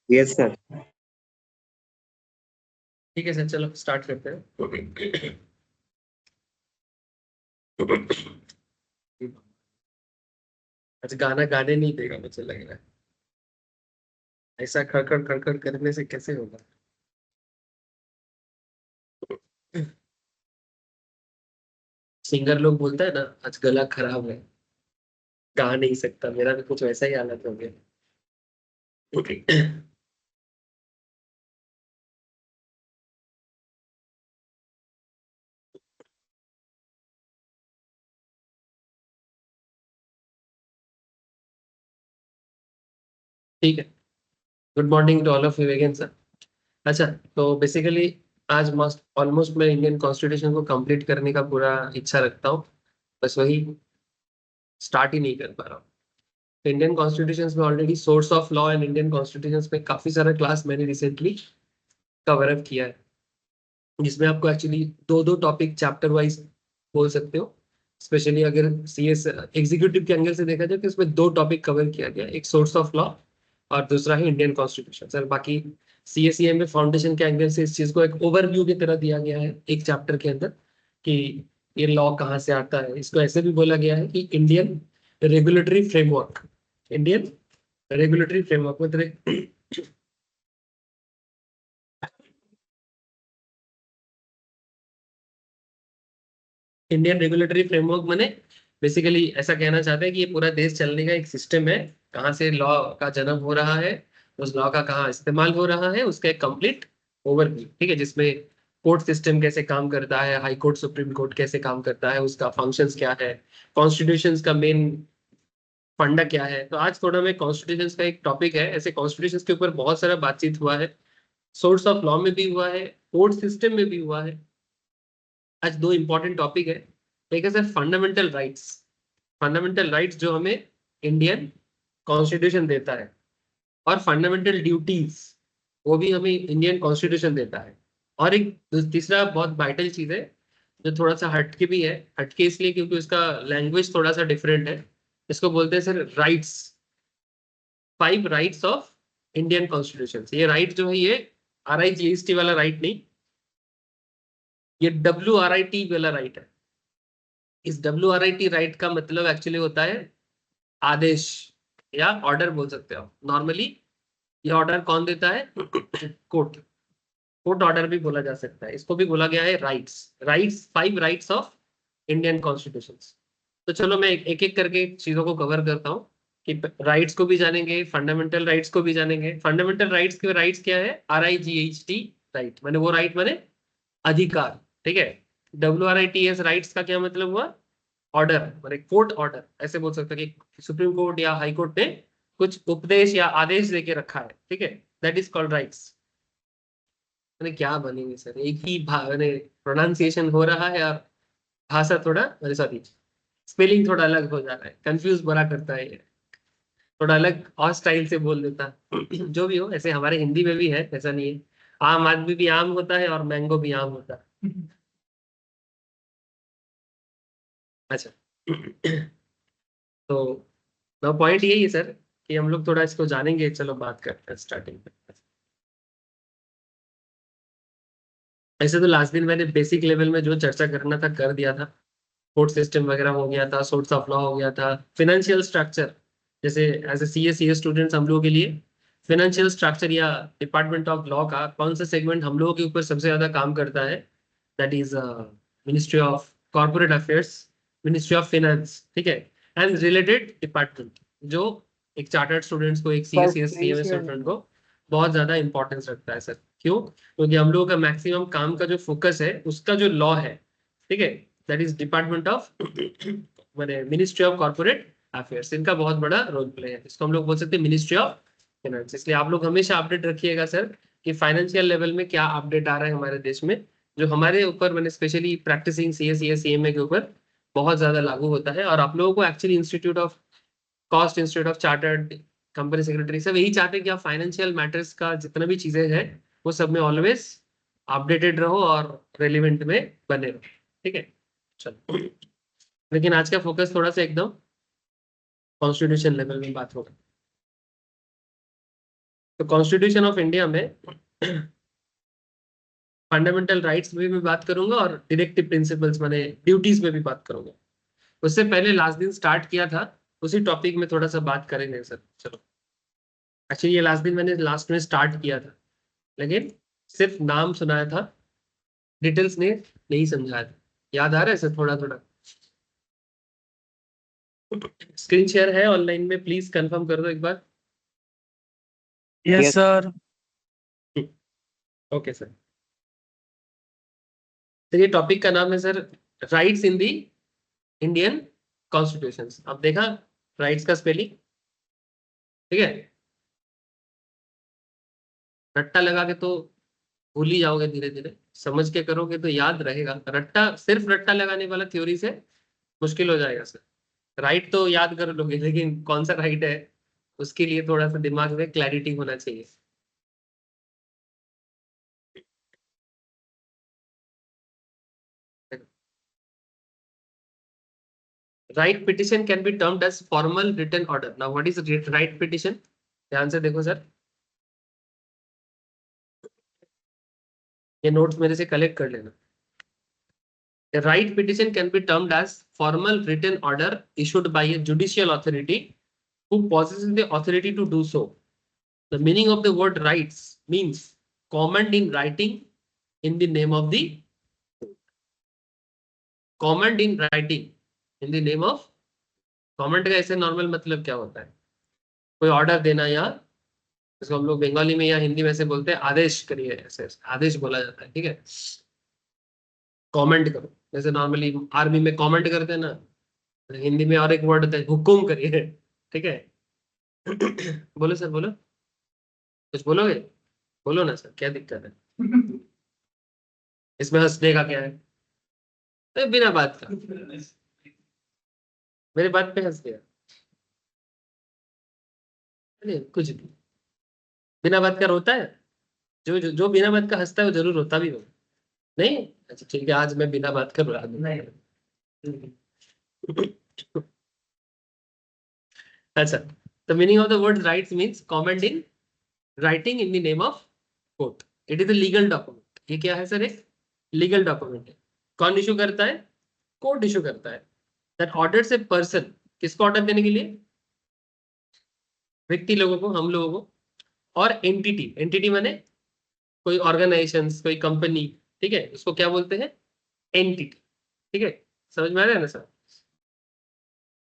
Yes sir. ठीक है sir, चलो स्टार्ट करते हैं। अच्छा, गाना गाने नहीं देगा मुझे लग रहा है। ऐसा खड़खड़ खड़खड़ करने से कैसे होगा? सिंगर लोग बोलता है ना, आज गला खराब है, गा नहीं सकता। मेरा भी कुछ वैसा ही हालत हो गया। ठीक है। Good morning to all of you again sir. अच्छा, तो बेसिकली आज मस्ट ऑलमोस्ट मैं इंडियन कॉन्स्टिट्यूशन को कंप्लीट करने का पूरा इच्छा रखता हूँ। बस वही स्टार्ट ही नहीं कर पा रहा हूँ। इंडियन कॉन्स्टिट्यूशन में already source of law and Indian constitution में काफी सारा क्लास मैंने रिसेंटली कवर अप किया है, जिसमें आपको एक्चुअली दो दो टॉपिक चैप्टर वाइज बोल सकते हो। स्पेशली अगर सीएस एग्जीक्यूटिव के एंगल से देखा जाए तो इसमें दो टॉपिक कवर किया गया, एक सोर्स ऑफ लॉ और दूसरा है इंडियन कॉन्स्टिट्यूशन सर। बाकी सीएसईए में फाउंडेशन के एंगल से इस चीज को एक ओवरव्यू की तरह दिया गया है एक चैप्टर के अंदर, कि ये लॉ कहाँ से आता है। इसको ऐसे भी बोला गया है कि Indian regulatory framework. Indian regulatory framework मतलब इंडियन रेगुलेटरी फ्रेमवर्क माने बेसिकली ऐसा कहना चाहते हैं कि ये पूरा देश चलने का एक सिस्टम है। कहाँ से लॉ का जन्म हो रहा है, उस लॉ का कहाँ इस्तेमाल हो रहा है, उसका एक कंप्लीट ओवरव्यू। ठीक है, जिसमें कोर्ट सिस्टम कैसे काम करता है, हाई कोर्ट सुप्रीम कोर्ट कैसे काम करता है, उसका फंक्शंस क्या है, कॉन्स्टिट्यूशन का मेन फंडा क्या है। तो आज थोड़ा मैं कॉन्स्टिट्यूशन का एक टॉपिक है, ऐसे कॉन्स्टिट्यूशन के ऊपर बहुत सारा बातचीत हुआ है, सोर्स ऑफ लॉ में भी हुआ है, कोर्ट सिस्टम में भी हुआ है। आज दो इंपॉर्टेंट टॉपिक है। एक है sir fundamental rights. Fundamental rights जो हमें इंडियन कॉन्स्टिट्यूशन देता है, और फंडामेंटल ड्यूटीज वो भी हमें इंडियन कॉन्स्टिट्यूशन देता है। और एक तीसरा बहुत वाइटल चीज है जो थोड़ा सा हटके भी है। हटके इसलिए क्योंकि उसका लैंग्वेज थोड़ा सा डिफरेंट है। इसको बोलते हैं sir rights, five rights of Indian constitution. ये राइट जो है ये RIGST वाला राइट नहीं, ये WRIT वाला राइट है। इस WRIT राइट का मतलब एक्चुअली होता है आदेश या ऑर्डर बोल सकते हो नॉर्मली। ये ऑर्डर कौन देता है? कोर्ट। कोर्ट ऑर्डर भी बोला जा सकता है, इसको भी बोला गया है rights. Rights, five rights of Indian constitution. तो चलो मैं एक एक करके चीजों को कवर करता हूँ कि राइट्स को भी जानेंगे, फंडामेंटल राइट्स को भी जानेंगे। फंडामेंटल राइट्स के राइट्स क्या है? RIGHT राइट, मैंने वो राइट मैंने अधिकार। ठीक है। WRITS राइट्स का क्या मतलब हुआ? ऑर्डर, मतलब कोर्ट ऑर्डर ऐसे बोल सकते हैं कि सुप्रीम कोर्ट या हाई कोर्ट ने कुछ उपदेश या आदेश देके रखा है। ठीक है, दैट इज कॉल्ड राइट्स। मैंने क्या बनेंगे सर, एक ही मैंने प्रोनाउंसिएशन हो रहा है और भाषा थोड़ा, अरे सॉरी, स्पेलिंग थोड़ा अलग हो जा रहा है, कंफ्यूज बड़ा करता है ये। थोड़ा अलग और स्टाइल से बोल देता। जो भी हो, ऐसे हमारे हिंदी में भी है, ऐसा नहीं है। आम आदमी भी आम होता है और मैंगो भी आम होता है। अच्छा। तो पॉइंट यही है सर कि हम लोग थोड़ा इसको जानेंगे। चलो बात करते हैं स्टार्टिंग में। ऐसे तो लास्ट दिन मैंने बेसिक लेवल में जो चर्चा करना था कर दिया था। कोर्ट सिस्टम वगैरह हो गया था, सोर्स ऑफ लॉ हो गया था, फाइनेंशियल स्ट्रक्चर। जैसे एज ए CA स्टूडेंट्स हम लोगों के लिए फाइनेंशियल स्ट्रक्चर या डिपार्टमेंट ऑफ लॉ का कौन सा सेगमेंट हम लोगों के ऊपर सबसे ज्यादा काम करता है? That is ministry of corporate affairs, ministry of finance. ठीक है, एंड रिलेटेड डिपार्टमेंट, जो एक चार्टर्ड स्टूडेंट्स को, एक सर CA स्टूडेंट को बहुत ज्यादा इंपॉर्टेंस रखता है सर। क्यों? क्योंकि हम लोगों का मैक्सिमम काम का जो फोकस है उसका जो लॉ है, ठीक है, दैट इज डिपार्टमेंट ऑफ मैंने मिनिस्ट्री ऑफ कॉर्पोरेट अफेयर्स। इनका बहुत बड़ा रोल प्ले है, इसको हम लोग बोल सकते हैं मिनिस्ट्री ऑफ फाइनेंस। इसलिए आप लोग हमेशा अपडेट रखिएगा सर कि फाइनेंशियल लेवल में क्या अपडेट आ रहा है हमारे देश में, जो हमारे ऊपर मैंने स्पेशली प्रैक्टिसिंग CA CMA के ऊपर बहुत ज्यादा लागू होता है। और आप लोगों को actually institute of cost, institute of chartered, company secretary, सब यही चाहते हैं कि आप फाइनेंशियल मैटर्स का जितना भी चीजें हैं वो सब में ऑलवेज अपडेटेड रहो और रेलिवेंट में बने रहो। ठीक है, चलो। लेकिन आज का फोकस थोड़ा सा एकदम कॉन्स्टिट्यूशन लेवल में बात होगा। तो कॉन्स्टिट्यूशन ऑफ इंडिया में फंडामेंटल राइट्स में भी बात करूंगा और डायरेक्टिव प्रिंसिपल्स माने ड्यूटीज में भी बात करूंगा। उससे पहले लास्ट दिन स्टार्ट किया था, उसी टॉपिक में थोड़ा सा बात करेंगे सर। चलो, अच्छा ये लास्ट दिन मैंने लास्ट में स्टार्ट किया था, लेकिन सिर्फ नाम सुनाया था, डिटेल्स ने नहीं समझाया था। याद आ रहा है सर थोड़ा थोड़ा? स्क्रीन शेयर है ऑनलाइन में, प्लीज कंफर्म कर दो एक बार। Yes sir. Okay sir. तो ये टॉपिक का नाम है sir, rights in the Indian constitution. अब देखा राइट्स का स्पेलिंग, ठीक है? रट्टा लगा के तो भूल ही जाओगे, धीरे धीरे समझ के करोगे तो याद रहेगा। रट्टा, सिर्फ रट्टा लगाने वाला थ्योरी से मुश्किल हो जाएगा सर। राइट तो याद कर लोगे, लेकिन कौन सा राइट है उसके लिए थोड़ा सा दिमाग में क्लैरिटी होना चाहिए। Writ petition can be termed as formal written order. Now what is writ petition? ध्यान से देखो सर, ये नोट्स मेरे से कलेक्ट कर लेना। A right petition can be termed as formal written order issued by a judicial authority who possesses the authority to do so. The meaning of the word rights means command in writing in the name of the command in writing in the name of command का ऐसे normal मतलब क्या होता है? कोई order देना, या इसको हम लोग बंगाली में या हिंदी में से बोलते हैं आदेश करिए, ऐसे आदेश बोला जाता है, ठीक है? कमेंट करो, जैसे नॉर्मली आर्मी में कमेंट करते हैं ना, हिंदी में और एक वर्ड होता है हुकुम करिए, ठीक है? बोलो सर, बोलो, कुछ बोलोगे? बोलो ना सर, क्या दिक्कत है? इसमें हंसने का क्या है? बिना बात का मेरे बात पे हंस गया? अरे कुछ भी, बिना बात का रोता है? जो बिना बात का हंसता है वो जरूर रोता भी होगा। नहीं? अच्छा ठीक है, आज मैं बिना बात का रुला दूंगा। अच्छा, the meaning of the word rights means command in writing in the name of court. It is a legal document. ये क्या है सर? एक लीगल डॉक्यूमेंट है। कौन इशू करता है? कोर्ट इशू करता है। That orders a person, किसको ऑर्डर देने के लिए? व्यक्ति लोगों को, हम लोगों को। और एंटिटी, एंटिटी माने कोई ऑर्गेनाइजेशन, कोई कंपनी, ठीक है, उसको क्या बोलते हैं? एंटिटी, ठीक है? समझ में आ रहा है ना sir?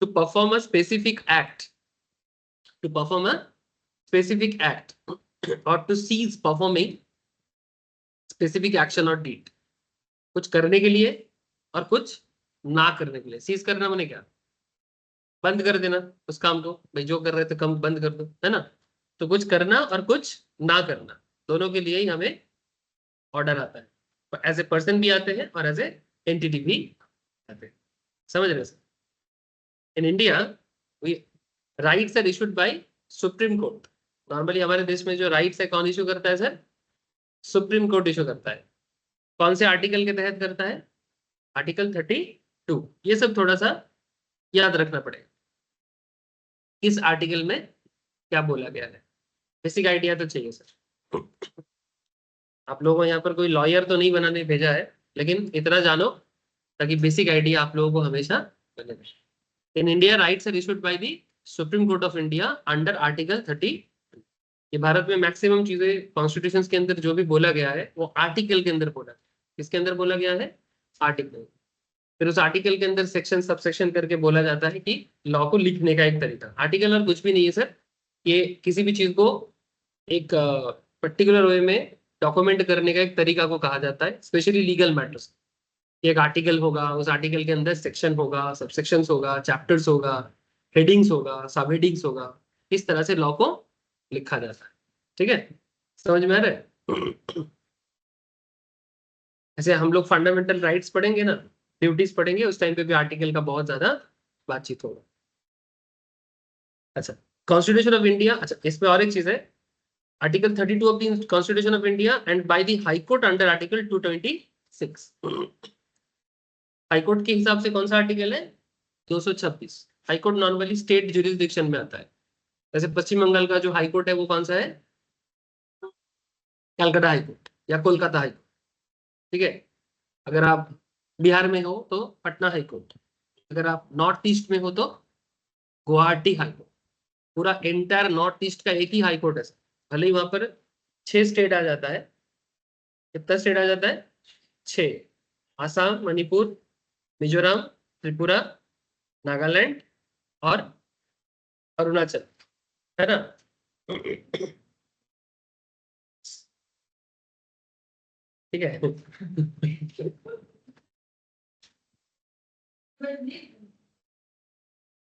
To perform a specific act, to perform a specific act or to cease performing specific action or deed, कुछ करने के लिए और कुछ ना करने के लिए। सीज करना माने क्या? बंद कर देना उस काम को, भाई जो कर रहे थे कम बंद कर दो, है ना? तो कुछ करना और कुछ ना करना, दोनों के लिए ही हमें ऑर्डर आता है। एज ए पर्सन भी आते हैं और एज ए एंटिटी भी आते हैं। समझ रहे sir? In India writs are issued by supreme court. Normally हमारे देश में जो राइट्स है कौन इशू करता है सर? सुप्रीम कोर्ट इशू करता है। कौन से आर्टिकल के तहत करता है? आर्टिकल 32। ये सब थोड़ा सा याद रखना पड़ेगा, इस आर्टिकल में क्या बोला गया है। बेसिक आइडिया तो चाहिए सर। आप लोगों को यहाँ पर कोई लॉयर तो नहीं बनाने भेजा है, लेकिन इतना जानो ताकि बेसिक आइडिया आप लोगों को हमेशा बने रहे। In India writs are issued by the supreme court of India under article 30। ये भारत में मैक्सिमम चीजें कॉन्स्टिट्यूशन के अंदर जो भी बोला गया है वो आर्टिकल के अंदर बोला है। किसके अंदर बोला गया है? आर्टिकल। फिर उस आर्टिकल के अंदर सेक्शन सब सेक्शन करके बोला जाता है कि लॉ को लिखने का एक तरीका। आर्टिकल और कुछ भी नहीं है सर, ये किसी भी चीज को एक पर्टिकुलर वे में डॉक्यूमेंट करने का एक तरीका को कहा जाता है, स्पेशली लीगल मैटर्स। एक आर्टिकल होगा, उस आर्टिकल के अंदर सेक्शन होगा, सब सेक्शंस होगा, चैप्टर्स होगा, हेडिंग्स होगा, सब हेडिंग्स होगा। इस तरह से लॉ को लिखा जाता है, ठीक है? समझ में आ रहा है? ऐसे हम लोग फंडामेंटल राइट्स पढ़ेंगे ना, ड्यूटीज पढ़ेंगे, उस टाइम पे भी आर्टिकल का बहुत ज्यादा बातचीत होगा। अच्छा, कॉन्स्टिट्यूशन ऑफ इंडिया, अच्छा इसमें और एक चीज है, article 32 of the constitution of India and by the high court under article 226। High court के हिसाब से कौन सा आर्टिकल है? 226। हाईकोर्ट नॉर्मली स्टेट ज्यूरिसडिक्शन में आता है। जैसे पश्चिम बंगाल का जो हाईकोर्ट है वो कौन सा है? कलकत्ता हाईकोर्ट या कोलकाता हाईकोर्ट, ठीक है। अगर आप बिहार में हो तो पटना हाईकोर्ट, अगर आप नॉर्थ ईस्ट में हो तो गुवाहाटी हाईकोर्ट। पूरा एंटायर नॉर्थ ईस्ट का एक ही हाईकोर्ट है सर। भले ही वहां पर 6 स्टेट आ जाता है। कितना स्टेट आ जाता है? 6। आसाम, मणिपुर, मिजोरम, त्रिपुरा, नागालैंड और अरुणाचल, है ना। ठीक है।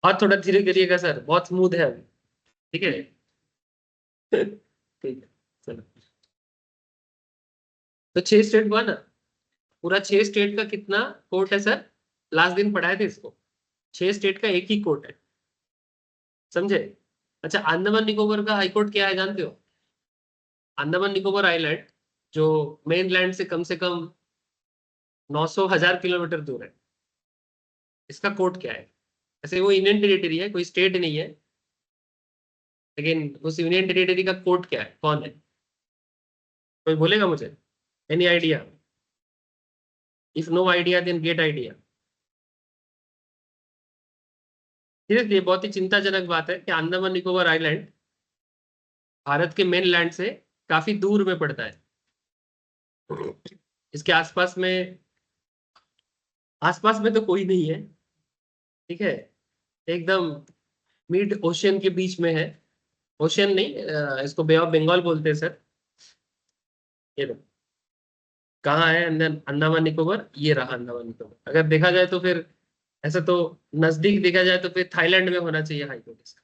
और थोड़ा धीरे करिएगा सर, बहुत स्मूथ है अभी। ठीक है। ठीक है, चलो। तो 6 स्टेट हुआ ना। पूरा 6 स्टेट का कितना कोर्ट है सर? लास्ट दिन पढ़ाए थे इसको। 6 स्टेट का एक ही कोर्ट है, समझे। अच्छा, अंडमान निकोबार का हाईकोर्ट क्या है जानते हो? अंडमान निकोबार आइलैंड जो मेन लैंड से कम 900,000 किलोमीटर दूर है, इसका कोर्ट क्या है? ऐसे वो यूनियन टेरिटरी है, कोई स्टेट नहीं है, लेकिन उस यूनियन टेरिटरी का कोर्ट क्या है, कौन है? कोई बोलेगा मुझे? Any idea? If no idea then get idea. Seriously बहुत ही चिंताजनक बात है कि अंडमान निकोबार आइलैंड भारत के मेन लैंड से काफी दूर में पड़ता है। इसके आसपास में तो कोई नहीं है, ठीक है। एकदम मिड ओशियन के बीच में है। ओशियन नहीं, इसको बे ऑफ बंगाल बोलते हैं सर। ये देखो कहाँ है अंडमान निकोबार, ये रहा अंडमान निकोबार। अगर देखा जाए तो फिर ऐसा तो नजदीक देखा जाए तो फिर थाईलैंड में होना चाहिए हाईकोर्ट इसका,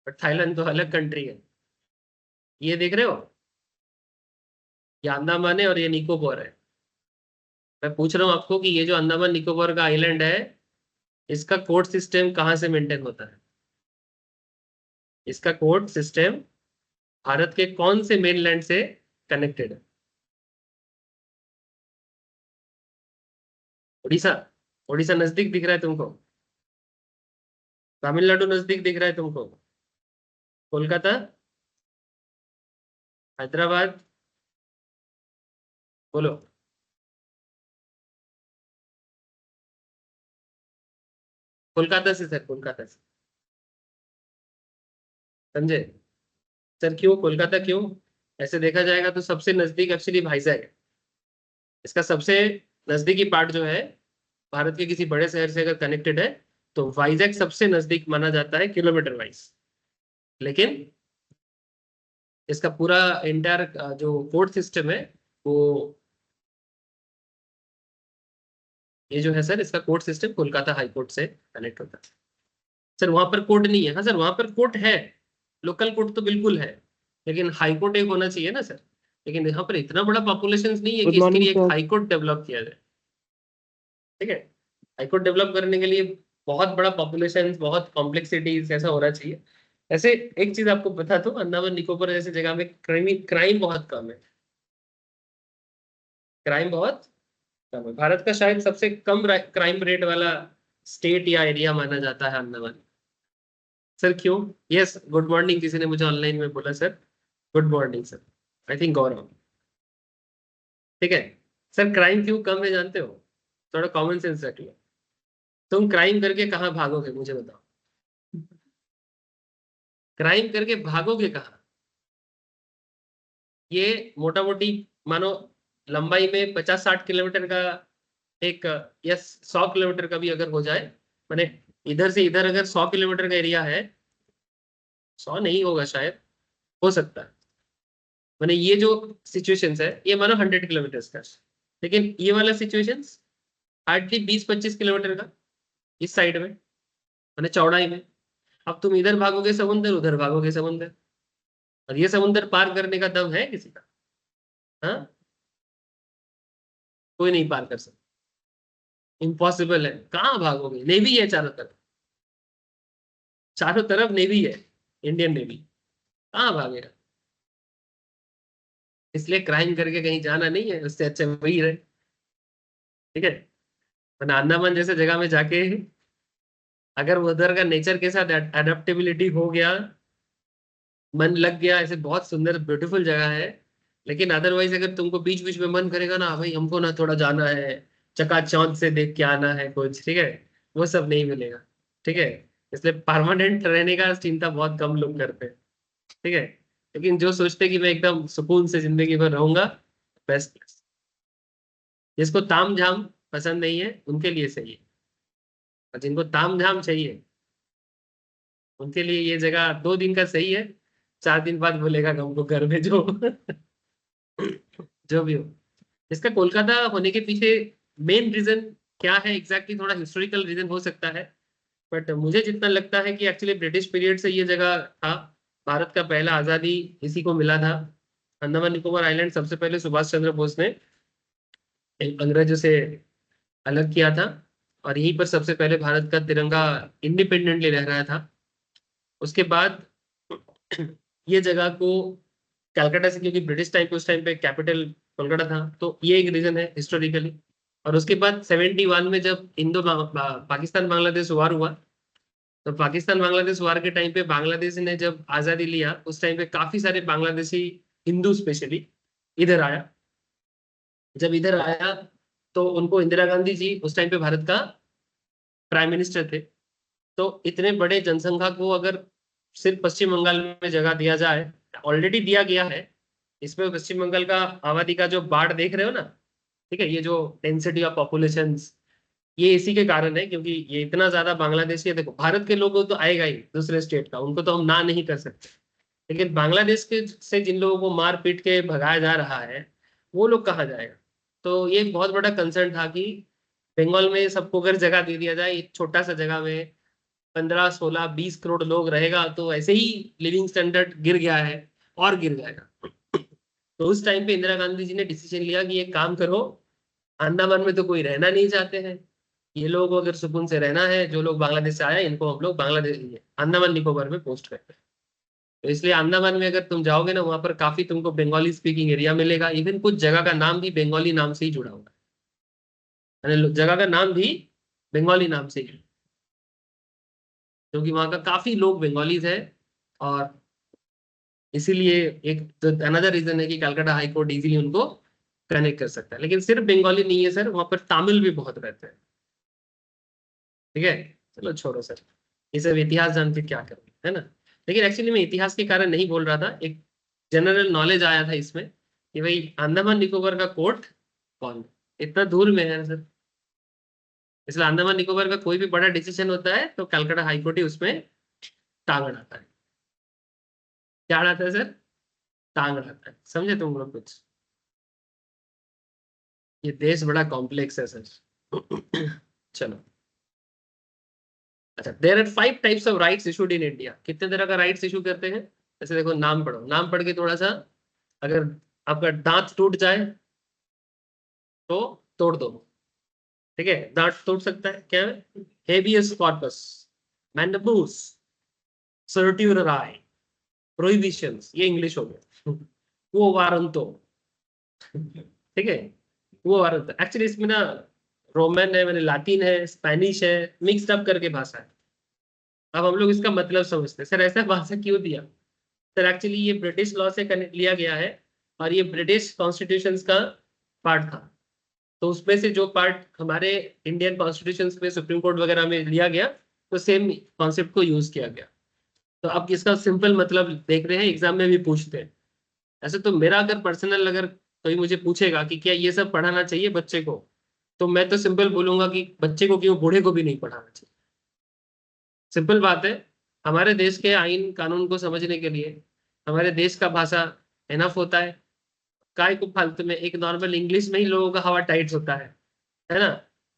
बट थाईलैंड तो अलग कंट्री है। ये देख रहे हो, ये अंडमान है और ये निकोबार है। मैं पूछ रहा हूँ आपको कि ये जो अंडमान निकोबार का आइलैंड है, इसका कोर्ट सिस्टम कहाँ से मेंटेन होता है? इसका कोर्ट सिस्टम भारत के कौन से मेनलैंड से कनेक्टेड है? उड़ीसा। उड़ीसा नजदीक दिख रहा है तुमको? तमिलनाडु नजदीक दिख रहा है तुमको? कोलकाता, हैदराबाद, बोलो। कोलकाता से सर, कोलकाता से। समझे? सर क्यों कोलकाता क्यों? ऐसे देखा जाएगा तो सबसे नजदीक एक्चुअली भाईजैग है। इसका सबसे नजदीकी पार्ट जो है, भारत के किसी बड़े शहर से अगर कनेक्टेड है तो वाइजैक सबसे नजदीक माना जाता है किलोमीटर वाइज। लेकिन इसका पूरा इंटायर जो कोर्ट सिस्टम है वो, ये जो है सर, इसका court system Kolkata high court से कनेक्ट होता है। सर वहां पर कोर्ट नहीं है? हाँ सर, वहां पर कोर्ट है, लोकल कोर्ट तो बिल्कुल है, लेकिन हाई कोर्ट एक होना चाहिए ना सर। लेकिन यहाँ पर इतना बड़ा पॉपुलेशन नहीं है गुड कि इसके मॉर्निंग लिए एक सर। हाई कोर्ट डेवलप किया जाए। ठीक है। हाई कोर्ट डेवलप करने के लिए बहुत बड़ा पॉपुलेशन, बहुत कॉम्प्लेक्सिटीज ऐसा होना चाहिए। ऐसे एक चीज आपको बता दो, अंडमान निकोबार जैसे जगह में क्राइम बहुत कम है। क्राइम बहुत कम है। भारत का शायद सबसे कम क्राइम रेट वाला स्टेट या एरिया माना जाता है अंडमान। सर क्यों? यस, गुड मॉर्निंग, किसी ने मुझे ऑनलाइन में बोला sir. Good morning sir. I think Gaurav. ठीक है। सर क्राइम क्यों कम है जानते हो? थोड़ा कॉमन सेंस रख लो। तुम क्राइम करके कहाँ भागोगे मुझे बताओ? क्राइम करके भागोगे कहाँ? ये मोटा मोटी मानो लंबाई में 50-60 किलोमीटर का एक, यस 100 किलोमीटर का भी अगर हो जाए, माने इधर से इधर अगर 100 किलोमीटर का एरिया है, 100 नहीं होगा शायद, हो सकता है। माने ये जो सिचुएशंस है ये मानो 100 किलोमीटर का, लेकिन ये वाला सिचुएशन हार्डली 20-25 किलोमीटर का इस साइड में, माने चौड़ाई में। अब तुम इधर भागोगे समुंदर, उधर भागोगे समुंदर, और ये समुंदर पार करने का दम है किसी का? हाँ, कोई नहीं पार कर सकता, इम्पॉसिबल है। कहाँ भागोगे? नेवी है चारों तरफ, चारों तरफ नेवी है, इंडियन नेवी। कहाँ भागेगा? इसलिए क्राइम करके कहीं जाना नहीं है, उससे अच्छा वही रहे। ठीक है। वरना अंडमान जैसे जगह में जाके अगर वो उधर का नेचर के साथ अडेप्टेबिलिटी हो गया, मन लग गया, ऐसे बहुत सुंदर ब्यूटीफुल जगह है, लेकिन अदरवाइज अगर तुमको बीच बीच में मन करेगा ना भाई हमको ना थोड़ा जाना है, चकाचौंध से देख के आना है कुछ, ठीक है, वो सब नहीं मिलेगा। ठीक है, इसलिए परमानेंट रहने का चिंता बहुत कम लोग करते हैं। ठीक है, लेकिन जो सोचते हैं कि मैं एकदम सुकून से जिंदगी भर रहूंगा, बेस्ट। जिसको ताम झाम पसंद नहीं है उनके लिए सही है, और जिनको ताम झाम चाहिए उनके लिए ये जगह 2 दिन का सही है। 4 दिन बाद बोलेगा कि हमको घर में जो जो भी हो। इसका कोलकाता होने के पीछे मेन रीजन क्या है एग्जैक्टली, थोड़ा हिस्टोरिकल रीजन हो सकता है, बट मुझे जितना लगता है कि एक्चुअली ब्रिटिश पीरियड से ये जगह था। भारत का पहला आजादी इसी को मिला था। अंडमान निकोबार आइलैंड सबसे पहले सुभाष चंद्र बोस ने अंग्रेजों से अलग किया था, और यहीं पर सबसे पहले भारत का तिरंगा इंडिपेंडेंटली लहराया था। उसके बाद ये जगह को कलकत्ता से, क्योंकि ब्रिटिश टाइम पे उस टाइम पे कैपिटल कोलकाता था, तो ये एक रीजन है हिस्टोरिकली। और उसके बाद 71 में जब पाकिस्तान बांग्लादेश वार हुआ, तो पाकिस्तान बांग्लादेश वार के टाइम पे बांग्लादेश ने जब आजादी लिया, उस टाइम पे काफी सारे बांग्लादेशी हिंदू स्पेशली इधर आया। जब इधर आया तो उनको इंदिरा गांधी जी उस टाइम पे भारत का प्राइम मिनिस्टर थे। तो इतने बड़े जनसंख्या को अगर सिर्फ पश्चिम बंगाल में जगह दिया जाए, ऑलरेडी दिया गया है। इसमें पश्चिम बंगाल का आबादी का जो बाढ़ देख रहे हो ना, ठीक है, ये जो डेंसिटी ऑफ पॉपुलेशन, ये इसी के कारण है, क्योंकि ये इतना ज्यादा बांग्लादेशी है। देखो भारत के लोगों तो आएगा ही दूसरे स्टेट का, उनको तो हम ना नहीं कर सकते, लेकिन बांग्लादेश के से जिन लोगों को मार पीट के भगाया जा रहा है, वो लोग कहाँ जाएगा। तो ये एक बहुत बड़ा कंसर्न था कि बंगाल में सबको अगर जगह दे दिया जाए, एक छोटा सा जगह में 15, 16, 20 करोड़ लोग रहेगा, तो ऐसे ही लिविंग स्टैंडर्ड गिर गया है और गिर जाएगा। तो उस टाइम पे इंदिरा गांधी जी ने डिसीजन लिया कि एक काम करो, अंडमान में तो कोई रहना नहीं चाहते हैं, ये लोग अगर सुकून से रहना है, जो लोग बांग्लादेश से आए इनको हम लोग बांग्लादेश अंडमान निकोबार में पोस्ट करते हैं। तो इसलिए अंडमान में अगर तुम जाओगे ना, वहां पर काफी तुमको बंगाली स्पीकिंग एरिया मिलेगा। इवन कुछ जगह का नाम भी बंगाली नाम से ही जुड़ा हुआ है, यानी जगह का नाम भी बंगाली नाम से ही, क्योंकि वहां का काफी लोग बंगालीज है। और इसीलिए एक अनदर रीजन है कि कलकत्ता हाई कोर्ट इजीली उनको कनेक्ट कर सकता है। लेकिन सिर्फ बंगाली नहीं है सर, वहां पर तमिल भी बहुत रहते हैं। ठीक है, चलो छोड़ो सर, ये सब इतिहास जान के क्या करोगे, है ना। लेकिन एक्चुअली मैं इतिहास के कारण नहीं बोल रहा था, एक जनरल नॉलेज आया था इसमें कि भाई अंडमान निकोबार का कोर्ट कौन है, इतना दूर में है सर। इसलिए अंडमान निकोबार का कोई भी बड़ा डिसीजन होता है तो कलकत्ता हाई कोर्ट ही उसमें टांग अड़ाता है। क्या अड़ाता है सर? टांग अड़ाता है। समझे तुम लोग कुछ? ये देश बड़ा कॉम्प्लेक्स है सर। चलो, अच्छा, there are 5 types of writs issued in India. कितने तरह का राइट्स इशू करते हैं? जैसे देखो, नाम पढ़ो, नाम पढ़ के थोड़ा सा, अगर आपका दांत टूट जाए तो तोड़ दो। ठीक है, दांत टूट सकता है, क्या है? हेबियस कॉर्पस, मैंडबूस, सर्ट्यूराई, प्रोहिबिशंस, ये इंग्लिश हो गया। वो वारंतो, ठीक है, वो वारंतो एक्चुअली इसमें ना रोमन है, मैंने लातिन है, स्पेनिश है, मिक्स्ड अप करके भाषा है। अब हम लोग इसका मतलब समझते हैं, सर ऐसा भाषा क्यों दिया? सर एक्चुअली ये ब्रिटिश लॉ से कनेक्ट लिया गया है, और ये ब्रिटिश कॉन्स्टिट्यूशन का पार्ट था। तो उसमें से जो पार्ट हमारे इंडियन कॉन्स्टिट्यूशन में सुप्रीम कोर्ट वगैरह में लिया गया, तो सेम कॉन्सेप्ट को यूज किया गया। तो अब इसका सिंपल मतलब देख रहे हैं, एग्जाम में भी पूछते हैं। ऐसे तो मेरा अगर पर्सनल, अगर कोई मुझे पूछेगा कि क्या ये सब पढ़ाना चाहिए बच्चे को, तो मैं तो सिंपल बोलूंगा कि बच्चे को क्यों, बूढ़े को भी नहीं पढ़ाना चाहिए। सिंपल बात है, हमारे देश के आइन कानून को समझने के लिए हमारे देश का भाषा एनफ होता है। काय को फालतू में एक नॉर्मल इंग्लिश में ही लोगों का हवा टाइट होता है ना।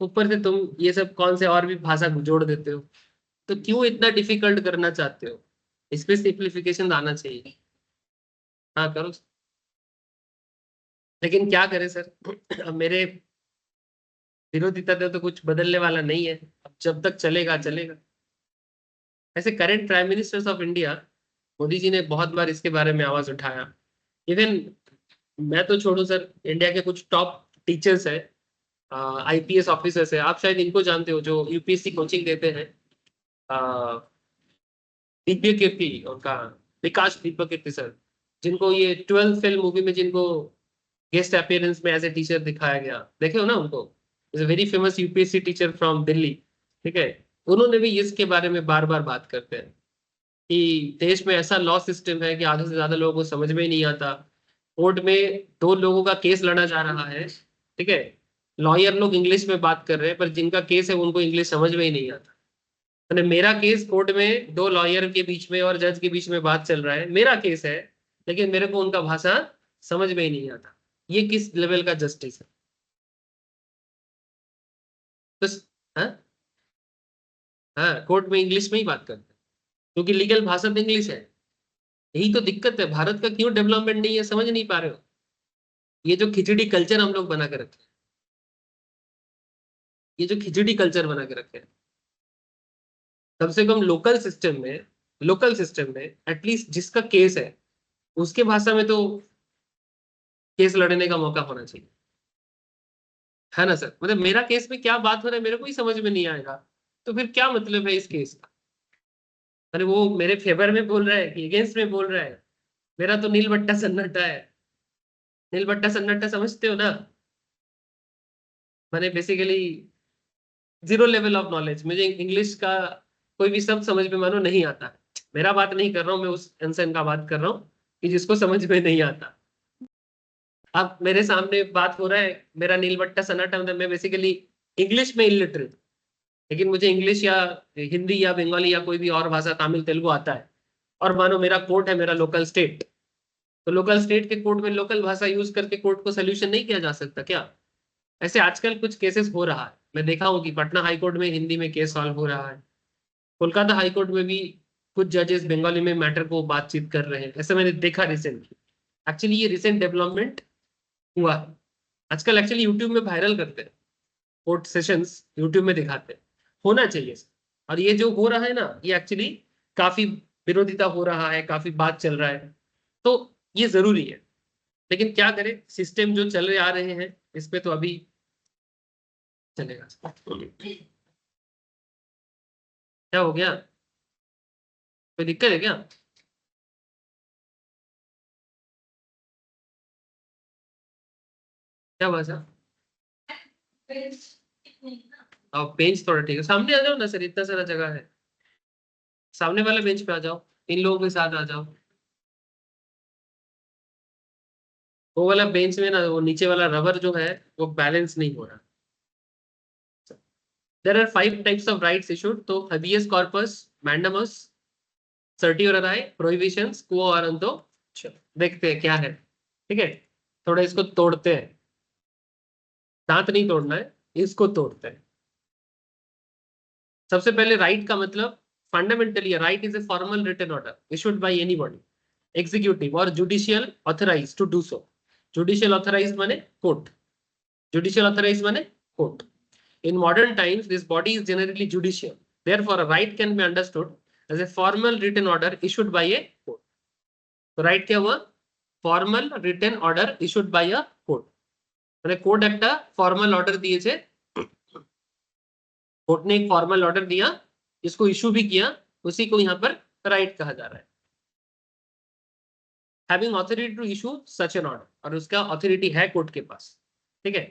ऊपर से तुम ये सब कौन से और भी भाषा जोड़ देते हो, तो क्यों इतना डिफिकल्ट करना चाहते हो? इसमें सिंप्लीफिकेशन आना चाहिए। हाँ करो। लेकिन क्या करें सर, अब मेरे विरोधिता तो कुछ बदलने वाला नहीं है, अब जब तक चलेगा चलेगा। ऐसे current prime ministers of India, Modi ji ने बहुत बार इसके बारे में आवाज उठाया। इवन मैं तो छोड़ू सर, इंडिया के कुछ टॉप टीचर्स है, आईपीएस ऑफिसर्स है, आप शायद इनको जानते हो, जो यूपीएससी कोचिंग देते हैं। दिव्य कीर्ति उनका, विकास दीपक कीर्ति सर, जिनको ये 12th फेल मूवी में जिनको गेस्ट अपीयरेंस में एज ए टीचर दिखाया गया, देखे हो ना उनको, is a very famous UPSC teacher from Delhi, ठीक है। उन्होंने भी इसके बारे में बार बार बात करते हैं कि देश में ऐसा लॉ सिस्टम है कि आधे से ज्यादा लोगों को समझ में ही नहीं आता। कोर्ट में दो लोगों का केस लड़ा जा रहा है, ठीक है, लॉयर लोग इंग्लिश में बात कर रहे हैं, पर जिनका केस है उनको इंग्लिश समझ में ही नहीं आता। मैंने मेरा केस कोर्ट में दो लॉयर के बीच में और जज के बीच में बात चल रहा है, मेरा केस है, लेकिन मेरे को उनका भाषा समझ में ही नहीं आता। ये किस लेवल का जस्टिस है? तो हाँ, हाँ, कोर्ट में इंग्लिश में ही बात करते हैं क्योंकि लीगल भाषा तो इंग्लिश है। यही तो दिक्कत है, भारत का क्यों डेवलपमेंट नहीं है, समझ नहीं पा रहे हो। ये जो खिचड़ी कल्चर हम लोग बना के रखे हैं, ये जो खिचड़ी कल्चर बना के रखे हैं, कम से कम लोकल सिस्टम में एटलीस्ट जिसका केस है उसके भाषा में तो केस लड़ने का मौका होना चाहिए, है ना सर? मतलब मेरा केस में क्या बात हो रहा है मेरे को ही समझ में नहीं आएगा, तो फिर क्या मतलब है इस केस का? अरे वो मेरे फेवर में बोल रहा है कि अगेंस्ट में बोल रहा है? मेरा तो नील बट्टा सन्नाटा है। नील बट्टा सन्नाटा समझते हो ना? मैंने basically zero level of knowledge, मुझे इंग्लिश का कोई भी शब्द समझ में मानो नहीं आता। मेरा बात नहीं कर रहा हूँ मैं, उस इंसान का बात कर रहा हूँ कि जिसको समझ में नहीं आता। अब मेरे सामने बात हो रहा है, मेरा नीलबट्टा सन्नाटा, मतलब मैं बेसिकली इंग्लिश में इलिटरेट, लेकिन मुझे इंग्लिश या हिंदी या बंगाली या कोई भी और भाषा, तमिल तेलुगु आता है। और मानो मेरा कोर्ट है, मेरा लोकल स्टेट, तो लोकल स्टेट के कोर्ट में लोकल भाषा यूज करके कोर्ट को सोल्यूशन नहीं किया जा सकता क्या? ऐसे आजकल कुछ केसेस हो रहा है, मैं देखा हूँ कि पटना हाई कोर्ट में हिंदी में केस सॉल्व हो रहा है, कोलकाता हाई कोर्ट में भी कुछ जजेस बंगाली में मैटर को बातचीत कर रहे हैं, ऐसे मैंने देखा रिसेंटली। एक्चुअली ये रिसेंट डेवलपमेंट हुआ है। आजकल एक्चुअली यूट्यूब में वायरल करते हैं, कोर्ट सेशंस यूट्यूब में दिखाते हैं, होना चाहिए। और ये जो हो रहा है ना, ये एक्चुअली काफी विरोधिता हो रहा है, काफी बात चल रहा है, तो ये जरूरी है। लेकिन क्या करें, सिस्टम जो चल रहे आ रहे हैं इस पे तो अभी चलेगा। क्या हो गया, कोई दिक्कत है क्या? क्या बात है? अब बेंच थोड़ा ठीक है, सामने आ जाओ ना सर, इतना सारा जगह है, सामने वाले बेंच पे आ जाओ, इन लोगों के साथ आ जाओ। वो वाला बेंच में ना, वो नीचे वाला रबर जो है वो बैलेंस नहीं हो रहा। There are 5 types of writs issued, तो habeas corpus, mandamus, certiorari, prohibitions, quo warranto. देखते हैं क्या है, ठीक है। थोड़ा इसको तोड़ते हैं, दांत नहीं तोड़ना है, इसको तोड़ते हैं। सबसे पहले राइट का मतलब, fundamentally right is a formal written order issued by anybody, executive और judicial authorise to do so. Judicial authorise माने कोर्ट, जुडिशियल ऑथराइज माने court. In modern times, this body is generally judicial. Therefore, a right can be understood as a formal written order issued by a court. तो right क्या हुआ? Formal written order issued by a court. মানে court একটা formal order দিয়েছে, court ने एक formal order दिया, इसको इशू भी किया, उसी को यहाँ पर राइट कहा जा रहा है। Having authority to issue such an order, और उसका अथॉरिटी है कोर्ट के पास, ठीक है।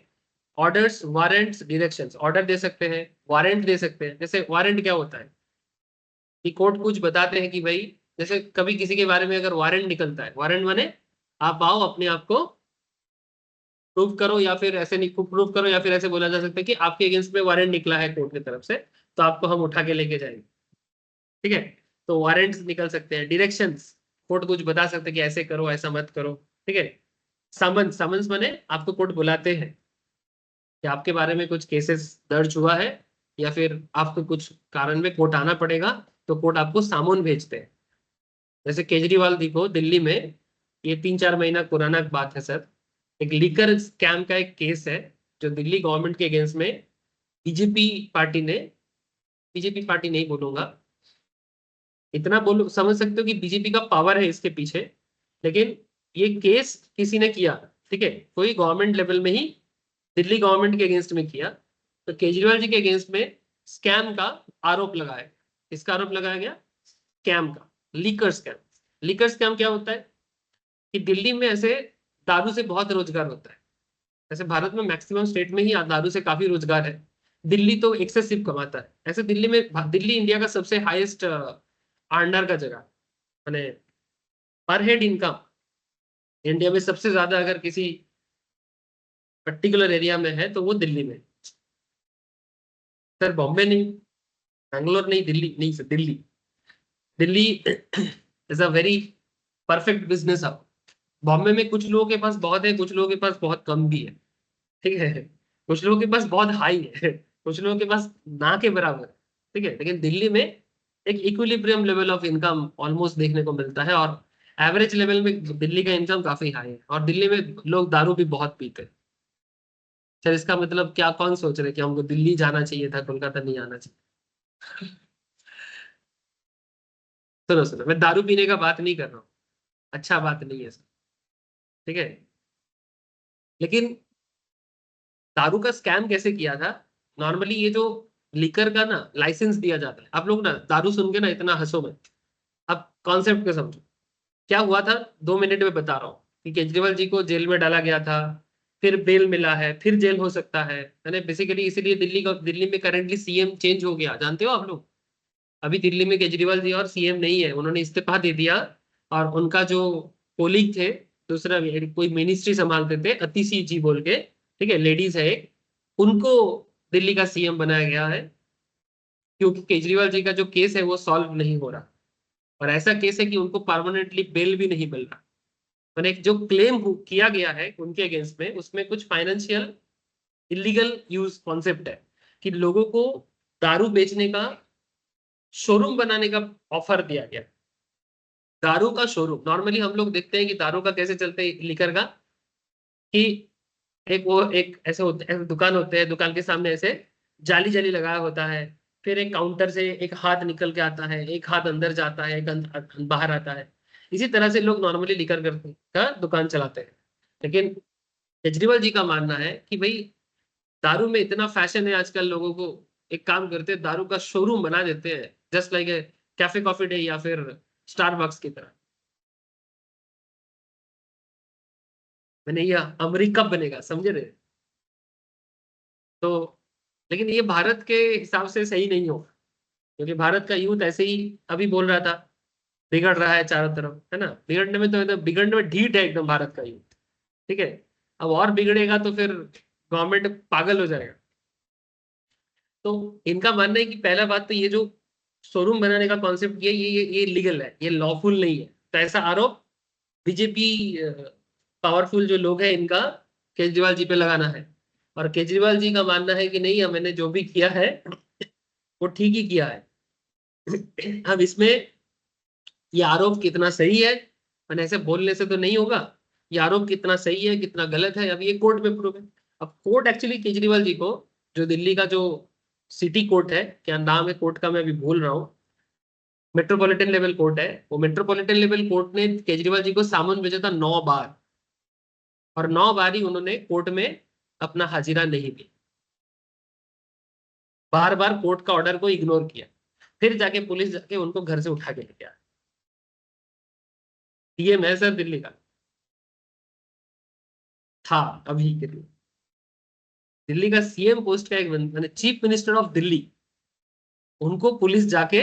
ऑर्डर्स, वारंट्स, डायरेक्शंस, ऑर्डर दे सकते हैं, वारंट दे सकते हैं। जैसे वारंट क्या होता है कि कोर्ट कुछ बताते हैं कि भाई, जैसे कभी किसी के बारे में अगर वारंट निकलता है, वारंट माने आप आओ अपने आप को प्रूव करो, या फिर ऐसे नहीं प्रूव करो, या फिर ऐसे बोला जा सकता है कि आपके अगेंस्ट में वारंट निकला है कोर्ट की तरफ से, तो आपको हम उठा के लेके जाएंगे, ठीक है। तो वारंट्स निकल सकते हैं। डायरेक्शंस, कोर्ट कुछ बता सकते हैं कि ऐसे करो, ऐसा मत करो, ठीक है। समन्स, समन्स माने आपको कोर्ट बुलाते हैं कि आपके बारे में कुछ केसेस दर्ज हुआ है, या फिर आपको कुछ कारण में कोर्ट आना पड़ेगा, तो कोर्ट आपको सामून भेजते हैं। जैसे केजरीवाल देखो दिल्ली में, ये 3-4 महीना पुराना बात है सर, एक लीकर स्कैम का एक केस है जो दिल्ली गवर्नमेंट के अगेंस्ट में बीजेपी पार्टी ने, बीजेपी पार्टी नहीं बोलूंगा, इतना बोलो समझ सकते हो कि बीजेपी का पावर है इसके पीछे, लेकिन ये केस किसी ने किया, ठीक है, कोई गवर्नमेंट लेवल में ही दिल्ली गवर्नमेंट के अगेंस्ट में किया, तो केजरीवाल जी के अगेंस्ट में स्कैम का आरोप लगाया। इसका आरोप लगाया गया स्कैम का, लीकर स्कैम। लीकर स्कैम क्या होता है? कि दिल्ली में ऐसे दारू से बहुत रोजगार होता है। ऐसे भारत में मैक्सिमम स्टेट में ही दारू से काफी रोजगार है। दिल्ली तो एक्सेसिव कमाता है। ऐसे दिल्ली में, दिल्ली इंडिया का सबसे हाईएस्ट अर्नर का जगह, मैंने पर हेड इनकम इंडिया में सबसे ज्यादा अगर किसी पर्टिकुलर एरिया में है तो वो दिल्ली में। सर बॉम्बे नहीं, बैंगलोर नहीं, दिल्ली नहीं sir, Delhi. Delhi is a very perfect business hub. Bombay में कुछ लोगों के पास बहुत है, कुछ लोगों के पास बहुत कम भी है, ठीक है। कुछ लोगों के पास बहुत हाई है, कुछ लोगों के पास ना के बराबर है, ठीक है। लेकिन दिल्ली में एक equilibrium level of income almost देखने को मिलता है, और एवरेज लेवल में दिल्ली का इनकम काफी हाई है। और दिल्ली में लोग दारू भी बहुत पीते हैं। सर इसका मतलब क्या, कौन सोच रहे कि हमको दिल्ली जाना चाहिए था, कोलकाता नहीं आना चाहिए? सुनो सुनो, मैं दारू पीने का बात नहीं कर रहा हूँ, अच्छा बात नहीं है सर, ठीक है। लेकिन दारू का स्कैम कैसे किया था? नॉर्मली ये जो लिकर का ना लाइसेंस दिया जाता है, आप लोग ना दारू सुन के ना इतना हंसो मत, अब कॉन्सेप्ट को समझो। क्या हुआ था, 2 मिनट में बता रहा हूँ कि केजरीवाल जी को जेल में डाला गया था, फिर बेल मिला है, फिर जेल हो सकता है, यानी बेसिकली इसीलिए दिल्ली में करंटली सीएम चेंज हो गया, जानते हो आप लोग। अभी दिल्ली में केजरीवाल जी और सीएम नहीं है, उन्होंने इस्तीफा दे दिया। और उनका जो कोलीग थे, दूसरा कोई मिनिस्ट्री संभालते थे, अतिशी जी बोल के, ठीक है, लेडीज है एक, उनको दिल्ली का सीएम बनाया गया है। क्योंकि केजरीवाल जी का जो केस है वो सॉल्व नहीं हो रहा, और ऐसा केस है कि उनको परमानेंटली बेल भी नहीं मिल रहा। मैंने एक जो क्लेम किया गया है उनके अगेंस्ट में, उसमें कुछ फाइनेंशियल इलीगल यूज कॉन्सेप्ट है, कि लोगों को दारू बेचने का शोरूम बनाने का ऑफर दिया गया। दारू का शोरूम, नॉर्मली हम लोग देखते हैं कि दारू का कैसे चलते हैं लिकर का, कि एक ऐसे होते, ऐसे दुकान होते हैं, दुकान के सामने ऐसे जाली जाली लगाया होता है, फिर एक काउंटर से एक हाथ निकल के आता है, एक हाथ अंदर जाता है, एक बाहर आता है। इसी तरह से लोग नॉर्मली लिकर करते का दुकान चलाते हैं। लेकिन केजरीवाल जी का मानना है कि भाई दारू में इतना फैशन है आजकल लोगों को, एक काम करते हैं, दारू का शोरूम बना देते हैं, just like a cafe coffee day या फिर स्टारबक्स की तरह। मैंने ये अमेरिका बनेगा, समझे रहे? तो लेकिन ये भारत के हिसाब से सही नहीं होगा, क्योंकि भारत का यूथ ऐसे ही अभी बोल रहा था, बिगड़ रहा है चारों तरफ, है ना। बिगड़ने में तो एकदम, बिगड़ने में ढीठ है एकदम भारत का यूथ, ठीक है। अब और बिगड़ेगा तो फिर गवर्नमेंट पागल हो जाएगा। तो इनका मानना है कि पहला बात तो ये जो शोरूम बनाने का कॉन्सेप्ट किया, ये लीगल है, ये लॉफुल नहीं है। तो ऐसा आरोप बीजेपी पावरफुल जो लोग हैं इनका केजरीवाल जी पे लगाना है। और केजरीवाल जी का मानना है कि नहीं, मैंने जो भी किया है वो ठीक ही किया है। अब इसमें ये आरोप कितना सही है, मैंने ऐसे बोलने से तो नहीं होगा, ये आरोप कितना सही है कितना गलत है, अब ये कोर्ट में प्रूव है। अब कोर्ट एक्चुअली केजरीवाल जी को, जो दिल्ली का जो सिटी कोर्ट है, क्या नाम है कोर्ट का मैं अभी भूल रहा हूँ, मेट्रोपॉलिटन लेवल कोर्ट है, वो मेट्रोपॉलिटन लेवल कोर्ट ने केजरीवाल जी को सामन भेजा था 9 बार, और 9 बार ही उन्होंने कोर्ट में अपना हाजिरा नहीं दी, बार बार कोर्ट का ऑर्डर को इग्नोर किया। फिर जाके पुलिस जाके उनको घर से उठा के ले गया। सीएम है सर दिल्ली का, था अभी के लिए। दिल्ली का सीएम पोस्ट का एक मैंने चीफ मिनिस्टर ऑफ दिल्ली, उनको पुलिस जाके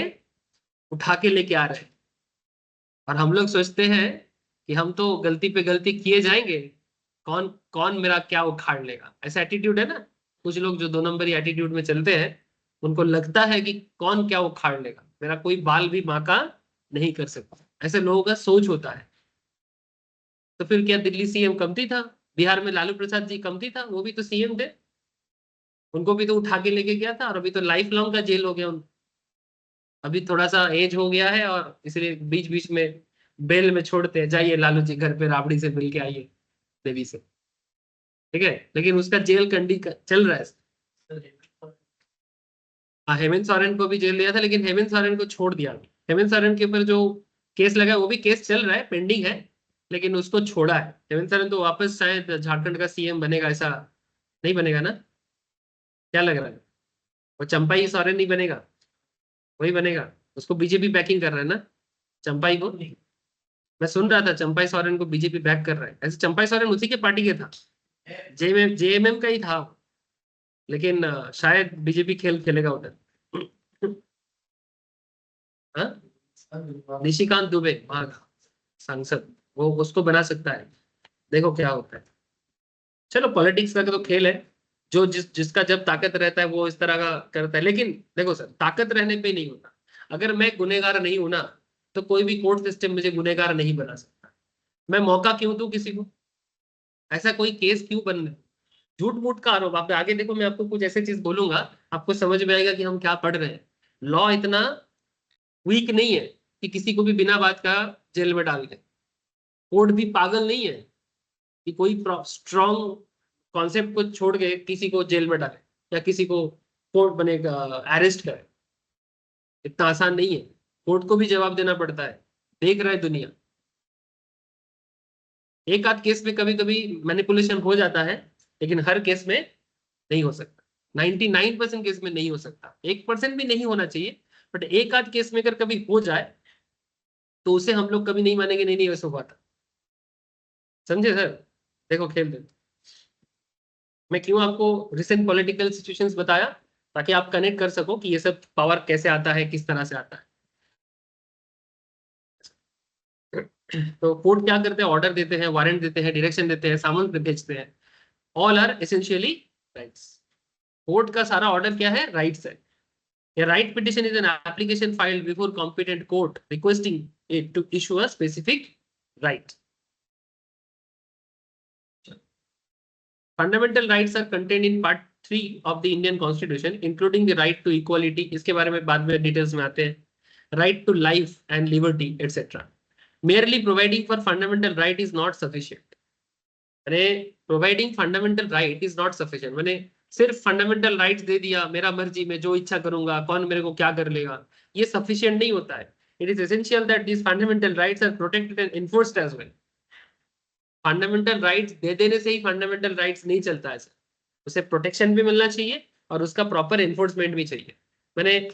उठा के लेके आ रहे हैं। और हम लोग सोचते हैं कि हम तो गलती पे गलती किए जाएंगे, कौन कौन मेरा क्या उखाड़ लेगा, ऐसा एटीट्यूड है ना। कुछ लोग जो 2 नंबरी एटीट्यूड में चलते हैं, उनको लगता है कि कौन क्या उखाड़ लेगा, मेरा कोई बाल भी बांका नहीं कर सकता, ऐसे लोगों का सोच होता है। तो फिर क्या दिल्ली सीएम कमती था? बिहार में लालू प्रसाद जी कमती था? वो भी तो सीएम थे, उनको भी तो उठा के लेके गया था, और अभी तो लाइफ लॉन्ग का जेल हो गया उनको। अभी थोड़ा सा एज हो गया है, और इसलिए बीच बीच में बेल में छोड़ते हैं, जाइए लालू जी घर पे राबड़ी से मिल के आइए, देवी से, ठीक है। लेकिन उसका जेल कंडी चल रहा है। हाँ, हेमंत सोरेन को भी जेल दिया था, लेकिन हेमंत सोरेन को छोड़ दिया। हेमंत सोरेन के ऊपर जो केस लगा है वो भी केस चल रहा है, पेंडिंग है, लेकिन उसको छोड़ा है। हेमंत सोरेन तो वापस शायद झारखंड का सीएम बनेगा, ऐसा नहीं बनेगा ना? क्या लग रहा है? वो चंपाई सोरेन नहीं बनेगा? वही बनेगा, उसको बीजेपी बैकिंग कर रहा है ना, चंपाई को। मैं सुन रहा था चंपाई सोरेन को बीजेपी बैक कर रहा है, ऐसे चंपाई सोरेन उसी के पार्टी के था, जेएमएम का ही था, लेकिन शायद बीजेपी खेल खेलेगा उधर। हाँ, निशिकांत दुबे वहां का सांसद, वो उसको बना सकता है, देखो क्या होता है। चलो पॉलिटिक्स का तो खेल है, जो जिसका जब ताकत रहता है वो इस तरह का करता है, लेकिन देखो सर ताकत रहने पे नहीं होता। अगर मैं गुनहगार नहीं हूं ना, तो कोई भी कोर्ट सिस्टम मुझे गुनहगार नहीं बना सकता। मैं मौका क्यों दूं किसी को, ऐसा कोई केस क्यों बन, झूठ मूठ का आरोप। आप आगे देखो, मैं आपको कुछ ऐसे चीज बोलूंगा, आपको समझ में आएगा कि हम क्या पढ़ रहे हैं। लॉ इतना वीक नहीं है कि किसी को भी बिना बात का जेल में डाल दे। कोर्ट भी पागल नहीं है कि कोई स्ट्रॉन्ग कॉन्सेप्ट को छोड़ के किसी को जेल में डाले या किसी को कोर्ट बनेगा अरेस्ट करे। इतना आसान नहीं है, कोर्ट को भी जवाब देना पड़ता है, देख रहा है दुनिया। एक आध केस में कभी कभी मैनिपुलेशन हो जाता है, लेकिन हर केस में नहीं हो सकता। 99% केस में नहीं हो सकता, 1% भी नहीं होना चाहिए। बट एक आध केस में अगर कभी हो जाए तो उसे हम लोग कभी नहीं मानेंगे, नहीं नहीं वैसे हुआ था। समझे सर, देखो खेल दे। मैं क्यों आपको रिसेंट पॉलिटिकल सिचुएशंस बताया, ताकि आप कनेक्ट कर सको कि ये सब पावर कैसे आता है, किस तरह से आता है। तो कोर्ट क्या करते हैं, ऑर्डर देते हैं, वारंट देते हैं, डायरेक्शन देते हैं, सामान भेजते हैं, all are essentially writs. Court का सारा ऑर्डर क्या है, राइट्स है। A right petition is an application filed before competent court requesting it to issue a specific right. Fundamental rights are contained in Part 3 of the Indian Constitution, including the right to equality. इसके बारे में बाद में details में आते हैं। Right to life and liberty, etc. Merely providing for fundamental right is not sufficient. अरे providing fundamental right is not sufficient, मैंने सिर्फ फंडामेंटल राइट्स दे दिया, मेरा मर्जी में जो इच्छा करूंगा, कौन मेरे को क्या कर लेगा, ये सफिशिएंट नहीं होता है। It is essential that these fundamental rights are protected and enforced as well. Fundamental rights दे देने से ही फंडामेंटल राइट्स नहीं चलता है सर, उसे प्रोटेक्शन भी मिलना चाहिए और उसका प्रॉपर एनफोर्समेंट भी चाहिए। मैंने,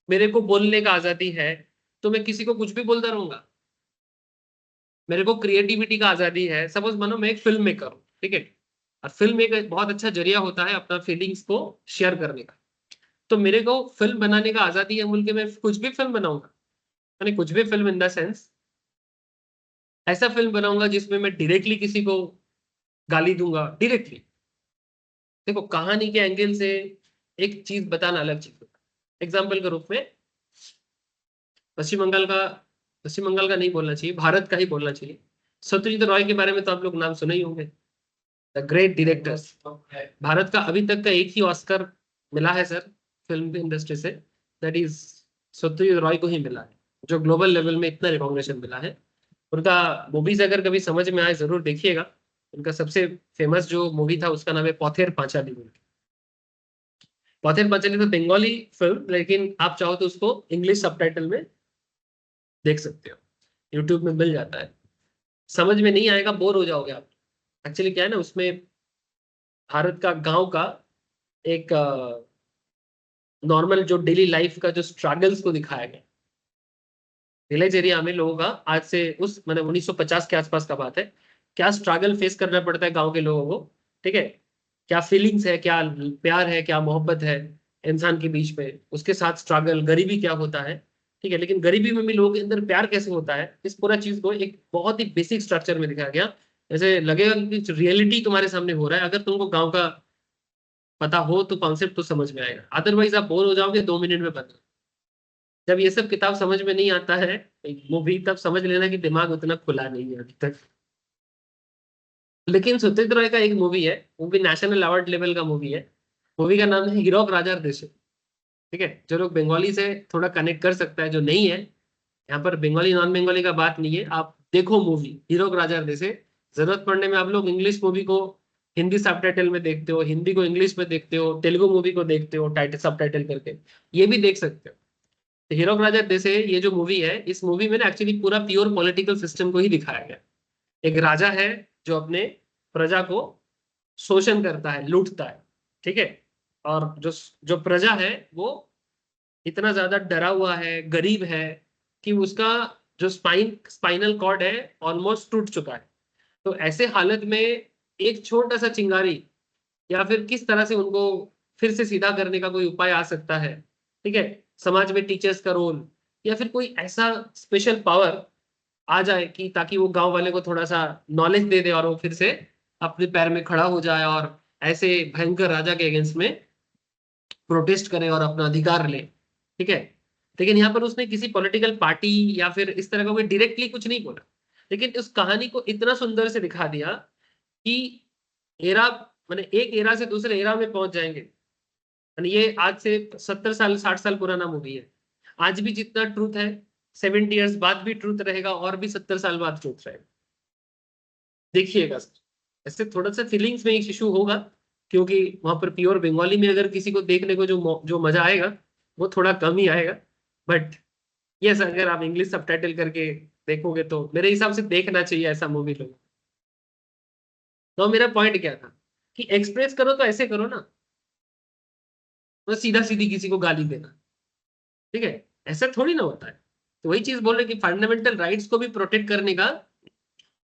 मेरे को बोलने का आजादी है, तो मैं किसी को कुछ भी बोलता रहूंगा। मेरे को क्रिएटिविटी का आजादी है, सपोज मानो मैं एक फिल्म मेकर हूँ, ठीक है, और फिल्म एक बहुत अच्छा जरिया होता है अपना फीलिंग्स को शेयर करने का। तो मेरे को फिल्म बनाने का आजादी है, बोल के मैं कुछ भी फिल्म बनाऊंगा। मैंने कुछ भी फिल्म इन द सेंस, ऐसा फिल्म बनाऊंगा जिसमें मैं डायरेक्टली किसी को गाली दूंगा डायरेक्टली। देखो कहानी के एंगल से एक चीज बताना अलग चीज होता है। एग्जाम्पल के रूप में पश्चिम बंगाल का, पश्चिम बंगाल का नहीं बोलना चाहिए, भारत का ही बोलना चाहिए। सत्यजीत रॉय के बारे में तो आप लोग नाम सुने ही होंगे, द ग्रेट डायरेक्टर्स। भारत का अभी तक का एक ही ऑस्कर मिला है सर फिल्म इंडस्ट्री से, दैट इज सत्यजीत रॉय को ही मिला है, जो ग्लोबल लेवल में इतना रिकॉग्निशन मिला है। उनका मूवीज अगर कभी समझ में आए जरूर देखिएगा। उनका सबसे फेमस जो मूवी था उसका नाम है पॉथेर पांचाली मूवी। पॉथेर पांचाली तो बंगाली फिल्म, लेकिन आप चाहो तो उसको इंग्लिश सबटाइटल में देख सकते हो, यूट्यूब में मिल जाता है। समझ में नहीं आएगा, बोर हो जाओगे आप। एक्चुअली क्या है ना, उसमें भारत का गांव का एक नॉर्मल जो डेली लाइफ का जो स्ट्रगल्स को दिखाया गया। विलेज एरिया में लोगों का आज से उस मतलब 1950 के आसपास का बात है, क्या स्ट्रगल फेस करना पड़ता है गांव के लोगों को, ठीक है, क्या फीलिंग्स है, क्या प्यार है, क्या मोहब्बत है इंसान के बीच में, उसके साथ स्ट्रगल, गरीबी क्या होता है, ठीक है, लेकिन गरीबी में भी लोगों के अंदर प्यार कैसे होता है, इस पूरा चीज को एक बहुत ही बेसिक स्ट्रक्चर में दिखाया गया। जैसे लगेगा कि रियलिटी तुम्हारे सामने हो रहा है, अगर तुमको गाँव का पता हो तो कॉन्सेप्ट तो समझ में आएगा, अदरवाइज आप बोर हो जाओगे 2 मिनट में बंद। जब ये सब किताब समझ में नहीं आता है मूवी, तब समझ लेना कि दिमाग उतना खुला नहीं है अभी तक। लेकिन सत्यजित राय का एक मूवी है, वो भी नेशनल अवार्ड लेवल का मूवी है। मूवी का नाम है हीरोक राजा देशे। ठीक है, जो लोग बंगाली से थोड़ा कनेक्ट कर सकता है, जो नहीं है, यहाँ पर बंगाली नॉन बंगाली का बात नहीं है, आप देखो मूवी हीरोक राजा देशे। जरूरत पड़ने में आप लोग इंग्लिश मूवी को हिंदी सबटाइटल में देखते हो, हिंदी को इंग्लिश में देखते हो, तेलुगु मूवी को देखते हो टाइटल सबटाइटल करके, ये भी देख सकते हो। हीरोक राजा देसे ये जो मूवी है, इस मूवी में ना एक्चुअली पूरा प्योर पॉलिटिकल सिस्टम को ही दिखाया गया। एक राजा है जो अपने प्रजा को शोषण करता है, लूटता है, ठीक है, और जो जो प्रजा है वो इतना ज्यादा डरा हुआ है, गरीब है, कि उसका जो स्पाइनल कॉर्ड है ऑलमोस्ट टूट चुका है। तो ऐसे हालत में एक छोटा सा चिंगारी या फिर किस तरह से उनको फिर से सीधा करने का कोई उपाय आ सकता है, ठीक है। समाज में टीचर्स का रोल या फिर कोई ऐसा स्पेशल पावर आ जाए कि ताकि वो गांव वाले को थोड़ा सा नॉलेज दे दे और वो फिर से अपने पैर में खड़ा हो जाए और ऐसे भयंकर राजा के अगेंस्ट में प्रोटेस्ट करे और अपना अधिकार ले, ठीक है। लेकिन यहाँ पर उसने किसी पॉलिटिकल पार्टी या फिर इस तरह का कोई डायरेक्टली कुछ नहीं बोला, लेकिन उस कहानी को इतना सुंदर से दिखा दिया कि एरा मैंने एक एरा से दूसरे एरा में पहुंच जाएंगे। यानी ये आज से 70 साल 60 साल पुराना मूवी है। आज भी जितना ट्रूथ है 70 इयर्स बाद भी ट्रूथ रहेगा और भी 70 साल बाद ट्रूथ रहेगा। देखिएगा सर, ऐसे थोड़ा सा फीलिंग्स में एक इशू होगा क्योंकि वहां पर प्योर बंगाली में अगर किसी को देखने को जो मजा आएगा वो थोड़ा कम ही आएगा। बट यस, अगर आप इंग्लिश सबटाइटल करके देखोगे तो मेरे हिसाब से देखना चाहिए ऐसा मूवी लोग। तो मेरा पॉइंट क्या था कि एक्सप्रेस करो तो ऐसे करो ना, तो सीधा सीधी किसी को गाली देना, ठीक है, ऐसा थोड़ी ना होता है। तो वही चीज बोल रहे कि फंडामेंटल राइट्स को भी प्रोटेक्ट करने का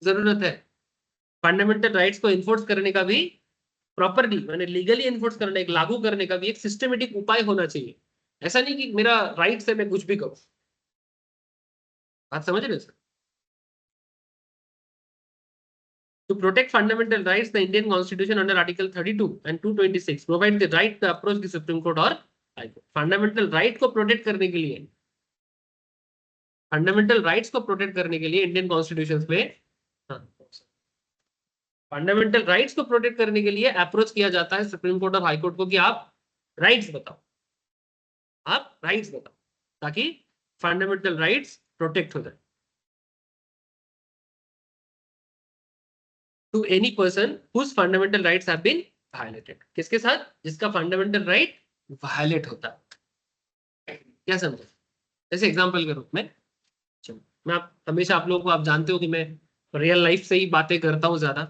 जरूरत है। फंडामेंटल राइट्स को इन्फोर्स करने का भी प्रॉपरली मैंने लीगली इन्फोर्स करने लागू करने का भी एक सिस्टमेटिक उपाय होना चाहिए। ऐसा नहीं कि मेरा राइट है मैं कुछ भी करूं। बात समझ रहे हो sir? To protect fundamental rights, the Indian Constitution under Article 32 and 226 provide the right to approach the Supreme Court or High Court. Fundamental right को प्रोटेक्ट करने के लिए, फंडामेंटल राइट्स को प्रोटेक्ट करने के लिए इंडियन कॉन्स्टिट्यूशन में, हाँ, फंडामेंटल राइट्स को प्रोटेक्ट करने के लिए अप्रोच किया जाता है सुप्रीम कोर्ट और हाई कोर्ट को कि आप राइट्स बताओ, आप राइट्स बताओ, ताकि फंडामेंटल राइट्स प्रोटेक्ट हो जाए। To any person whose fundamental rights have been violated, किसके साथ? जिसका फंडामेंटल राइट वायलेट होता है। क्या समझे? जैसे एग्जांपल के रूप में, चलो मैं आप हमेशा आप लोगों को आप जानते हो कि मैं रियल लाइफ से ही बातें करता हूँ ज्यादा,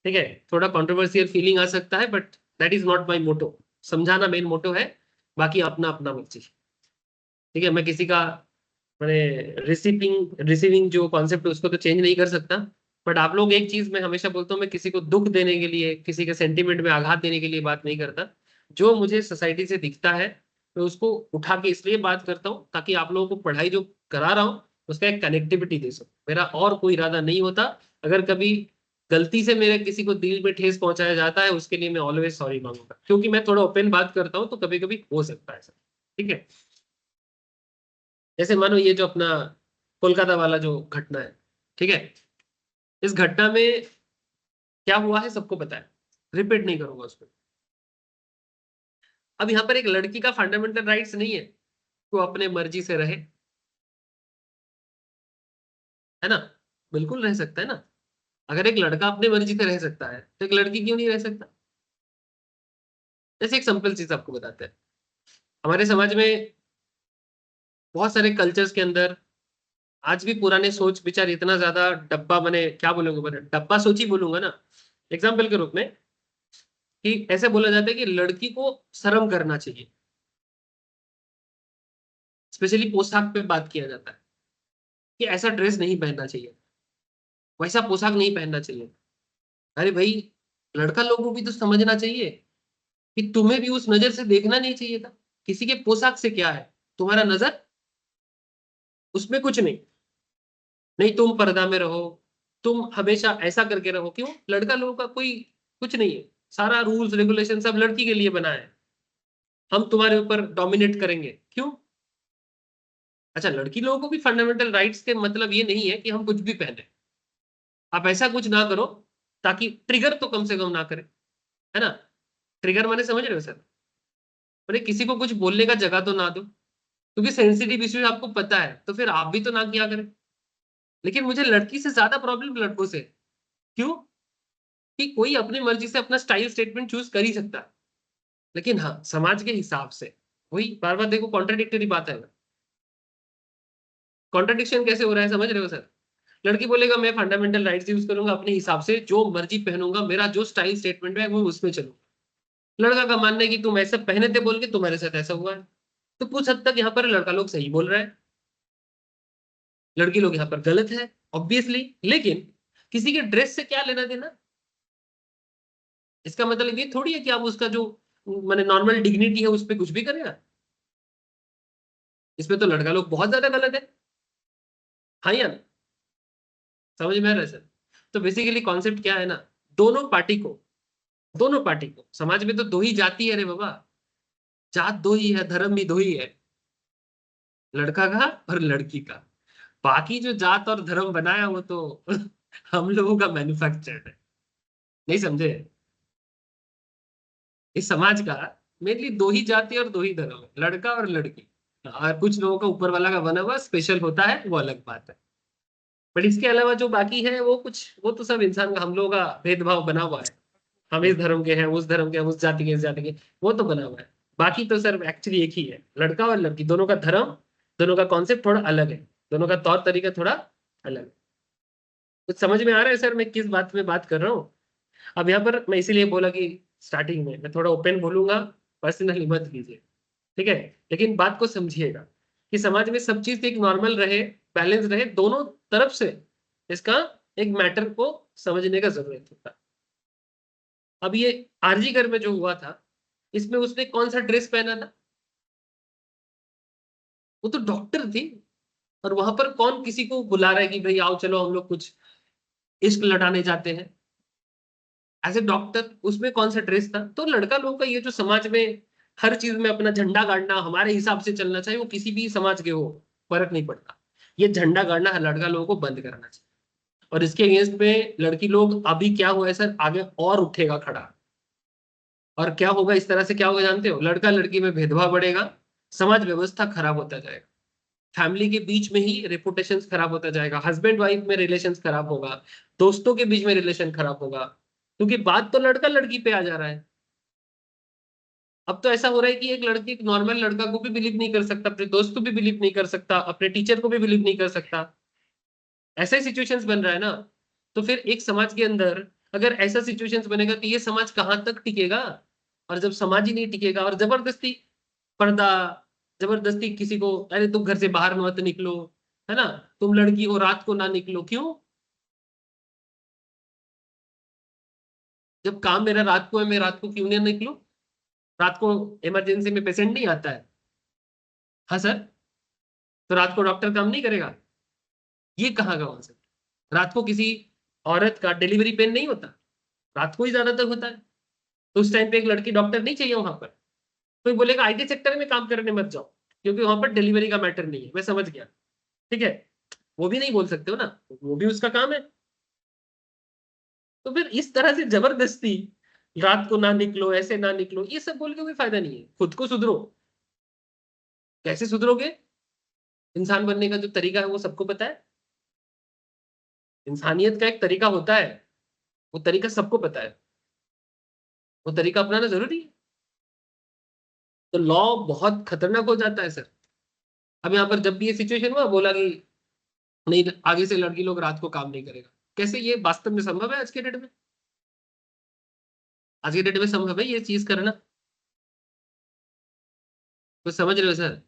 ठीक है। थोड़ा कंट्रोवर्शियल फीलिंग आ सकता है but that is not my motto. समझाना मेन मोटो है, बाकी अपना अपना मर्जी, ठीक है। मैं किसी का मैंने रिसीविंग रिसीविंग जो कॉन्सेप्ट है उसको तो चेंज नहीं कर सकता। बट आप लोग एक चीज मैं हमेशा बोलता हूँ, मैं किसी को दुख देने के लिए किसी के सेंटिमेंट में आघात देने के लिए बात नहीं करता। जो मुझे सोसाइटी से दिखता है मैं उसको उठा के इसलिए बात करता हूँ ताकि आप लोगों को पढ़ाई जो करा रहा हूँ उसका एक कनेक्टिविटी दे सकूं। मेरा और कोई इरादा नहीं होता। अगर कभी गलती से मेरे किसी को दिल में ठेस पहुंचाया जाता है उसके लिए मैं ऑलवेज सॉरी मांगूंगा, क्योंकि मैं थोड़ा ओपन बात करता हूँ तो कभी कभी हो सकता है सर, ठीक है। जैसे मानो ये जो अपना कोलकाता वाला जो घटना है, ठीक है, इस घटना में क्या हुआ है सबको पता है, रिपीट नहीं करूंगा उसको। अब यहाँ पर एक लड़की का फंडामेंटल राइट्स नहीं है वो अपने मर्जी से रहे, है ना? बिल्कुल रह सकता है ना। अगर एक लड़का अपने मर्जी से रह सकता है तो एक लड़की क्यों नहीं रह सकता? जैसे एक सिंपल चीज आपको बताते हैं, हमारे समाज में बहुत सारे कल्चर्स के अंदर आज भी पुराने सोच विचार इतना ज्यादा डब्बा, मैंने क्या बोलूंगा, मैंने डब्बा सोच ही बोलूंगा ना। एग्जाम्पल के रूप में कि ऐसे बोला जाता है कि लड़की को शर्म करना चाहिए, स्पेशली पोशाक पे बात किया जाता है कि ऐसा ड्रेस नहीं पहनना चाहिए, वैसा पोशाक नहीं पहनना चाहिए। अरे भाई, लड़का लोगों को भी तो समझना चाहिए कि तुम्हें भी उस नजर से देखना नहीं चाहिए था। किसी के पोशाक से क्या है, तुम्हारा नजर उसमें कुछ नहीं। नहीं, तुम पर्दा में रहो, तुम हमेशा ऐसा करके रहो। क्यों? लड़का लोगों का कोई कुछ नहीं है, सारा रूल्स रेगुलेशन सब लड़की के लिए बना है। हम तुम्हारे ऊपर डोमिनेट करेंगे क्यों? अच्छा, लड़की लोगों को भी फंडामेंटल राइट्स के मतलब ये नहीं है कि हम कुछ भी पहने। आप ऐसा कुछ ना करो ताकि ट्रिगर तो कम से कम ना करे, है ना? ट्रिगर माने समझ रहे हो सर? मैंने किसी को कुछ बोलने का जगह तो ना दो, क्योंकि सेंसिटिव इश्यू आपको पता है तो फिर आप भी तो ना किया करें। लेकिन मुझे लड़की से ज्यादा प्रॉब्लम लड़कों से। क्यों? कि कोई अपनी मर्जी से अपना स्टाइल स्टेटमेंट चूज कर ही सकता है, लेकिन हाँ समाज के हिसाब से। वही बार बार देखो कॉन्ट्राडिक्टरी बात है। कॉन्ट्राडिक्शन कैसे हो रहा है समझ रहे हो सर? लड़की बोलेगा मैं फंडामेंटल राइट्स यूज करूंगा अपने हिसाब से, जो मर्जी पहनूंगा, मेरा जो स्टाइल स्टेटमेंट है वो उसमें चलूंगा। लड़का का मानना है कि तुम ऐसा पहने थे बोल के तुम्हारे साथ ऐसा हुआ है। तो कुछ हद तक यहाँ पर लड़का लोग सही बोल रहा है। लड़की लोग यहाँ पर गलत है ऑब्वियसली, लेकिन किसी के ड्रेस से क्या लेना देना? इसका मतलब ये थोड़ी है कि आप उसका जो माने नॉर्मल डिग्निटी है उस पर कुछ भी करेगा। इसमें तो लड़का लोग बहुत ज्यादा गलत है। हाँ या ना? समझ में आ रहा है सर? तो बेसिकली कॉन्सेप्ट क्या है ना, दोनों पार्टी को दोनों पार्टी को समाज में तो दो ही जाति है रे बाबा, जात दो ही है, धर्म भी दो ही है, लड़का का और लड़की का। बाकी जो जात और धर्म बनाया वो तो हम लोगों का मैन्युफैक्चर्ड है। नहीं समझे? इस समाज का मेनली दो ही जाति और दो ही धर्म है, लड़का और लड़की। और कुछ लोगों का ऊपर वाला का बना हुआ स्पेशल होता है, वो अलग बात है। बट इसके अलावा जो बाकी है वो कुछ, वो तो सब इंसान का, हम लोगों का भेदभाव बना हुआ है। हम इस धर्म के हैं, उस धर्म के हैं, उस जाति के, इस जाति के, वो तो बना हुआ है। बाकी तो सर एक्चुअली एक ही है, लड़का और लड़की दोनों का धर्म, दोनों का कॉन्सेप्ट थोड़ा अलग है, दोनों का तौर तरीका थोड़ा अलग है। कुछ समझ में आ रहा है सर मैं किस बात में बात कर रहा हूँ? अब यहाँ पर मैं इसीलिए बोला कि स्टार्टिंग में मैं थोड़ा ओपन बोलूंगा, पर्सनली मत लीजिए, ठीक है? लेकिन बात को समझिएगा कि समाज में सब चीज एक नॉर्मल रहे, बैलेंस रहे दोनों तरफ से, इसका एक मैटर को समझने का जरूरत होता है। अब ये आरजी कर में जो हुआ था, इसमें उसने कौन सा ड्रेस पहना था? वो तो डॉक्टर थी, और वहां पर कौन किसी को बुला रहा है कि भाई आओ चलो हम लोग कुछ इश्क लड़ाने जाते हैं? एज ए डॉक्टर उसमें कौन सा ड्रेस था? तो लड़का लोग का ये जो समाज में हर चीज में अपना झंडा गाड़ना, हमारे हिसाब से चलना चाहिए, वो किसी भी समाज के हो फर्क नहीं पड़ता, ये झंडा गाड़ना है लड़का लोगों को बंद करना चाहिए। और इसके अगेंस्ट में लड़की लोग, अभी क्या हुआ है सर, आगे और उठेगा खड़ा। और क्या होगा इस तरह से, क्या होगा जानते हो? लड़का लड़की में भेदभाव बढ़ेगा, समाज व्यवस्था खराब होता जाएगा, फैमिली के बीच में ही रेपुटेशन खराब होता जाएगा, हस्बैंड वाइफ में रिलेशन खराब होगा, दोस्तों के बीच में रिलेशन खराब होगा, क्योंकि बात तो लड़का लड़की पे आ जा रहा है। अब तो ऐसा हो रहा है कि एक लड़की एक नॉर्मल लड़का को भी बिलीव नहीं कर सकता, अपने दोस्त को भी बिलीव नहीं कर सकता, अपने टीचर को भी बिलीव नहीं कर सकता। ऐसा ही सिचुएशंस बन रहा है ना। तो फिर एक समाज के अंदर अगर ऐसा सिचुएशंस बनेगा तो ये समाज कहाँ तक टिकेगा? और जब समाज ही नहीं टिकेगा, और जबरदस्ती पर्दा, जबरदस्ती किसी को, अरे तुम घर से बाहर मत निकलो, है ना, तुम लड़की हो रात को ना निकलो, क्यों? जब काम मेरा रात को है, मैं रात को क्यों नहीं निकलूं? रात को इमरजेंसी में पेशेंट नहीं आता है? हाँ सर, तो रात को डॉक्टर काम नहीं करेगा? ये कहाँ का कॉन्सेप्ट? रात को किसी औरत का डिलीवरी पेन नहीं होता? रात को ही ज्यादातर होता है। तो उस टाइम पे एक लड़की डॉक्टर नहीं चाहिए वहां पर? कोई बोलेगा आईटी सेक्टर में काम करने मत जाओ, क्योंकि वहां पर डिलीवरी का मैटर नहीं है, मैं समझ गया, ठीक है, वो भी नहीं बोल सकते हो ना, वो भी उसका काम है। तो फिर इस तरह से जबरदस्ती रात को ना निकलो, ऐसे ना निकलो, ये सब बोल के कोई फायदा नहीं है। खुद को सुधरो। कैसे सुधरोगे? इंसान बनने का जो तरीका है वो सबको पता है। इंसानियत का एक तरीका होता है, वो तरीका सबको पता है, वो तरीका अपनाना जरूरी है। तो लॉ बहुत खतरनाक हो जाता है सर। अब यहाँ पर जब भी ये सिचुएशन हुआ, बोला कि नहीं आगे से लड़की लोग रात को काम नहीं करेगा। कैसे ये वास्तव में संभव है आज के डेट में? आज के डेट में संभव है ये चीज करना? तो समझ रहे हो सर?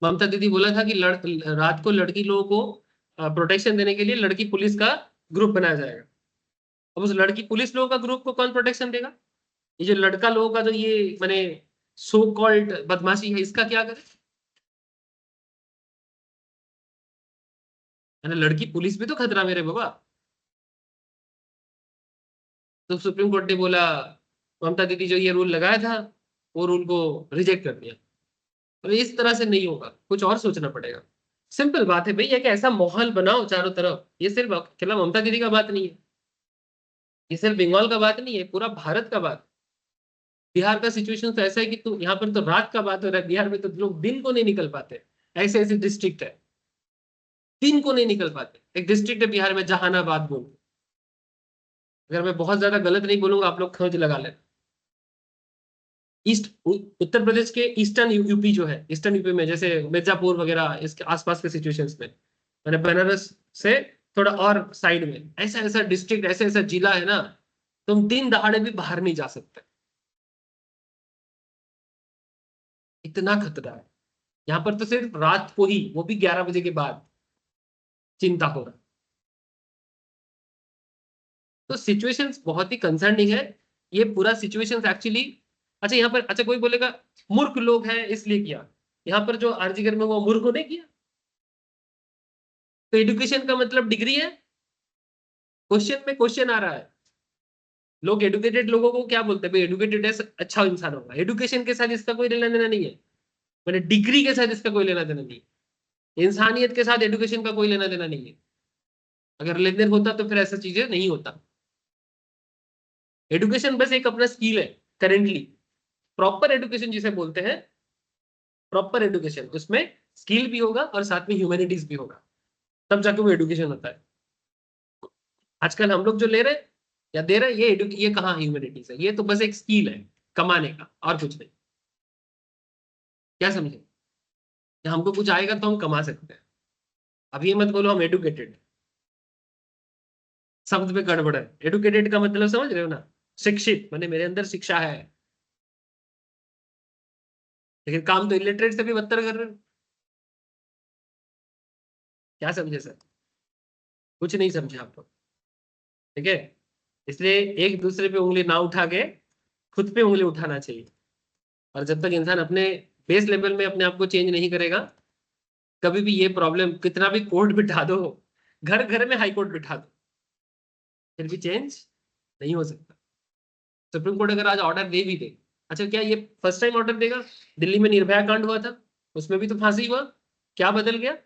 ममता दीदी बोला था कि रात को लड़की लोगों को प्रोटेक्शन देने के लिए लड़की पुलिस का ग्रुप बनाया जाएगा। अब उस लड़की पुलिस लोगों का ग्रुप को कौन प्रोटेक्शन देगा? ये जो लड़का लोगों का जो ये माने सो कॉल्ड बदमाशी है, इसका क्या करे? है ना, लड़की पुलिस भी तो खतरा मेरे बाबा। तो सुप्रीम कोर्ट ने बोला, ममता दीदी जो ये रूल लगाया था वो रूल को रिजेक्ट कर दिया। तो इस तरह से नहीं होगा, कुछ और सोचना पड़ेगा। सिंपल बात है भाई, एक ऐसा माहौल बनाओ चारों तरफ, ये सिर्फ अकेला ममता दीदी का बात नहीं है, ये सिर्फ बंगाल का बात नहीं है, पूरा भारत का बात। बिहार का सिचुएशन तो ऐसा है कि तू यहाँ पर तो रात का बात हो रहा है, बिहार में तो लोग दिन को नहीं निकल पाते। ऐसे ऐसे डिस्ट्रिक्ट है, दिन को नहीं निकल पाते। एक डिस्ट्रिक्ट है बिहार में, जहानाबाद बोल, अगर मैं बहुत ज्यादा गलत नहीं बोलूंगा आप लोग खोज लगा लें। उत्तर प्रदेश के ईस्टर्न यूपी जो है, ईस्टर्न यूपी में जैसे मिर्जापुर वगैरह इसके आसपास के सिचुएशंस में, मैंने बनारस से थोड़ा और साइड में ऐसा ऐसा डिस्ट्रिक्ट, ऐसा ऐसा जिला है ना, तुम दिन दहाड़े भी बाहर नहीं जा सकते, इतना खतरा है। यहाँ पर तो सिर्फ रात को ही, वो भी 11 बजे के बाद। चिंता हो रहा। तो सिचुएशंस बहुत ही कंसर्निंग है। ये पूरा सिचुएशंस एक्चुअली, अच्छा यहाँ पर, अच्छा कोई बोलेगा मूर्ख लोग हैं इसलिए किया। यहाँ पर जो आरजीकर में वो मूर्ख ने किया, तो एजुकेशन का मतलब डिग्री है? क्वेश्चन में क्वेश्चन आ रहा है। लोग एडुकेटेड लोगों को क्या बोलते हैं? भाई एडुकेटेड है, अच्छा इंसान होगा। एडुकेशन के साथ इसका कोई लेना देना नहीं है, मैंने डिग्री के साथ इसका कोई लेना देना नहीं है। इंसानियत के साथ एडुकेशन का कोई लेना देना नहीं है। अगर लेन देन होता तो फिर ऐसा चीजें नहीं होता। एडुकेशन बस एक अपना स्किल है करेंटली। प्रॉपर एडुकेशन जिसे बोलते हैं, प्रॉपर एडुकेशन, उसमें स्किल भी होगा और साथ में ह्यूमैनिटीज भी होगा, तब जाके वो एडुकेशन होता है। आजकल हम लोग जो ले रहे हैं या दे रहे हैं, ये कहाँ ह्यूमैनिटीज है? ये तो बस एक स्किल है कमाने का, और कुछ नहीं। क्या समझे? हमको कुछ आएगा तो हम कमा सकते हैं। अब ये मत बोलो हम एडुकेटेड, शब्द पे गड़बड़ है। एडुकेटेड का मतलब समझ रहे हो ना? शिक्षित, माने मेरे अंदर शिक्षा है, लेकिन काम तो इलिटरेट से भी बदतर कर रहे हो। क्या समझे सर? कुछ नहीं समझे आप लोग, ठीक है? इसलिए एक दूसरे पे उंगली ना उठा के खुद पे उंगली उठाना चाहिए। और जब तक इंसान अपने बेस लेवल में अपने आप को चेंज नहीं करेगा, कभी भी ये प्रॉब्लम, कितना भी कोर्ट बिठा दो, घर घर में हाई कोर्ट बिठा दो, फिर भी चेंज नहीं हो सकता। सुप्रीम कोर्ट अगर आज ऑर्डर दे भी दे, अच्छा क्या ये फर्स्ट टाइम ऑर्डर देगा? दिल्ली में निर्भया कांड हुआ था, उसमें भी तो फांसी हुआ, क्या बदल गया?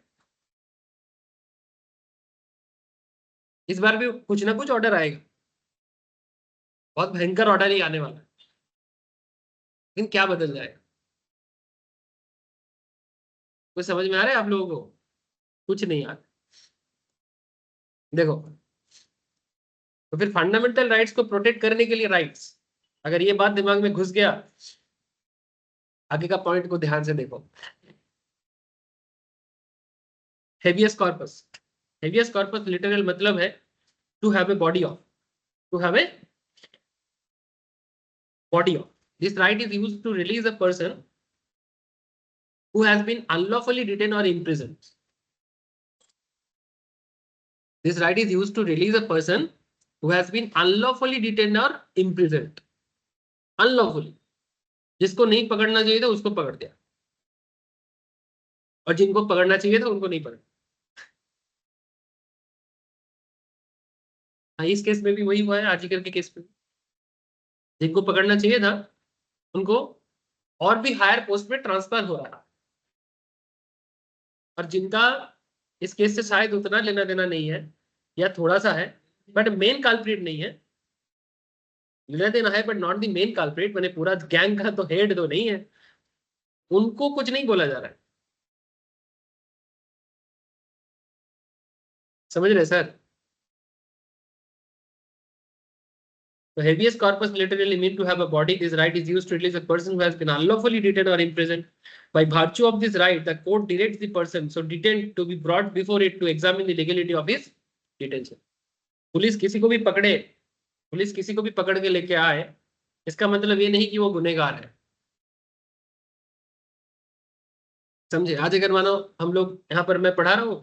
इस बार भी कुछ ना कुछ ऑर्डर आएगा, बहुत भयंकर ऑर्डर ही आने वाला है, लेकिन क्या बदल जाएगा? कुछ समझ में आ रहा है आप लोगों को? कुछ नहीं आ रहा। देखो, तो फिर फंडामेंटल राइट्स को प्रोटेक्ट करने के लिए राइट्स, अगर ये बात दिमाग में घुस गया, आगे का पॉइंट को ध्यान से देखो। Habeas corpus, habeas corpus literal मतलब है to have a body of, to have a body of. This right is used to release a person who has been unlawfully detained or imprisoned. This right is used to release a person who has been unlawfully detained or imprisoned. Unlawfully, जिसको नहीं पकड़ना चाहिए था उसको पकड़ दिया, और जिनको पकड़ना चाहिए था उनको नहीं पकड़ा। हाँ, इस केस में भी वही हुआ है, आर्टिकल के केस में। जिनको पकड़ना चाहिए था उनको और भी हायर पोस्ट में ट्रांसफर हो रहा है, और जिनका इस केस से शायद उतना लेना देना नहीं है, या थोड़ा सा है, बट मेन कल्प्रिट नहीं है, लेना देना है but not the main culprit, मैंने पूरा गैंग का तो हेड तो नहीं है, उनको कुछ नहीं बोला जा रहा है। समझ रहे सर? तो habeas corpus literally mean to have a body. This right is used to release a person who has been unlawfully detained or imprisoned. By virtue of this right, the court directs the person so detained to be brought before it to examine the legality of his detention. Police किसी को भी पकड़े, police किसी को भी पकड़ के लेके आए, इसका मतलब ये नहीं कि वो गुनहगार है। समझे? आज अगर मानो हम लोग यहाँ पर, मैं पढ़ा रहा हूँ,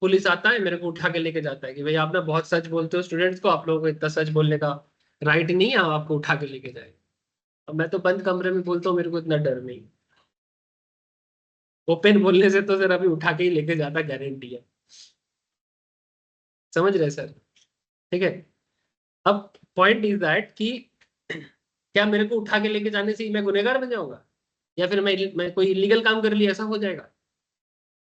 पुलिस आता है मेरे को उठा के लेके जाता है कि भाई आप ना बहुत सच बोलते हो, स्टूडेंट्स को, आप लोगों को इतना सच बोलने का राइट नहीं है, हम आपको उठा के लेके जाएंगे। अब मैं तो बंद कमरे में बोलता हूँ, मेरे को इतना डर नहीं। ओपन बोलने से तो सर अभी उठा के ही लेके जाता, गारंटी है। समझ रहे सर? ठीक है। अब पॉइंट इज दैट कि क्या मेरे को उठा के लेके जाने से ही मैं गुनहगार बन जाऊंगा, या फिर मैं कोई इलीगल काम कर लिया ऐसा हो जाएगा?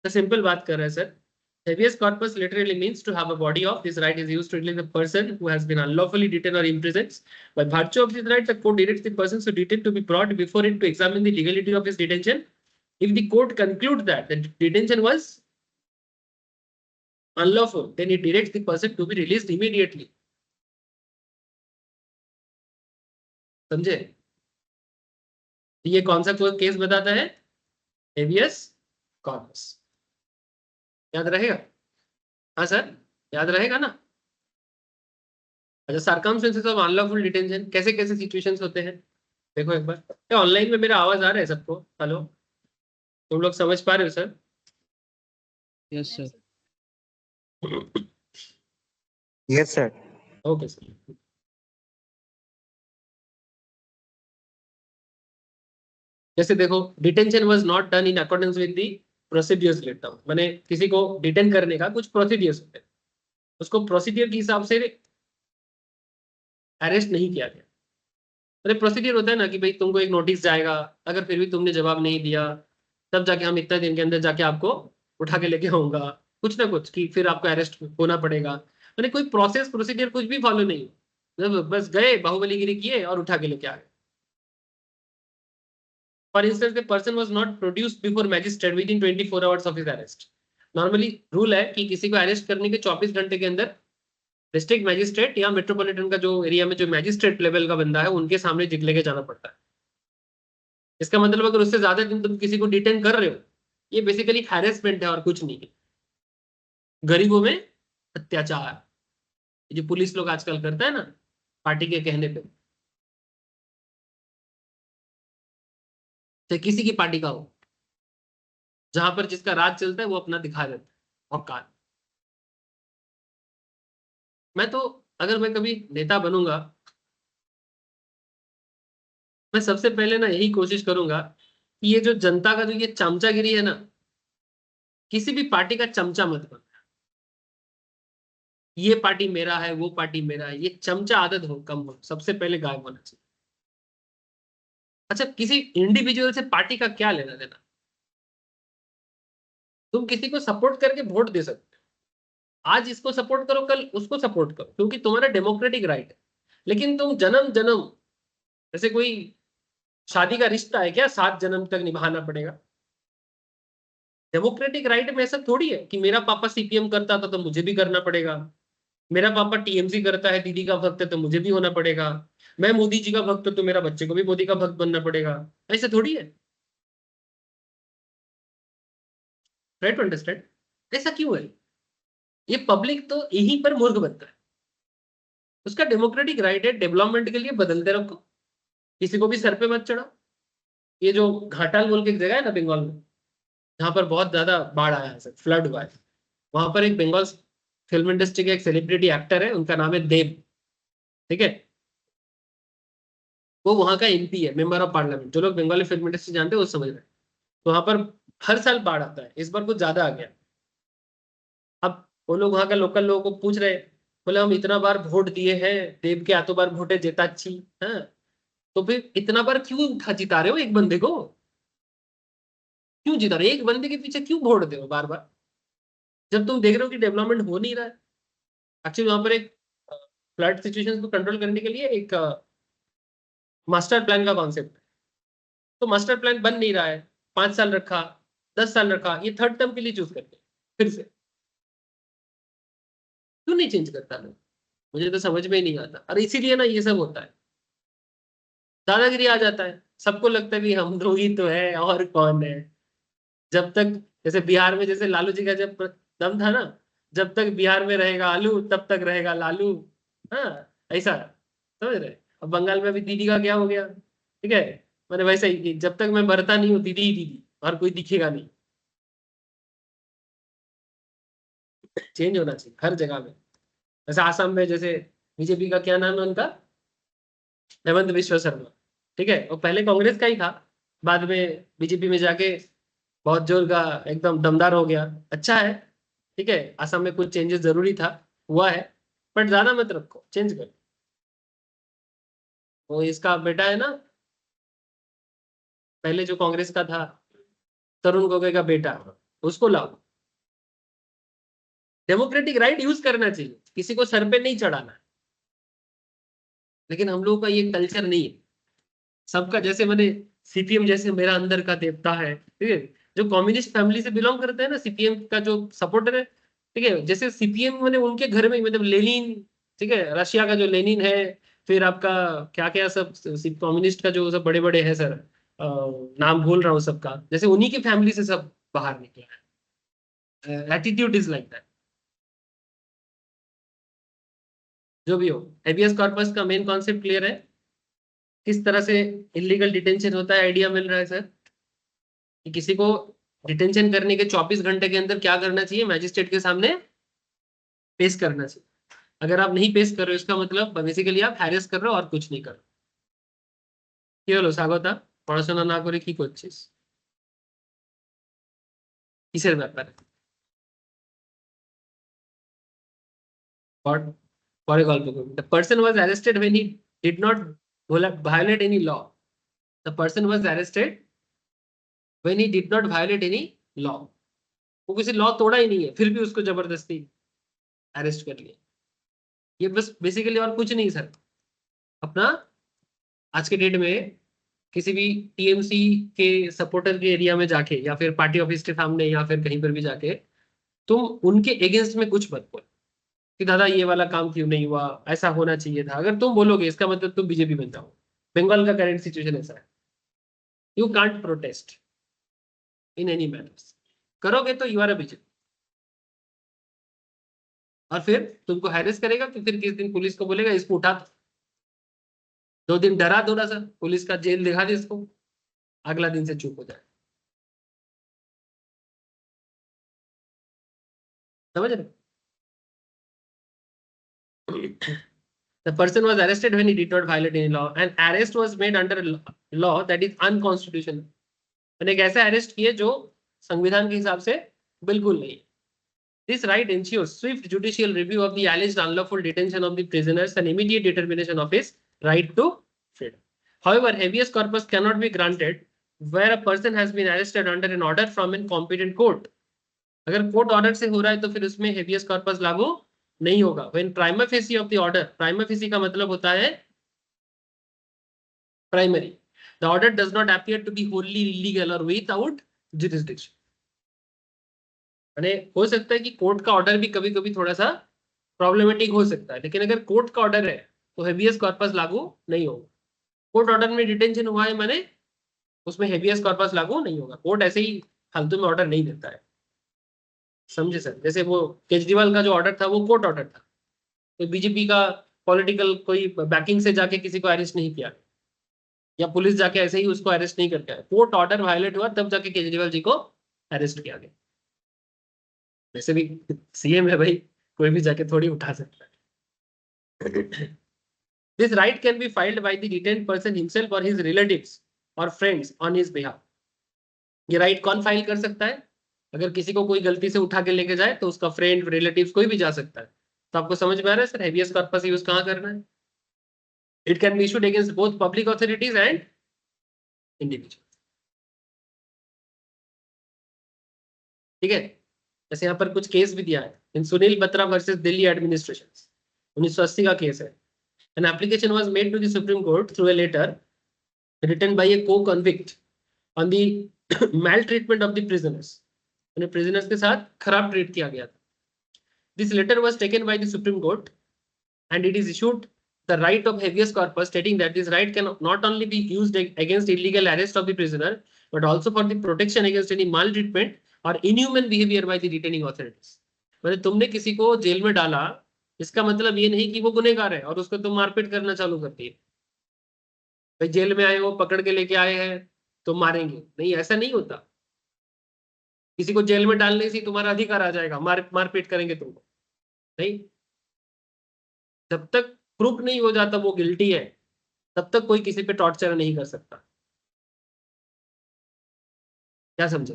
तो सिंपल बात कर रहे हैं sir. Habeas corpus literally means to have a body of. This right is used to release a person who has been unlawfully detained or imprisoned. By virtue of this right, the court directs the person so detained to be brought before it to examine the legality of his detention. If the court concludes that the detention was unlawful, then it directs the person to be released immediately. समझे? ये कौन सा case बताता है? Habeas corpus. याद रहेगा? हाँ sir, याद रहेगा ना? अच्छा, सर्कमस्टेंसेस ऑफ अनलॉफुल डिटेंशन, कैसे कैसे सिचुएशंस होते हैं देखो एक बार। ऑनलाइन में मेरा आवाज आ रहा है सबको? हेलो, तुम लोग समझ पा रहे हो sir? Yes sir. Yes, sir. Okay sir. जैसे देखो, detention was not done in accordance with the procedures laid down, मैंने किसी को डिटेन करने का कुछ प्रोसीड्यूर्स होते हैं, उसको प्रोसीड्यूर के हिसाब से अरेस्ट नहीं किया गया। अरे प्रोसीड्यूर होता है ना कि भाई तुमको एक नोटिस जाएगा, अगर फिर भी तुमने जवाब नहीं दिया तब जाके हम इतने दिन के अंदर जाके आपको उठा के लेके आऊंगा, कुछ ना कुछ कि फिर आपको अरेस्ट होना पड़ेगा। मैंने कोई प्रोसेस प्रोसीडियर कुछ भी फॉलो नहीं, बस गए बाहुबलीगिरी किए और उठा के लेके आ गए। For instance the person was not produced before magistrate with in 24 hours of his arrest. Normally rule है कि किसी को अरेस्ट करने के 24 घंटे के अंदर डिस्ट्रिक्ट मैजिस्ट्रेट या मेट्रोपॉलिटन का जो एरिया में जो मैजिस्ट्रेट लेवल का बंदा है उनके सामने लेके जाना पड़ता है। इसका मतलब अगर उससे ज्यादा दिन तुम किसी को डिटेन कर रहे हो, ये बेसिकली हैरेसमेंट है और कुछ नहीं है। गरीबों में अत्याचार, जो पुलिस लोग आजकल करता है ना पार्टी के कहने पे, चाहे किसी की पार्टी का हो, जहां पर जिसका राज चलता है वो अपना दिखा देता है औकात। मैं तो, अगर मैं कभी नेता बनूंगा, मैं सबसे पहले ना यही कोशिश करूंगा कि ये जो जनता का जो ये चमचागिरी है ना, किसी भी पार्टी का चमचा मत बन। ये पार्टी मेरा है, वो पार्टी मेरा है, ये चमचा आदत हो कम हो, सबसे पहले गायब होना चाहिए। अच्छा, किसी इंडिविजुअल से पार्टी का क्या लेना देना? तुम किसी को सपोर्ट करके वोट दे सकते हो, आज इसको सपोर्ट करो कल उसको सपोर्ट करो, क्योंकि तुम्हारा डेमोक्रेटिक राइट है। लेकिन तुम जन्म जन्म, जैसे कोई शादी का रिश्ता है क्या, 7 जन्म तक निभाना पड़ेगा? डेमोक्रेटिक राइट में ऐसा थोड़ी है कि मेरा पापा सीपीएम करता था तो मुझे भी करना पड़ेगा, मेरा पापा टीएमसी करता है, दीदी का भक्त है तो मुझे भी होना पड़ेगा, मैं मोदी जी का भक्त हूं तो मेरा बच्चे को भी मोदी का भक्त बनना पड़ेगा। ऐसे थोड़ी है। Right to understand. ऐसा क्यों है? ये पब्लिक तो यहीं पर मूर्ख बनता है। उसका डेमोक्रेटिक राइट है, डेवलपमेंट के लिए बदलते रखो, किसी को भी सर पे मत चढ़ाओ। ये जो घाटाल बोल के एक जगह है ना बंगाल में, जहां पर बहुत ज्यादा बाढ़ आया है, फ्लड हुआ है, वहां पर एक बंगाल फिल्म इंडस्ट्री के एक सेलिब्रिटी एक्टर है, उनका नाम है देव। ठीक है, वो वहां का एमपी है, मेंबर ऑफ पार्लियामेंट। जो लोग बंगाली फिल्म इंडस्ट्री जानते हैं वो समझ रहे हैं। तो वहां पर हर साल बाढ़ आता है, इस बार कुछ ज्यादा आ गया। अब वो लोग वहां के लोकल लोगों को पूछ रहे, बोले हम इतना बार वोट दिए हैं, देव के हाथों बार वोटे जेताची, हाँ, तो फिर इतना बार क्यों जिता रहे हो एक बंदे को? क्यों जिता रहे एक बंदे के पीछे, क्यों वोट दे रहे हो बार बार, जब तुम देख रहे हो कि डेवलपमेंट हो नहीं रहा है? एक्चुअली वहां पर एक फ्लड सिचुएशन को कंट्रोल करने के लिए एक मास्टर प्लान का कॉन्सेप्ट है। तो मास्टर प्लान बन नहीं रहा है, 5 साल रखा, 10 साल रखा, ये थर्ड टर्म के लिए चूज करते हैं फिर से। क्यों नहीं चेंज करता लोग? मुझे तो समझ में ही नहीं आता। और इसीलिए ना ये सब होता है, दादागिरी आ जाता है, सबको लगता है कि हम लोग ही तो है और कौन है। जब तक, जैसे बिहार में जैसे लालू जी का जब दम था ना, जब तक बिहार में रहेगा आलू तब तक रहेगा लालू, हाँ, ऐसा, समझ रहे? अब बंगाल में अभी दीदी का क्या हो गया, ठीक है, मैंने वैसे ही कि जब तक मैं मरता नहीं हूँ दीदी ही दीदी, और कोई दिखेगा नहीं। चेंज होना चाहिए हर जगह में। जैसे आसाम में, जैसे बीजेपी का क्या नाम है उनका, हेमंत विश्व शर्मा, ठीक है, वो पहले कांग्रेस का ही था, बाद में बीजेपी में जाके बहुत जोर का एकदम दमदार हो गया। अच्छा है, ठीक है, असम में कुछ चेंजेस जरूरी था, हुआ है, बट ज्यादा मत रखो, चेंज करो। वो इसका बेटा है ना, पहले जो कांग्रेस का था, तरुण गोगोई का बेटा, उसको लाओ। डेमोक्रेटिक राइट यूज करना चाहिए, किसी को सर पे नहीं चढ़ाना। लेकिन हम लोगों का ये कल्चर नहीं है। सबका, जैसे मैंने सीपीएम जैसे मेरा अंदर का देवता है, ठीक है, जो कम्युनिस्ट फैमिली से बिलोंग करते हैं ना, सीपीएम का जो सपोर्टर है, ठीक है, जैसे सीपीएम मैंने उनके घर में मतलब लेनिन, ठीक है, रशिया का जो लेनिन है, फिर आपका क्या क्या सब कम्युनिस्ट का जो सब बड़े बड़े हैं सर, नाम भूल रहा हूँ सबका, जैसे उन्हीं की फैमिली से सब बाहर निकला है। Attitude is like that. जो भी हो, हेबियस कॉर्पस का मेन कॉन्सेप्ट क्लियर है? किस तरह से इलीगल डिटेंशन होता है, आइडिया मिल रहा है सर? कि किसी को डिटेंशन करने के 24 घंटे के अंदर क्या करना चाहिए, मैजिस्ट्रेट के सामने पेश करना चाहिए। अगर आप नहीं पेश कर रहे हो इसका मतलब बेसिकली आप हैरेस कर रहे हो और कुछ नहीं कर रहे हो। কি হলো স্বাগতা, পড়াশোনা না করে কি করছিস, কিসের ব্যাপারে? পর, পরে গল্প করবো। The person was arrested when he did not violate any law. The person was arrested when he did not violate any law. वो किसी लॉ तोड़ा ही नहीं है, फिर भी उसको जबरदस्ती अरेस्ट कर लिया। ये बस बेसिकली और कुछ नहीं सर। अपना आज के डेट में किसी भी टीएमसी के सपोर्टर के एरिया में जाके या फिर पार्टी ऑफिस के सामने या फिर कहीं पर भी जाके तुम उनके अगेंस्ट में कुछ मत बोलो कि दादा ये वाला काम क्यों नहीं हुआ, ऐसा होना चाहिए था। अगर तुम बोलोगे इसका मतलब तुम बीजेपी बन जाओ। बंगाल का करंट सिचुएशन ऐसा है, you can't protest in any matters. करोगे तो यू आर अ बीजेपी। और फिर तुमको हैरेस करेगा तो फिर किस दिन पुलिस को बोलेगा इसको उठा दो। 2 दिन डरा थोड़ा सा, पुलिस का जेल दिखा दे इसको, अगला दिन से चुप हो जाए। समझ रहे? The person was arrested when he did not violate any law, and arrest was made under a law that is unconstitutional. मैंने एक ऐसा अरेस्ट किए जो संविधान के हिसाब से बिल्कुल नहीं है। This right ensures swift judicial review of the alleged unlawful detention of the prisoners and immediate determination of his right to freedom. However, habeas corpus cannot be granted where a person has been arrested under an order from a competent court. अगर court order से हो रहा है तो फिर उसमें habeas corpus लागू नहीं होगा। When prima facie of the order, prima facie का मतलब होता है primary, the order does not appear to be wholly illegal और विदाउट जुरिसडिक्शन। यानी हो सकता है कि कोर्ट का ऑर्डर भी कभी कभी थोड़ा सा प्रॉब्लमेटिक हो सकता है, लेकिन अगर कोर्ट का ऑर्डर है तो हेबियस कॉर्पस लागू नहीं होगा। कोर्ट ऑर्डर में डिटेंशन हुआ है माने उसमें हेबियस कॉर्पस लागू नहीं होगा। कोर्ट ऐसे ही फालतू में ऑर्डर नहीं देता है, समझे सर? जैसे वो केजरीवाल का जो ऑर्डर था वो कोर्ट ऑर्डर था, तो बीजेपी का पॉलिटिकल कोई बैकिंग से जाके किसी को अरेस्ट नहीं किया, या पुलिस जाके ऐसे ही उसको अरेस्ट नहीं करके आया। कोर्ट ऑर्डर वायलेट हुआ तब जाके केजरीवाल जी को अरेस्ट किया गया। वैसे भी सीएम है भाई, कोई भी जाके थोड़ी उठा सकता है। This right can be filed by the detained person himself और हिज रिलेटिव्स और फ्रेंड्स ऑन हिज बिहाफ। ये राइट कौन फाइल कर सकता है? अगर किसी को कोई गलती से उठा के लेके जाए तो उसका फ्रेंड रिलेटिव्स कोई भी जा सकता है। तो आपको समझ में आ रहा है सर हेबियस कॉर्पस यूज कहाँ करना है? It can be issued against both public authorities and individual. ठीक है? जैसे यहाँ पर कुछ केस भी दिया है, इन सुनील बत्रा वर्सेस दिल्ली एडमिनिस्ट्रेशन, 1980 का केस है। An application was made to the Supreme Court through a letter written by a co-convict on the maltreatment of the prisoners. उन्हें prisoners के साथ खराब ट्रीट किया गया था। This letter was taken by the Supreme Court and it is issued the right of habeas corpus, stating that this right can not only be used against illegal arrest of the prisoner but also for the protection against any maltreatment or inhuman behavior by the detaining authorities. मतलब तुमने किसी को jail में डाला, इसका मतलब ये नहीं कि वो गुनहगार है और उसको तुम मारपीट करना चालू करती है। भाई जेल में आए हो, पकड़ के लेके आए हैं तो मारेंगे नहीं, ऐसा नहीं होता। किसी को जेल में डालने से तुम्हारा अधिकार आ जाएगा, मारपीट करेंगे तुमको नहीं। जब तक प्रूफ नहीं हो जाता वो गिल्टी है तब तक कोई किसी पे टॉर्चर नहीं कर सकता। क्या समझे?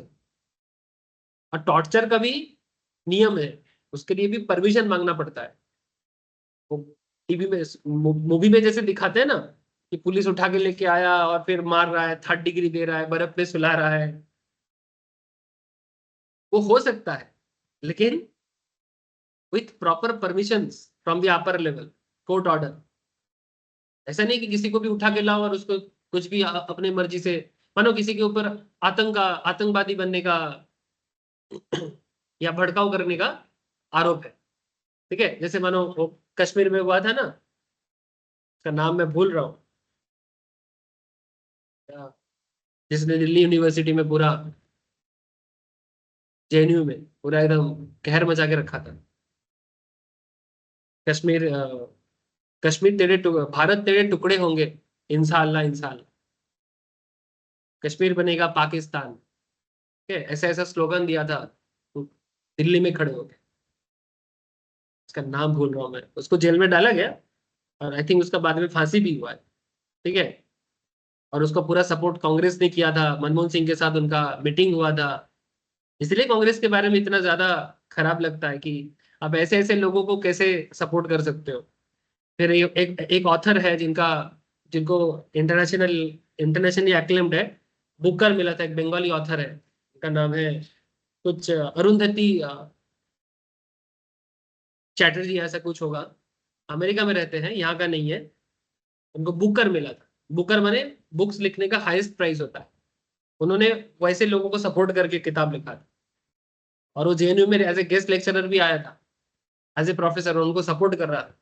और टॉर्चर का भी नियम है, उसके लिए भी परमिशन मांगना पड़ता है। वो टीवी में मूवी में जैसे दिखाते हैं ना कि पुलिस उठा के लेके आया और फिर मार रहा है, 3rd डिग्री दे रहा है, बर्फ में सुला रहा है, वो हो सकता है लेकिन with proper permission from the upper level court order. ऐसा नहीं कि किसी को भी उठा के लाओ और उसको कुछ भी अपने मर्जी से, मानो किसी के ऊपर आतंकवादी बनने का या भड़काऊ करने का आरोप है। ठीक है? जैसे मानो वो कश्मीर में हुआ था ना, उसका नाम मैं भूल रहा हूँ, जिसने दिल्ली यूनिवर्सिटी में पूरा, जेएनयू में पूरा एकदम कहर मचा के रखा था। कश्मीर कश्मीर भारत तेरे टुकड़े होंगे इंशाअल्लाह इंशाअल्लाह, कश्मीर बनेगा पाकिस्तान। ठीक है? ऐसा ऐसा स्लोगन दिया था, तो दिल्ली में खड़े हो गए। उसका नाम भूल रहा हूँ मैं, उसको जेल में डाला गया और आई थिंक उसका बाद में फांसी भी हुआ है, ठीक है। और उसका पूरा सपोर्ट कांग्रेस ने किया था, मनमोहन सिंह के साथ उनका मीटिंग हुआ था। इसलिए कांग्रेस के बारे में इतना ज्यादा खराब लगता है कि आप ऐसे ऐसे लोगों को कैसे सपोर्ट कर सकते हो। फिर एक ऑथर है जिनका जिनको इंटरनेशनल इंटरनेशनली एक्लेम्ड है, बुकर मिला था, एक बंगाली ऑथर है, उनका नाम है कुछ अरुंधति चैटर्जी ऐसा कुछ होगा, अमेरिका में रहते हैं, यहाँ का नहीं है। उनको बुकर मिला था, बुकर माने बुक्स लिखने का हाईएस्ट प्राइस होता है। उन्होंने वैसे लोगों को सपोर्ट करके किताब लिखा था, और वो जेएनयू में एज ए गेस्ट लेक्चरर भी आया था, एज ए प्रोफेसर उनको सपोर्ट कर रहा था।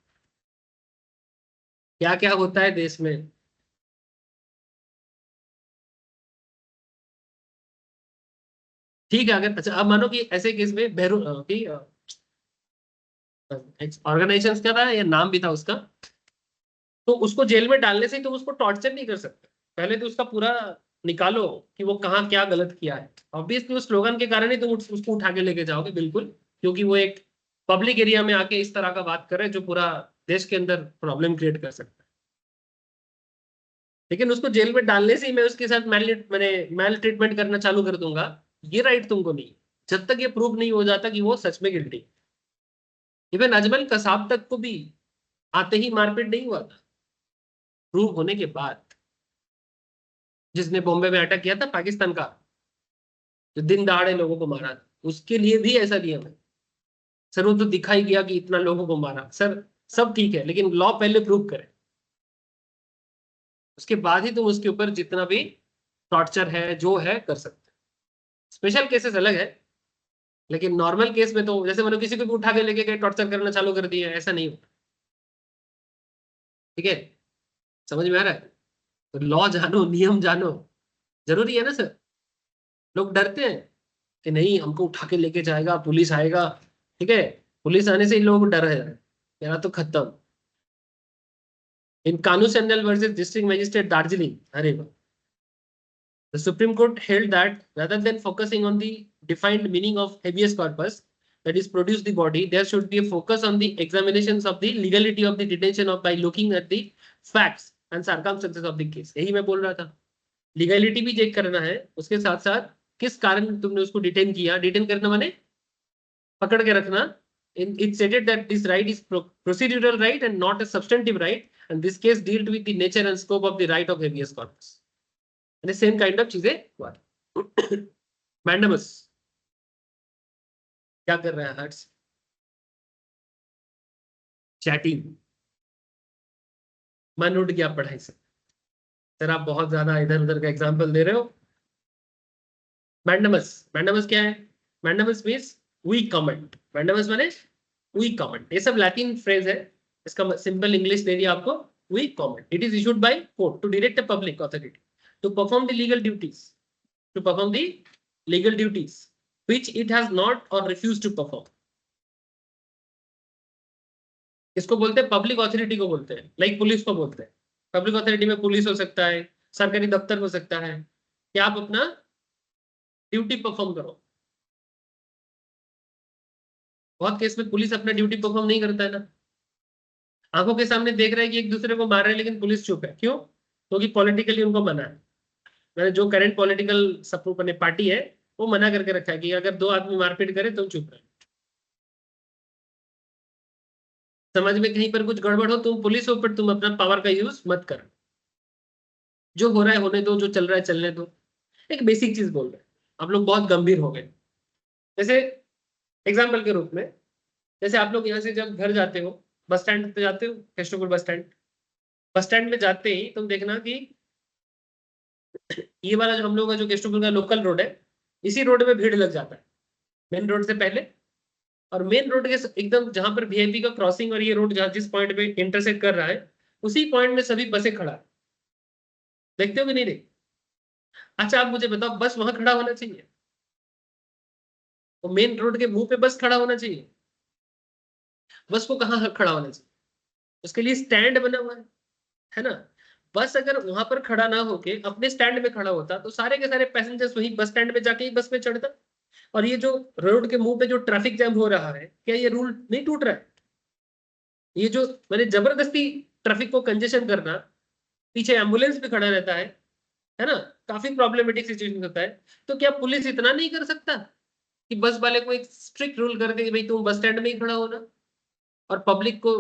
क्या क्या होता है देश में। ठीक है, अगर अच्छा अब मानो कि ऐसे केस में बहरू की ऑर्गेनाइजेशन क्या था या नाम भी था उसका, तो उसको जेल में डालने से ही तुम उसको टॉर्चर नहीं कर सकते। पहले तो उसका पूरा निकालो कि वो कहाँ क्या गलत किया है। ऑब्वियसली उस स्लोगन के कारण ही तुम उसको उठा के लेके जाओगे, बिल्कुल, क्योंकि वो एक पब्लिक एरिया में आके इस तरह का बात कर रहे हैं जो पूरा देश के अंदर प्रॉब्लम क्रिएट कर सकता है। लेकिन उसको जेल में डालने से ही मैं उसके साथ मैंने मैल ट्रीटमेंट करना चालू कर दूंगा, ये राइट तुमको नहीं, जब तक ये प्रूव नहीं हो जाता कि वो सच में गिल्टी। इवन अजमल कसाब तक को भी आते ही मारपीट नहीं हुआ था, प्रूव होने के बाद। जिसने बॉम्बे में अटैक किया था पाकिस्तान का, जो दिन दहाड़े लोगों को मारा था, उसके लिए भी ऐसा नियम है। सर वो तो दिखाई गया कि इतना लोगों को मारा, सर सब ठीक है, लेकिन लॉ पहले प्रूव करे, उसके बाद ही तुम उसके ऊपर जितना भी टॉर्चर है जो है कर सकते हो। स्पेशल केसेस अलग है, लेकिन नॉर्मल केस में तो जैसे मतलब किसी को भी उठा के लेके गए टॉर्चर करना चालू कर दिया, ऐसा नहीं होता। ठीक है, समझ में आ रहा है। तो लॉ जानो, नियम जानो, जरूरी है ना सर। लोग डरते हैं कि नहीं हमको उठा के लेके जाएगा, पुलिस आएगा, ठीक है, पुलिस आने से ही लोग डर है, मेरा तो खत्म। In Kanu Sanyal versus district magistrate Darjeeling, अरे वाह। The Supreme Court held that rather than focusing on the defined meaning of habeas corpus, that is, produce the body, there should be a focus on the examinations of the legality of the detention of by looking at the facts and circumstances of the case. यही मैं बोल रहा था, legality भी check करना है, उसके साथ साथ किस कारण तुमने उसको डिटेन किया। डिटेन करना माने पकड़ के रखना। It stated that this right is procedural right and not a substantive right, and this case dealt with the nature and scope of the right of habeas corpus. Same kind of चीजें हुआ। Mandamus क्या कर रहा है, hertz chatting, मन उठ गया पढ़ाई से। सर आप बहुत ज्यादा इधर उधर का एग्जांपल दे रहे हो। मैंडमस, मैंडमस क्या है? Mandamus means we command. Mandamus माने वी कमेंट, ये सब लैटिन फ्रेज है, इसका सिंपल इंग्लिश दे दिया आपको, we command. It is issued by court to direct a public authority to perform the legal duties, to perform the legal duties which it has not or refused to perform. इसको बोलते हैं public authority को बोलते हैं, like police को बोलते हैं। Public authority में पुलिस हो सकता है, सरकारी दफ्तर हो सकता है, कि आप अपना ड्यूटी परफॉर्म करो। बहुत केस में पुलिस अपना ड्यूटी परफॉर्म नहीं करता है ना, आंखों के सामने देख रहा है कि एक दूसरे को मार रहे हैं, लेकिन पुलिस चुप है। क्यों? क्योंकि पॉलिटिकली उनको मना है। मैंने जो करंट पॉलिटिकल सपोर्ट पार्टी है वो मना करके रखा है कि अगर दो आदमी मारपीट करे तो चुप रहे। समाज में कहीं पर कुछ गड़बड़ हो, तुम पुलिस हो, पर तुम अपना पावर का यूज मत कर। जो हो रहा है होने दो, जो चल रहा है चलने दो। एक बेसिक चीज बोल रहे हैं, आप लोग बहुत गंभीर हो गए। जैसे एग्जाम्पल के रूप में, जैसे आप लोग यहाँ से जब घर जाते हो, बस स्टैंड पे जाते हो, Keshavpur bus stand, bus stand में जाते ही तुम देखना कि ये वाला जो हम लोग का जो केशवपुर का लोकल रोड है, इसी रोड में भीड़ लग जाता है मेन रोड से पहले। और मेन रोड के एकदम जहां पर वीआईपी का क्रॉसिंग और ये रोड जहां जिस पॉइंट पे इंटरसेक्ट कर रहा है, उसी पॉइंट में सभी बसें खड़ा है। देखते हो कि नहीं देखते? अच्छा आप मुझे बताओ, बस वहां खड़ा होना चाहिए? तो मेन रोड के मुंह पे बस खड़ा होना चाहिए? बस को कहाँ खड़ा होना चाहिए? उसके लिए स्टैंड बना हुआ है ना। बस अगर वहां पर खड़ा ना होके अपने स्टैंड में खड़ा होता तो सारे के सारे पैसेंजर्स वही बस स्टैंड में जाके ही बस में चढ़ता। और ये जो रोड के मुंह पे जो ट्रैफिक जैम हो रहा है, क्या ये रूल नहीं टूट रहा है? ये जो मैंने जबरदस्ती ट्रैफिक को कंजेशन करना, पीछे एम्बुलेंस भी खड़ा रहता है ना, काफी प्रॉब्लमेटिक सिचुएशन होता है। तो क्या पुलिस इतना नहीं कर सकता कि बस वाले को एक स्ट्रिक्ट रूल कर दे कि भाई तुम बस स्टैंड में ही खड़ा होना, और पब्लिक को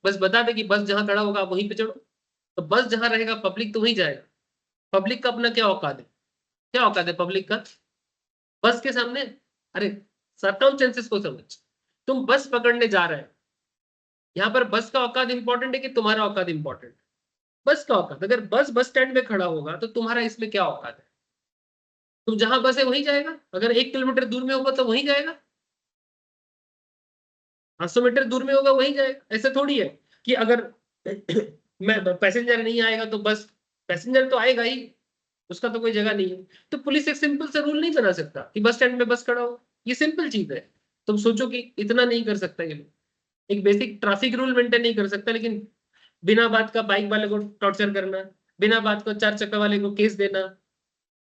बस बता दे कि बस जहां खड़ा होगा आप वहीं पे चढ़ो, तो बस जहां रहेगा पब्लिक तो वहीं जाएगा। पब्लिक का अपना क्या औकात है, क्या औकात है पब्लिक का बस के सामने? अरे सर्कमस्टेंसेस को समझ, तुम बस पकड़ने जा रहे हो, यहाँ पर बस का औकात इंपॉर्टेंट है कि तुम्हारा औकात इंपॉर्टेंट? बस का औकात, अगर बस बस स्टैंड में खड़ा होगा तो तुम्हारा इसमें क्या औकात है? तुम जहां बस है वहीं जाएगा, अगर 1 किलोमीटर दूर में होगा तो वहीं जाएगा, 500 मीटर दूर में होगा वहीं जाएगा। ऐसा थोड़ी है कि अगर मैं पैसेंजर नहीं आएगा तो बस, पैसेंजर तो आएगा ही, उसका तो कोई जगह नहीं है। तो पुलिस एक सिंपल सा रूल नहीं बना सकता कि बस स्टैंड में बस खड़ा हो? ये सिंपल चीज है। तुम सोचो कि इतना नहीं कर सकता ये लोग, एक बेसिक ट्रैफिक रूल मेंटेन नहीं कर सकता, लेकिन बिना बात का बाइक वाले को टॉर्चर करना, बिना बात को 4 चक्का वाले को केस देना,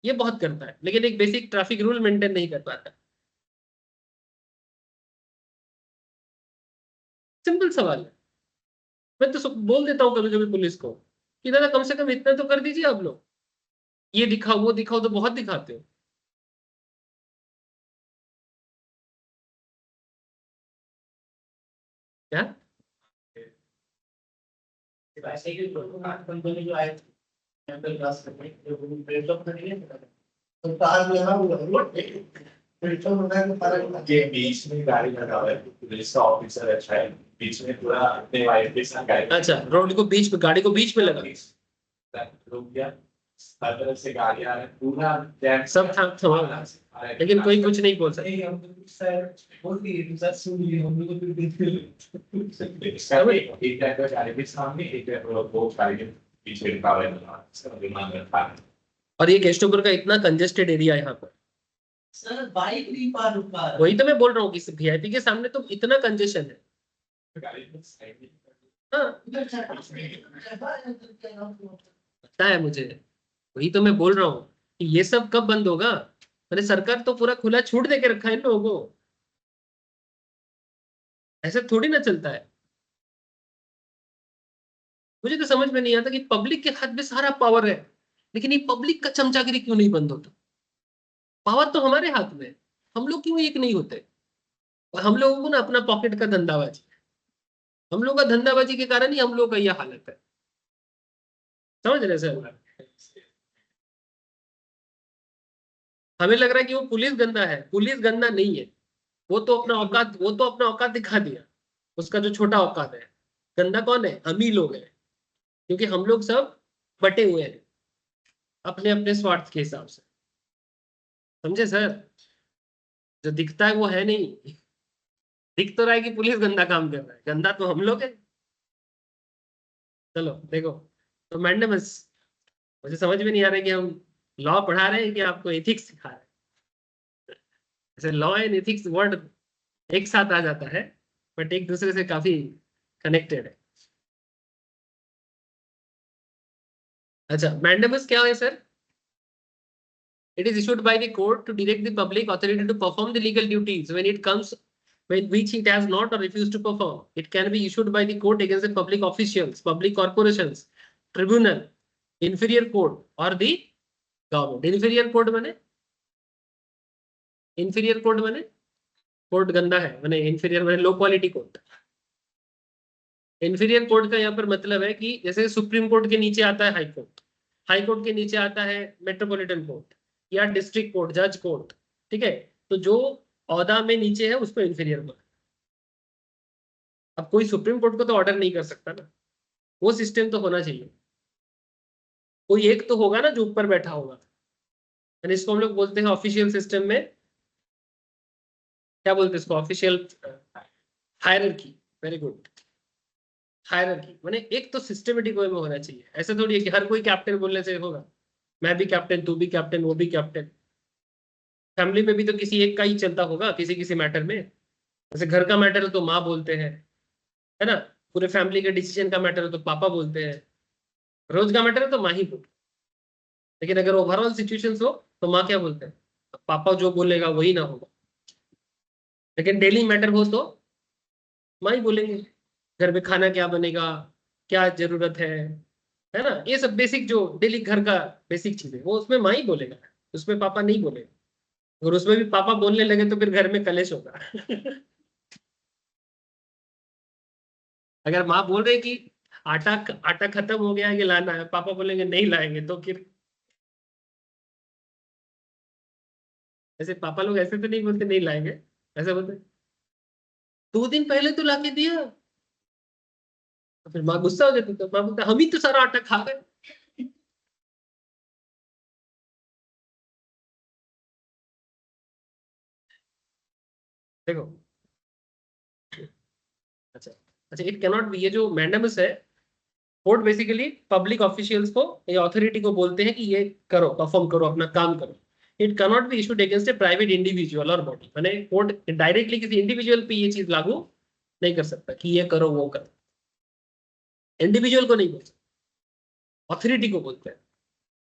ये बहुत करता है, लेकिन एक बेसिक ट्रैफिक रूल मेंटेन नहीं कर पाता। सिंपल सवाल है। मैं तो बोल देता हूँ कभी कभी पुलिस को कि दादा कम से कम इतना तो कर दीजिए आप लोग, ये दिखाओ वो दिखाओ तो बहुत दिखाते हो। क्या ऐसे ही कंपनी जो आए कैपिटल क्लास करने जो ब्रेकअप करनी है तो कार जो है ना वो रोड पे ब्रेकअप होता है तो फर्क ये बीच में गाड़ी लगा हुआ है पुलिस का ऑफिसर अच्छा है बीच में पूरा अपने वाइफ के साथ गाड़ी, अच्छा रोड को बीच में, गाड़ी को बीच में लगा, रुक गया, हर तरफ से गाड़ी आ रहा है पूरा जैम सब थमा, लेकिन कोई कुछ नहीं बोल सकता। नहीं हम तो सर बोलती है सर सुन लिए हम लोग को फिर एक टाइप का गाड़ी के सामने एक वो गाड़ी के पीछे लिखा हुआ है सर दिमाग में था और ये केस्टोपुर का इतना कंजेस्टेड एरिया है यहाँ पर, सर बाइक नहीं पार रुक पा रहा वही तो मैं बोल रहा हूँ कि वीआईपी के सामने तो इतना कंजेशन है। गाड़ी को साइड में हाँ उधर चढ़ा पता है मुझे, वही तो मैं बोल रहा हूँ कि ये सब कब बंद होगा। मैंने सरकार तो पूरा खुला छूट दे के रखा है इन लोगों को, ऐसे थोड़ी ना चलता है। मुझे तो समझ में नहीं आता कि पब्लिक के हाथ में सारा पावर है, लेकिन ये पब्लिक का चमचागिरी क्यों नहीं बंद होता? पावर तो हमारे हाथ में है, हम लोग क्यों एक नहीं होते? और हम लोगों को ना अपना पॉकेट का धंधाबाजी, हम लोग का धंधाबाजी के कारण ही हम लोग का यह हालत है। समझ रहे सर? हमें लग रहा है कि वो पुलिस गंदा है, पुलिस गंदा नहीं है। वो तो अपना औकात, वो तो अपना औकात दिखा दिया, उसका जो छोटा औकात है। गंदा कौन है? हम ही लोग हैं, क्योंकि हम लोग सब बटे हुए हैं अपने अपने स्वार्थ के हिसाब से। समझे सर? जो दिखता है वो है नहीं, दिख तो रहा है कि पुलिस गंदा काम कर रहा है, गंदा तो हम लोग है। चलो देखो, तो मैंडेमस, मुझे समझ में नहीं आ रहा है कि हम लॉ पढ़ा रहे हैं कि आपको एथिक्स सिखा रहे हैं। ऐसे लॉ एंड एथिक्स वर्ड एक साथ आ जाता है, बट एक दूसरे से काफी कनेक्टेड है। अच्छा मैंडेमस क्या है sir? It is issued by the court to direct the public authority to perform the legal duties when it comes, when which it has not or refused to perform. It can be issued by the court against the public officials, public corporations, tribunal, inferior court or the government. Inferior court माने, inferior court माने court गंदा है, माने inferior माने low quality court. Inferior court का यहाँ पर मतलब है कि जैसे सुप्रीम कोर्ट के नीचे आता है हाई कोर्ट, हाई कोर्ट के नीचे आता है मेट्रोपॉलिटन कोर्ट या डिस्ट्रिक्ट कोर्ट, जज कोर्ट, ठीक है? तो जो औहदा में नीचे है उसको इंफीरियर कोर्ट। अब कोई सुप्रीम कोर्ट को तो ऑर्डर नहीं कर सकता ना, वो सिस्टम तो होना चाहिए, कोई एक तो होगा ना जो ऊपर बैठा होगा। इसको हम लोग बोलते हैं ऑफिशियल सिस्टम में, क्या बोलते हैं इसको? Official hierarchy. Very good, hierarchy माने एक तो सिस्टमेटिक वे में होना चाहिए। ऐसा थोड़ी है कि हर कोई कैप्टन बोलने से होगा, मैं भी कैप्टन, तू भी कैप्टन, वो भी कैप्टन। फैमिली में भी तो किसी एक का ही चलता होगा किसी किसी मैटर में। जैसे घर का मैटर है तो माँ बोलते हैं, है ना? पूरे फैमिली के डिसीजन का मैटर है तो पापा बोलते हैं, रोज का मैटर है तो माँ ही बोलते। लेकिन अगर ओवरऑल सिचुएशन हो तो माँ क्या बोलते हैं? पापा जो बोलेगा वही ना होगा। लेकिन डेली मैटर हो तो माँ ही बोलेंगे। घर में खाना क्या बनेगा, क्या जरूरत है ना, ये सब बेसिक जो डेली घर का बेसिक चीजें, वो उसमें माँ ही बोलेगा, उसमें पापा नहीं बोलेगा। और उसमें भी पापा बोलने लगे तो फिर घर में कलेश होगा। अगर माँ बोल रही कि आटा आटा खत्म हो गया, ये लाना है, पापा बोलेंगे नहीं लाएंगे, तो फिर ऐसे पापा लोग ऐसे तो नहीं बोलते नहीं लाएंगे, ऐसे बोलते 2 दिन पहले तो लाके दिया। तो फिर माँ गुस्सा हो जाती, तो माँ बोलता हम ही तो सारा आटा खा गए। देखो, अच्छा अच्छा, इट कैनॉट बी, ये जो मैंडेमस है, कोर्ट बेसिकली पब्लिक ऑफिशियल्स को या अथॉरिटी को बोलते हैं कि ये करो, परफॉर्म करो, अपना काम करो। It cannot be issued against A private individual और बॉडी, माने कोर्ट डायरेक्टली किसी इंडिविजुअल पे ये चीज लागू नहीं कर सकता कि ये करो वो करो, इंडिविजुअल को नहीं बोल सकता, अथॉरिटी को बोलते हैं।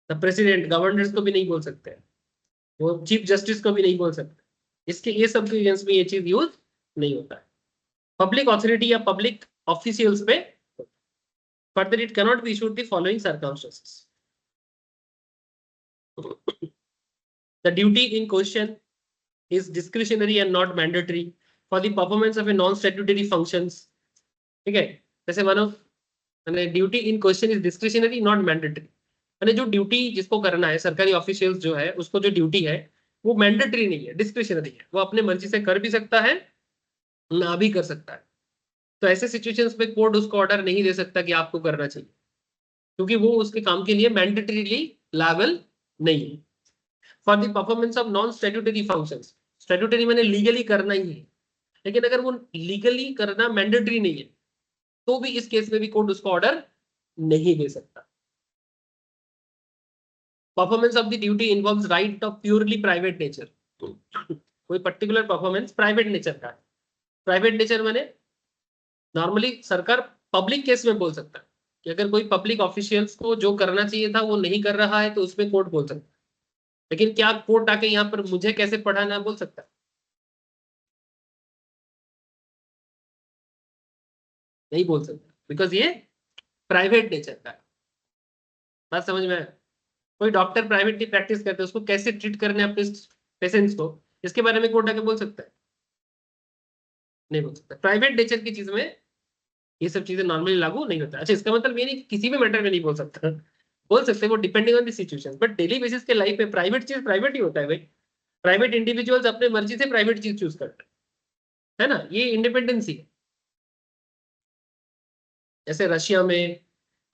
द प्रेसिडेंट, गवर्नर्स को भी नहीं बोल सकते, वो चीफ जस्टिस को भी नहीं बोल सकते, इसके ये सब के अगेंस्ट में ये चीज यूज नहीं होता है, पब्लिक अथॉरिटी या पब्लिक ऑफिशियल्स पे। Further, it cannot be issued the following circumstances. The duty in question is discretionary and not mandatory for the performance of a non-statutory functions. ठीक है, जैसे मानो duty in question is discretionary not mandatory, मैंने जो duty जिसको करना है, सरकारी ऑफिशियल्स जो है, उसको जो ड्यूटी है वो मैंडेटरी नहीं है, डिस्क्रिशनरी है, वो अपने मर्जी से कर भी सकता है, ना भी कर सकता है। तो ऐसे सिचुएशंस में कोर्ट उसको ऑर्डर नहीं दे सकता कि आपको करना चाहिए, क्योंकि वो उसके काम के लिए मैंडेटरीली लायबल नहीं है। For the performance of non statutory functions, statutory मैंने लीगली करना ही है, लेकिन अगर वो लीगली करना मैंडेटरी नहीं है, तो भी इस केस में भी कोर्ट उसको ऑर्डर नहीं दे सकता। Performance of the duty involves right of purely private nature, कोई पर्टिकुलर परफॉर्मेंस प्राइवेट नेचर का है। प्राइवेट नेचर मैंने नॉर्मली सरकार पब्लिक केस में बोल सकता है कि अगर कोई पब्लिक ऑफिशियल्स को जो करना चाहिए था वो नहीं कर रहा है, तो उसमें कोर्ट बोल सकता है। लेकिन क्या कोर्ट आके यहाँ पर मुझे कैसे पढ़ाना बोल सकता है? नहीं बोल सकता, बिकॉज ये प्राइवेट नेचर का है। बात समझ में आया? कोई डॉक्टर प्राइवेट की प्रैक्टिस करते हैं, उसको कैसे ट्रीट करने अपने पेशेंट्स को, इसके बारे में कोर्ट आके बोल सकता है? नहीं बोल सकता। प्राइवेट नेचर की चीज में ये सब चीजें नॉर्मली लागू नहीं होता। अच्छा, इसका मतलब ये नहीं कि किसी भी मैटर में नहीं बोल सकता, बोल सकते हैं, वो depending on the situation, but daily basis के लाइफ में प्राइवेट चीज प्राइवेट ही होता है भाई। प्राइवेट इंडिविजुअल्स अपने मर्जी से प्राइवेट चीज चूज करते हैं, है ना, ये इंडिपेंडेंसी है। जैसे रशिया में,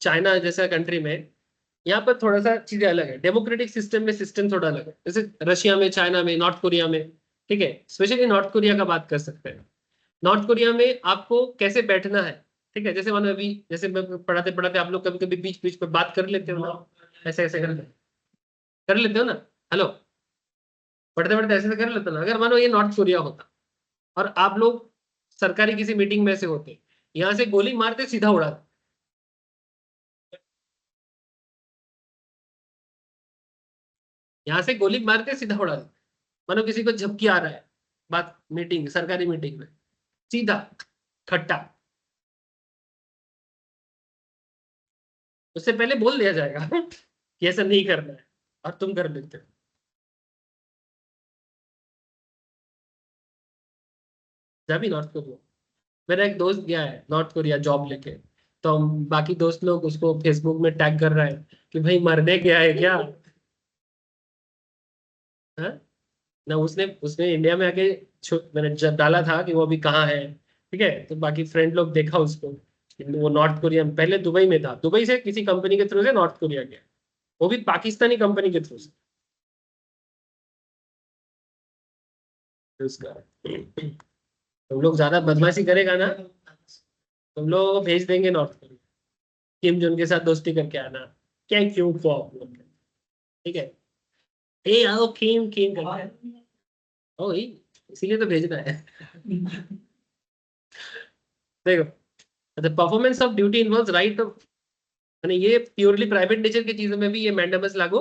चाइना जैसा कंट्री में, यहाँ पर थोड़ा सा चीजें अलग है, डेमोक्रेटिक सिस्टम में सिस्टम थोड़ा अलग है। जैसे रशिया में, चाइना में, नॉर्थ कोरिया में, ठीक है, स्पेशली नॉर्थ कोरिया का बात कर सकते हैं। नॉर्थ कोरिया में आपको कैसे बैठना है, ठीक है, जैसे मानो अभी, जैसे मैं पढ़ाते पढ़ाते आप लोग कभी कभी बीच बीच में बात कर लेते हो ना, ऐसे ऐसे कर लेते हो ना, हेलो, पढ़ते पढ़ते ऐसे ऐसे कर लेते हो ना। अगर मानो ये नॉर्थ कोरिया होता और आप लोग सरकारी किसी मीटिंग में से होते, यहाँ से गोली मारते सीधा उड़ा, यहाँ से गोली मारते सीधा उड़ा देते। मानो किसी को झपकी आ रहा है, बात मीटिंग, सरकारी मीटिंग में, सीधा खट्टा, उससे पहले बोल दिया जाएगा कि ऐसा नहीं करना है, और तुम कर लेते हो। जब भी नॉर्थ कोरिया, मेरा एक दोस्त गया है नॉर्थ कोरिया जॉब लेके, तो हम बाकी दोस्त लोग उसको फेसबुक में टैग कर रहा है कि भाई मरने गया है क्या, हाँ? ना उसने उसने इंडिया में आके मैंने जब डाला था कि वो अभी कहाँ है, ठीक है, तो बाकी फ्रेंड लोग देखा उसको, वो नॉर्थ कोरिया में, पहले दुबई में था, दुबई से किसी कंपनी के थ्रू से नॉर्थ कोरिया गया, वो भी पाकिस्तानी कंपनी के थ्रू से उसका। तुम लोग ज्यादा बदमाशी करेगा ना, तुम लोग को भेज देंगे नॉर्थ कोरिया, किम जोन के साथ दोस्ती करके आना, क्या क्यों प्रॉब्लम, ठीक है, ए आओ किम किम करके, ओ इसीलिए तो भेजना है। देखो, the performance of duty involves right of, यानी ये प्योरली प्राइवेट नेचर की चीजों में भी ये मैंडेमस लागू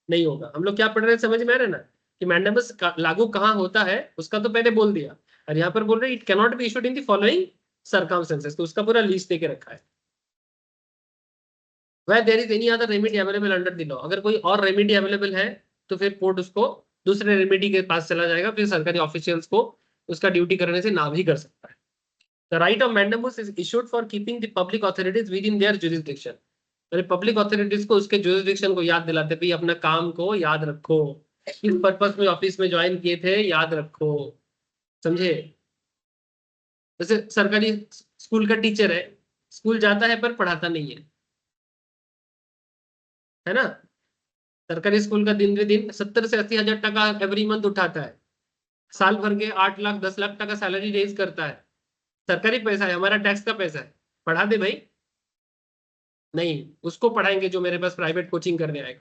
नहीं होगा। हम लोग क्या पढ़ रहे हैं समझ में आ रहा है ना, कि मैंडेमस लागू कहाँ होता है, उसका तो पहले बोल दिया, और यहाँ पर बोल रहे it cannot be issued in the following circumstances, तो उसका पूरा लिस्ट देके रखा है। Where there is any other remedy available under the law, अगर कोई और रेमेडी अवेलेबल है तो फिर कोर्ट उसको दूसरे रेमेडी के पास चला जाएगा, फिर सरकारी ऑफिशियल्स को उसका ड्यूटी करने से ना भी कर सकता है। The right of mandamus is issued for keeping the public authorities within their jurisdiction. Public authorities को उसके जुरिस्डिक्शन को याद दिलाते भाई अपना काम को याद रखो, किस पर्पस में ऑफिस में ज्वाइन किए थे याद रखो, समझे। जैसे सरकारी स्कूल का टीचर है, स्कूल जाता है पर पढ़ाता नहीं है ना। सरकारी स्कूल का दिन दिन 70 से 80 हजार टका एवरी मंथ उठाता है, साल भर के 8 लाख 10 लाख टका सैलरी रेज करता है, सरकारी पैसा है, हमारा टैक्स का पैसा है, पढ़ा दे भाई। नहीं, उसको पढ़ाएंगे जो मेरे पास प्राइवेट कोचिंग करने आएगा।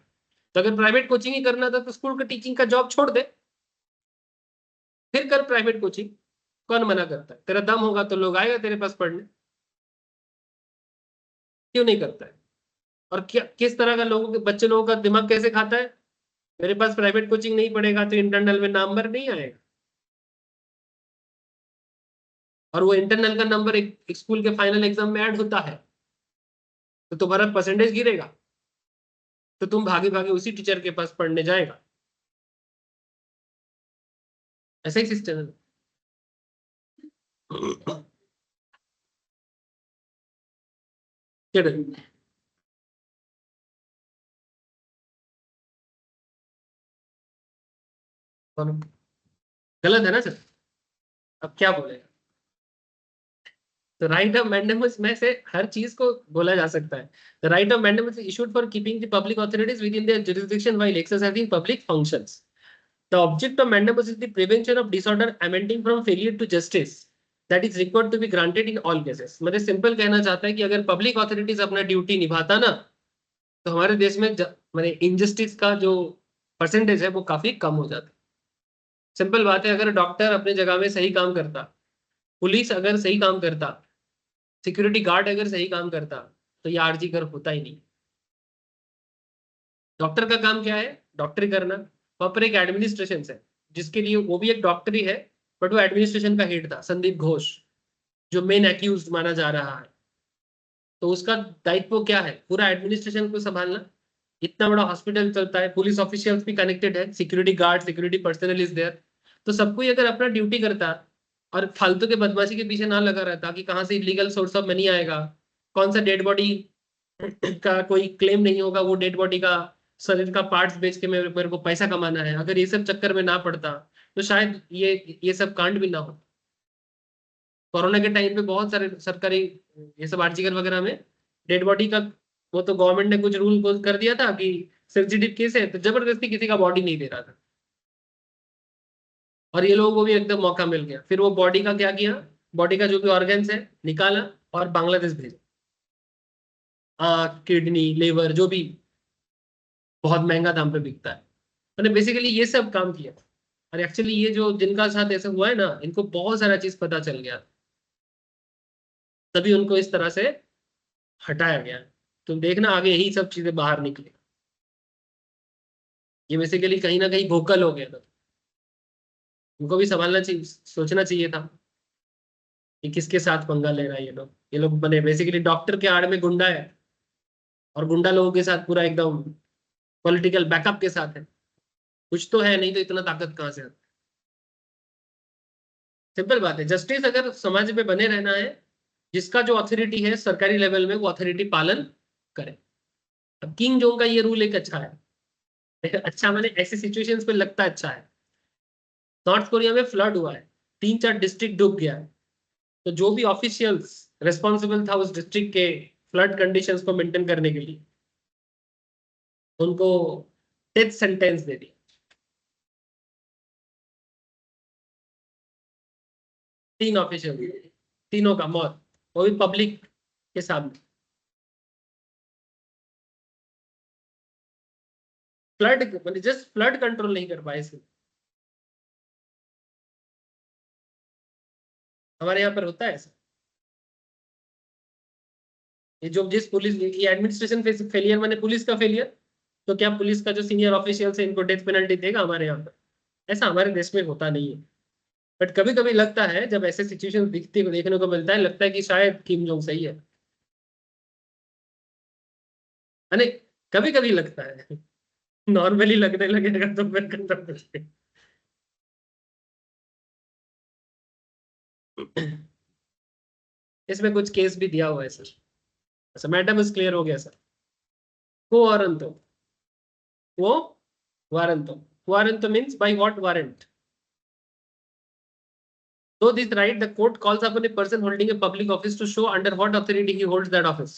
तो अगर प्राइवेट कोचिंग ही करना था तो स्कूल का टीचिंग का जॉब छोड़ दे, फिर कर प्राइवेट कोचिंग, कौन मना करता है। तेरा दम होगा तो लोग आएगा तेरे पास पढ़ने, क्यों नहीं करता है। और क्या किस तरह का लोगों के बच्चे लोगों का दिमाग कैसे खाता है, मेरे पास प्राइवेट कोचिंग नहीं पड़ेगा तो इंटरनल में नंबर नहीं आएगा, और वो इंटरनल का नंबर एक स्कूल के फाइनल एग्जाम में ऐड होता है तो तुम्हारा परसेंटेज गिरेगा, तो तुम भागे भागे उसी टीचर के पास पढ़ने जाएगा। ऐसा ही सिस्टम है। गलत है ना सर, अब क्या बोलेगा। तो राइट ऑफ मैंडेमस में से हर चीज को बोला जा सकता है। The writ of mandamus is issued for keeping the public authorities within their jurisdiction while exercising public functions. The object of mandamus is the prevention of disorder amending from failure to justice that is required to be granted in all cases. मतलब simple कहना चाहता है कि अगर public authorities अपना duty निभाता ना तो हमारे देश में मतलब इनजस्टिस का जो परसेंटेज है वो काफी कम हो जाता है। सिंपल बात है, अगर डॉक्टर अपने जगह में सही काम करता, पुलिस अगर सही काम करता, सिक्योरिटी गार्ड अगर सही काम करता तो ये आरजी कर होता ही नहीं। डॉक्टर का काम क्या है, डॉक्टरी करना। वहां पर एक एडमिनिस्ट्रेशन है जिसके लिए वो भी एक डॉक्टर ही है, बट वो एडमिनिस्ट्रेशन का हेड था, संदीप घोष, जो मेन एक्यूज माना जा रहा है। तो उसका दायित्व क्या है, पूरा एडमिनिस्ट्रेशन को संभालना। इतना बड़ा हॉस्पिटल चलता है, पुलिस ऑफिशियल्स भी कनेक्टेड है, security guard, security personnel is there. तो सब कोई अगर अपना ड्यूटी करता और फालतू के बदमाशी के पीछे ना लगा रहता कि कहाँ से इलीगल सोर्स ऑफ मनी आएगा, कौन सा डेड बॉडी का कोई क्लेम नहीं होगा, वो डेड बॉडी का शरीर का पार्ट्स बेच के मेरे को पैसा कमाना है, अगर ये सब चक्कर में ना पड़ता तो शायद ये सब कांड भी ना हो। कोरोना के टाइम पे बहुत सारे सरकारी ये सब आर्टिकल वगैरह में डेड बॉडी का वो तो गवर्नमेंट ने कुछ रूल कर दिया था कि सेंसिटिव केस है तो जबरदस्ती किसी का बॉडी नहीं दे रहा था, और ये लोगों को भी एकदम मौका मिल गया। फिर वो बॉडी का क्या किया, बॉडी का जो भी ऑर्गन्स है निकाला और बांग्लादेश भेजा, आंख, किडनी, लिवर, जो भी बहुत महंगा दाम पे बिकता है। मैंने बेसिकली ये सब काम किया, और एक्चुअली ये जो जिनका साथ ऐसा हुआ है ना, इनको बहुत सारा चीज पता चल गया, तभी उनको इस तरह से हटाया गया। तुम देखना आगे यही सब चीजें बाहर निकले। ये बेसिकली कहीं ना कहीं भोकल हो गया था, उनको भी संभालना चाहिए, सोचना चाहिए था कि किसके साथ पंगा ले रहा है ये लोग बने बेसिकली डॉक्टर के आड़ में गुंडा है, और गुंडा लोगों के साथ पूरा एकदम पॉलिटिकल बैकअप के साथ है। कुछ तो है, नहीं तो इतना ताकत कहां से आती। सिंपल बात है, जस्टिस अगर समाज में बने रहना है, जिसका जो अथॉरिटी है सरकारी लेवल में वो अथॉरिटी पालन करे। अब किंग जोंग का ये रूल एक अच्छा है अच्छा मैंने ऐसे सिचुएशंस पे लगता अच्छा है। नॉर्थ कोरिया में फ्लड हुआ है, 3-4 डिस्ट्रिक्ट डूब गया है, तो जो भी ऑफिशियल्स रेस्पॉन्सिबल था उस डिस्ट्रिक्ट के फ्लड कंडीशंस को मेंटेन करने के लिए, उनको डेथ सेंटेंस दे दिया। 3 ऑफिशियल, तीनों का मौत, वो भी पब्लिक के सामने। फ्लड मतलब जस्ट फ्लड कंट्रोल नहीं कर पाए। हमारे यहाँ पर होता है ऐसा। ये जो जिस पुलिस ये एडमिनिस्ट्रेशन फेलियर माने पुलिस का फेलियर, तो क्या पुलिस का जो सीनियर ऑफिशियल है इनको डेथ पेनल्टी देगा हमारे यहाँ पर? ऐसा हमारे देश में होता नहीं है। बट कभी कभी लगता है जब ऐसे सिचुएशन देखने को मिलता है, लगता है कि शायद किम जोंग सही है। अरे कभी कभी लगता है, नॉर्मली लगने लगेगा तो फिर खत्म कर देंगे। इसमें कुछ केस भी दिया हुआ है सर। अच्छा, मैडम इज क्लियर हो गया सर। को वारंटो, वो warranto, warranto means by what warrant? So this right, the court calls upon a person holding a public office to show under what authority he holds that office.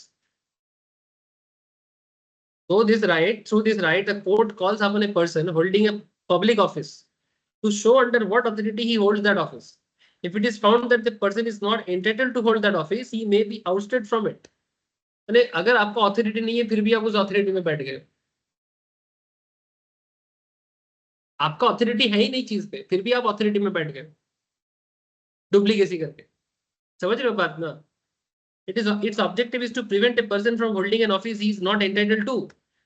So this right, through this right, the court calls upon a person holding a public office to show under what authority he holds that office. If it is found that the person is not entitled to hold that office, he may be ousted from it. यानी अगर आपको authority नहीं है फिर भी आप उस authority में बैठ गए, आपका अथॉरिटी है ही नहीं चीज पे, फिर भी आप अथॉरिटी में बैठ गए डुप्लीकेसी करके। समझ रहे हो बात ना? Its objective is to prevent a person from holding an office he is not entitled to,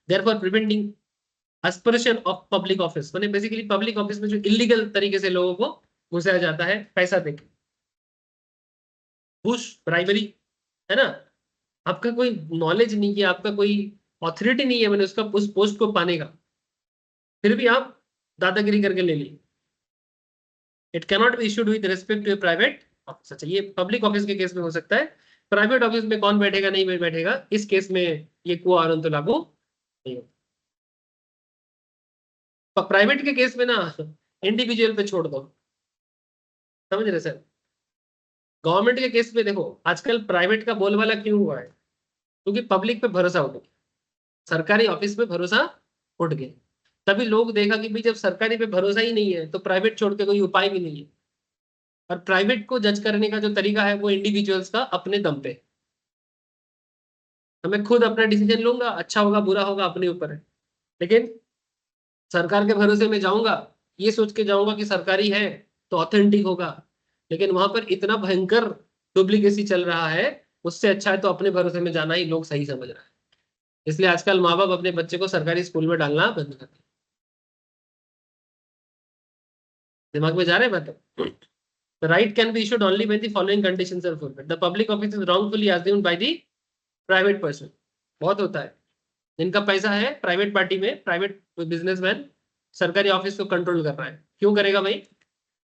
therefore preventing aspersion of public office। माने बेसिकली पब्लिक ऑफिस में जो इलीगल तरीके से लोगों को घुसाया जाता है पैसा देके, घूस, ब्राइबरी, है ना? आपका कोई नॉलेज नहीं है, आपका कोई अथॉरिटी नहीं है मैंने उसका उस पोस्ट को पाने का, फिर भी आप दादागिरी करके ले ली। It cannot be issued with respect to a private office. अच्छा, ये पब्लिक ऑफिस के केस में हो सकता है, प्राइवेट ऑफिस में कौन बैठेगा नहीं बैठेगा इस केस में ये को आरन तो लागू नहीं होता। प्राइवेट के केस में ना इंडिविजुअल पे छोड़ दो, समझ रहे सर? गवर्नमेंट के केस में देखो आजकल प्राइवेट का बोलबाला क्यों हुआ है? क्योंकि पब्लिक पे भरोसा उठ गया, सरकारी ऑफिस पे भरोसा उठ गया। तभी लोग देखा कि भाई जब सरकारी पे भरोसा ही नहीं है तो प्राइवेट छोड़ के कोई उपाय भी नहीं है। और प्राइवेट को जज करने का जो तरीका है वो इंडिविजुअल्स का अपने दम पे, मैं खुद अपना डिसीजन लूंगा, अच्छा होगा बुरा होगा अपने ऊपर है। लेकिन सरकार के भरोसे में जाऊंगा, ये सोच के जाऊंगा कि सरकारी है तो ऑथेंटिक होगा, लेकिन वहां पर इतना भयंकर डुप्लीकेसी चल रहा है, उससे अच्छा है तो अपने भरोसे में जाना ही लोग सही समझ रहा है। इसलिए आजकल माँ बाप अपने बच्चे को सरकारी स्कूल में डालना बंद कर दिया। दिमाग में जा रहे हैं बात? The right can be issued only when the following conditions are fulfilled. The public office is wrongfully assumed by the private person. बहुत होता है जिनका पैसा है प्राइवेट पार्टी में, प्राइवेट बिजनेसमैन सरकारी ऑफिस को कंट्रोल कर रहा है। क्यों करेगा भाई?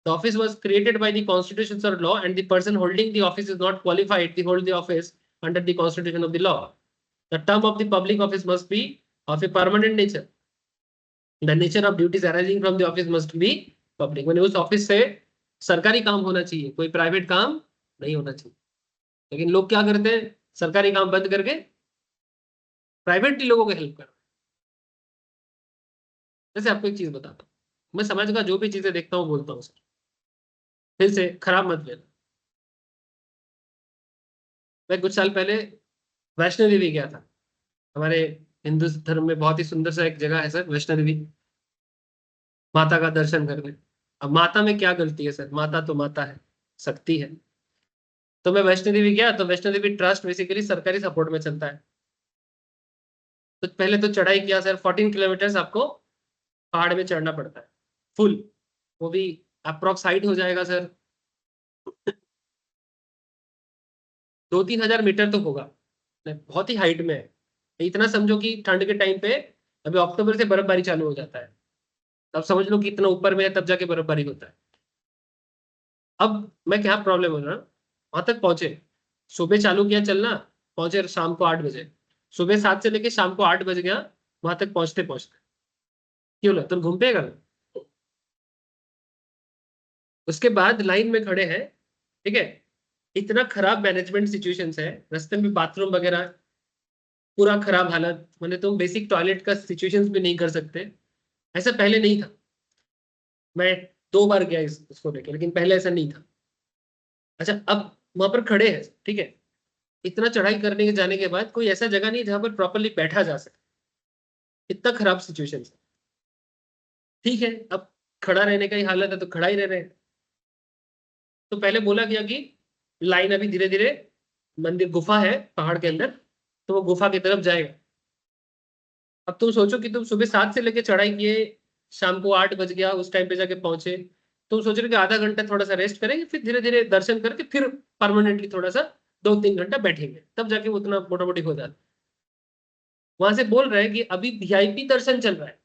The office was created by the constitutions or law and the person holding the office is not qualified to hold the office under the constitution of the law. The term of the public office must be of a permanent nature. The nature of duties arising from the office must be public. मैंने उस office से सरकारी काम होना चाहिए, कोई private काम नहीं होना चाहिए। लेकिन लोग क्या करते हैं, सरकारी काम बंद करके प्राइवेटली लोगों को हेल्प कर। जैसे आपको एक चीज बताता हूँ, मैं समाज का जो भी चीजें देखता हूँ बोलता हूँ सर, फिर से खराब मत लेना। मैं कुछ साल पहले वैष्णो देवी गया था। हमारे हिंदू धर्म में बहुत ही सुंदर सा एक जगह है सर वैष्णो देवी, माता का दर्शन करने। अब माता में क्या गलती है सर, माता तो माता है, शक्ति है। तो मैं वैष्णो देवी गया, तो वैष्णो देवी ट्रस्ट बेसिकली सरकारी सपोर्ट में चलता है। तो पहले तो चढ़ाई किया सर, 14 किलोमीटर आपको पहाड़ में चढ़ना पड़ता है फुल, वो भी अप्रोक्स हाइट हो जाएगा सर 2-3 हजार मीटर तो होगा, बहुत ही हाइट में है। इतना समझो कि ठंड के टाइम पे अभी अक्टूबर से बर्फबारी चालू हो जाता है, तब समझ लो कि इतना ऊपर में है तब जाके बर्फबारी होता है। अब मैं क्या प्रॉब्लम हो रहा, वहां तक पहुंचे, सुबह चालू किया चलना, पहुंचे शाम को 8 बजे। सुबह 7 से लेके शाम को 8 बज गया वहां तक पहुंचते पहुंचते। क्यों ना, तुम घूम पेगा ना? उसके बाद लाइन में खड़े हैं, ठीक है, इतना खराब मैनेजमेंट सिचुएशंस है, रास्ते में बाथरूम वगैरह पूरा खराब हालत, मैंने तुम बेसिक टॉयलेट का सिचुएशंस भी नहीं कर सकते। ऐसा पहले नहीं था, मैं 2 बार गया इसको लेके, लेकिन पहले ऐसा नहीं था। अच्छा, अब वहां पर खड़े हैं, ठीक है, इतना चढ़ाई करने के जाने के बाद कोई ऐसा जगह नहीं जहां पर प्रॉपरली बैठा जा सके, इतना खराब सिचुएशन है। ठीक है, अब खड़ा रहने का ही हालत है तो खड़ा ही रह रहे हैं। तो पहले बोला गया कि लाइन अभी धीरे धीरे, मंदिर गुफा है पहाड़ के अंदर, तो वो गुफा की तरफ जाएगा। अब तुम सोचो कि तुम सुबह 7 से लेके चढ़ाई किए, शाम को 8 बज गया, उस टाइम पे जाके पहुंचे, तुम सोच रहे हो कि आधा घंटा थोड़ा सा रेस्ट करेंगे, फिर धीरे धीरे दर्शन करके फिर परमानेंटली थोड़ा सा 2-3 घंटा बैठेंगे, तब जाके उतना मोटा मोटी हो जाता। वहां से बोल रहे हैं कि अभी वीआईपी दर्शन चल रहा है।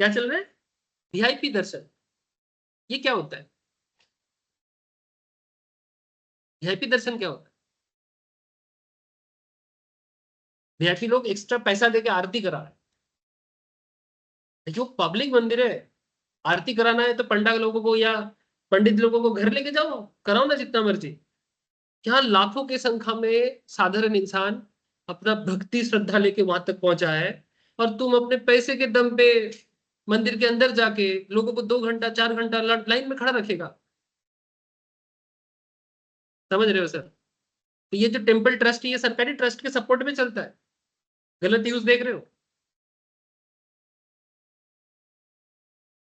क्या चल रहा है? वीआईपी दर्शन। ये क्या होता है? वीआईपी दर्शन क्या होता है? वीआईपी लोग एक्स्ट्रा पैसा देके आरती करा रहे हैं। जो पब्लिक मंदिर है, आरती कराना है तो पंडा लोगों को या पंडित लोगों को घर लेके जाओ, कराओ ना जितना मर्जी। यहाँ लाखों की संख्या में साधारण इंसान अपना भक्ति श्रद्धा लेके वहां तक पहुंचा है, और तुम अपने पैसे के दम पे मंदिर के अंदर जाके लोगों को 2 घंटा 4 घंटा लाइन में खड़ा रखेगा। समझ रहे हो सर? तो ये जो टेम्पल ट्रस्ट है, ये सरकारी ट्रस्ट के सपोर्ट में चलता है। गलत यूज देख रहे हो?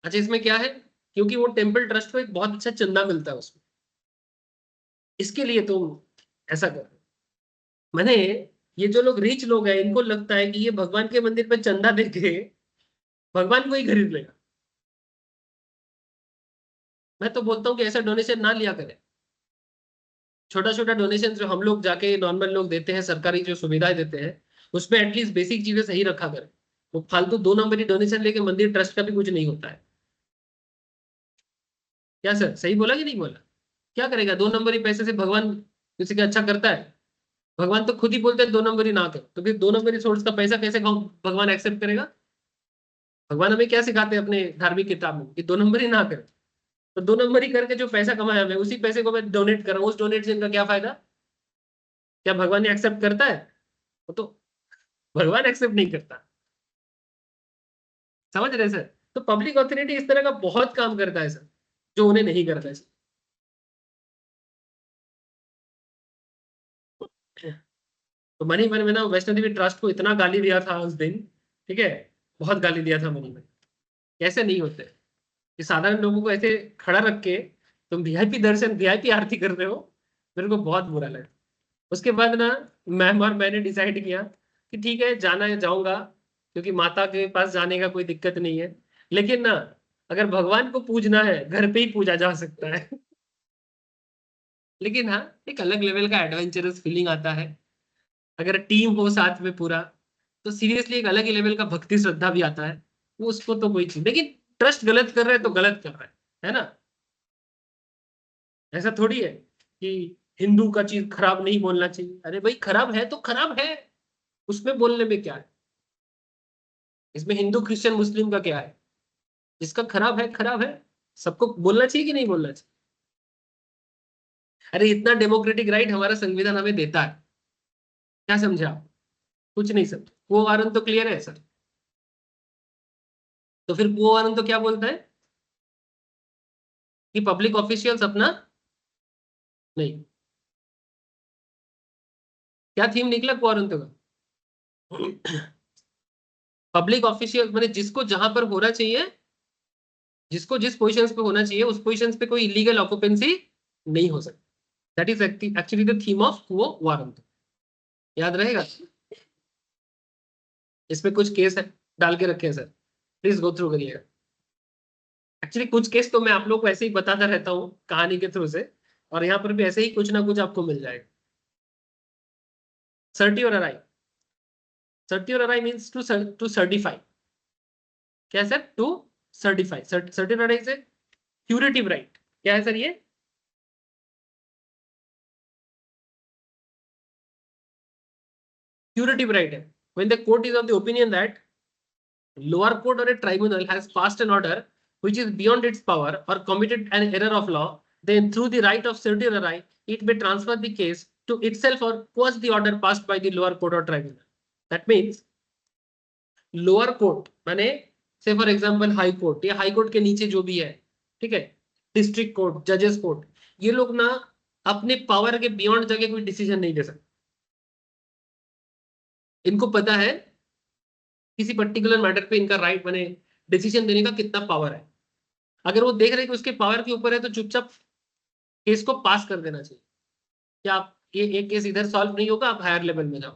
अच्छा, इसमें क्या है, क्योंकि वो टेम्पल ट्रस्ट को एक बहुत अच्छा चंदा मिलता है उसमें, इसके लिए तुम ऐसा कर। मैंने, ये जो लोग रिच लोग हैं, इनको लगता है कि ये भगवान के मंदिर पे चंदा देके भगवान को ही खरीद लेगा। मैं तो बोलता हूँ कि ऐसा डोनेशन ना लिया करें। छोटा छोटा डोनेशन जो हम लोग जाके नॉर्मल लोग देते हैं, सरकारी जो सुविधाएं देते हैं, उसमें एटलीस्ट बेसिक चीजें सही रखा करें। वो फालतू 2 नंबरी डोनेशन लेके मंदिर ट्रस्ट का भी कुछ नहीं होता है। क्या सर, सही बोला कि नहीं बोला? क्या करेगा 2 नंबरी पैसे से भगवान किसी का अच्छा करता है? भगवान तो खुद ही बोलते हैं 2 नंबरी ना कर, तो फिर 2 नंबरी सोर्स का पैसा कैसे भगवान एक्सेप्ट करेगा? भगवान हमें क्या सिखाते हैं अपने धार्मिक किताब में, कि 2 नंबरी ना करें। तो 2 नंबरी करके जो पैसा कमाया मैं, उसी पैसे को मैं डोनेट कर रहा हूँ, उस डोनेशन का क्या फायदा? क्या भगवान एक्सेप्ट करता है? वो तो भगवान एक्सेप्ट नहीं करता। समझ रहे सर? तो पब्लिक ऑथोरिटी इस तरह का बहुत काम करता है सर, जो उन्हें नहीं करता है सर। तो मनी मैंने ना वैष्णो देवी ट्रस्ट को इतना गाली दिया था उस दिन, ठीक है, बहुत गाली दिया था मनी में। कैसे नहीं होते कि साधारण लोगों को ऐसे खड़ा रख के तुम वीआईपी दर्शन वीआईपी आरती कर रहे हो। मेरे को बहुत बुरा लगा। उसके बाद ना मैम और मैंने डिसाइड किया कि ठीक है, जाना है जाऊंगा, क्योंकि माता के पास जाने का कोई दिक्कत नहीं है, लेकिन ना अगर भगवान को पूजना है घर पे ही पूजा जा सकता है। लेकिन हाँ, एक अलग लेवल का एडवेंचरस फीलिंग आता है अगर टीम हो साथ में पूरा। तो सीरियसली एक अलग ही लेवल का भक्ति श्रद्धा भी आता है। वो उसको तो कोई चीज, लेकिन ट्रस्ट गलत कर रहे हैं तो गलत कर रहे हैं, है ना? ऐसा थोड़ी है कि हिंदू का चीज खराब नहीं बोलना चाहिए। अरे भाई, खराब है तो खराब है, उसमें बोलने में क्या है? इसमें हिंदू क्रिश्चियन मुस्लिम का क्या है? जिसका खराब है खराब है, सबको बोलना चाहिए कि नहीं बोलना चाहिए? अरे इतना डेमोक्रेटिक राइट हमारा संविधान हमें देता है। क्या समझे आप? कुछ नहीं समझे। वो वारन तो क्लियर है सर। तो फिर वो वारन तो क्या बोलता है कि पब्लिक ऑफिशियल्स अपना, नहीं, क्या थीम निकला वारन तो का? पब्लिक ऑफिशियल मैंने जिसको जहां पर होना चाहिए, जिसको जिस पोजीशंस पे होना चाहिए उस पोजीशंस पे कोई इलीगल ऑक्यूपेंसी नहीं हो सकती। That is actually the theme of वो वारंट। याद रहेगा? इसमें कुछ केस है, डाल के रखे हैं सर, प्लीज गो थ्रू करिएगा। एक्चुअली कुछ केस तो मैं आप लोग को ऐसे ही बताता रहता हूँ कहानी के थ्रू से, और यहाँ पर भी ऐसे ही कुछ ना कुछ आपको मिल जाएगा। सर्टी और अराई, सर्टी और अराई मीन्स टू सर्टिफाई। क्या है सर? To certify. सर्टी और अराई से क्यूरेटिव राइट। क्या है सर ये? क्यूरेटिव राइट है। When the court is of the opinion that lower court or a tribunal has passed an order which is beyond its power or committed an error of law, then through the right of certiorari, it may transfer the case to itself or quash the order passed by the lower court or tribunal. That means lower court माने से for example high court, या high court के नीचे जो भी है, ठीक है, डिस्ट्रिक्ट कोर्ट, जजेस कोर्ट, ये लोग ना अपने पावर के बियॉन्ड जाके कोई डिसीजन नहीं दे सकते। इनको पता है किसी पर्टिकुलर मैटर पे इनका राइट बने डिसीजन देने का कितना पावर है। अगर वो देख रहे हैं कि उसके पावर के ऊपर है तो चुपचाप केस को पास कर देना चाहिए कि आप ये एक केस इधर सॉल्व नहीं होगा, आप हायर लेवल में जाओ।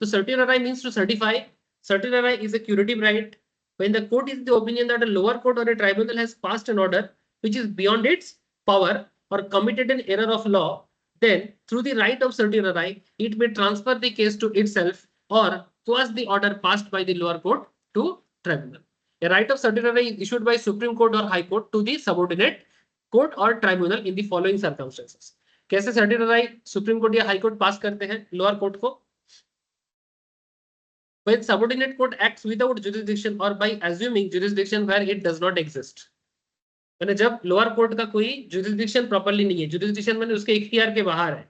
तो certify means to certify. Certify is a curative writ When the court is the opinion that a lower court or a tribunal has passed an order which is beyond its power or committed an error of law, then through the right of certiorari, it may transfer the case to itself or quash the order passed by the lower court to tribunal. A right of certiorari is issued by Supreme Court or High Court to the subordinate court or tribunal in the following circumstances. कैसे certiorari Supreme Court या High Court पास करते हैं lower court को? When subordinate court acts without jurisdiction or by assuming jurisdiction where it does not exist. मैंने जब lower court का कोई jurisdiction properly नहीं है, जुरिस्डिक्शन मैंने उसके इख्तियार के बाहर है,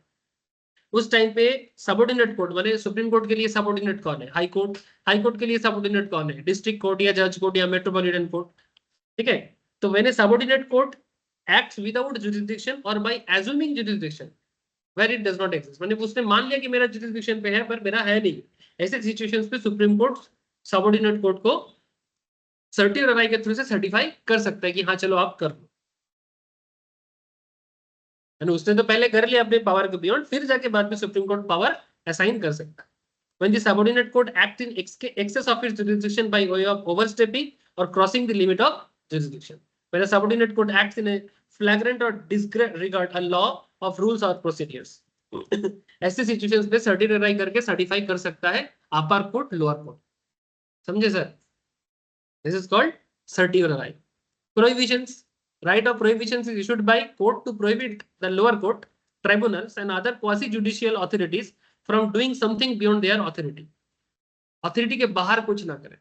उस टाइम पे सबऑर्डिनेट कोर्ट माने सुप्रीम कोर्ट के लिए सबऑर्डिनेट कौन है? High court. हाई कोर्ट के लिए सबऑर्डिनेट कौन है? डिस्ट्रिक्ट कोर्ट या जज कोर्ट या मेट्रोपॉलिटन कोर्ट। ठीक है, तो मैंने subordinate court acts without jurisdiction और by assuming jurisdiction where it does not exist, मैंने उसने मान लिया कि मेरा जुरिस्डिक्शन पे है पर मेरा है नहीं। ऐसे सिचुएशंस पे सुप्रीम कोर्ट सबऑर्डिनेट कोर्ट को सर्टिफाई के थ्रू से सर्टिफाई कर सकता है कि हाँ चलो आप कर लो। उसने तो पहले कर लिया अपने पावर के बियॉन्ड, फिर जाके बाद में सुप्रीम कोर्ट पावर असाइन कर सकता है। When the subordinate court acts in excess of its jurisdiction by way of overstepping or crossing the limit of jurisdiction. When a subordinate court acts in a flagrant or disregard a law of rules or procedures. ऐसे situations पे certify करके certify कर सकता है अपर court lower court. समझे sir? This is called certiorari. Prohibitions. Right of prohibitions is issued by court to prohibit the lower court, tribunals and other quasi-judicial authorities from doing something beyond their authority. Authority के बाहर कुछ ना करें।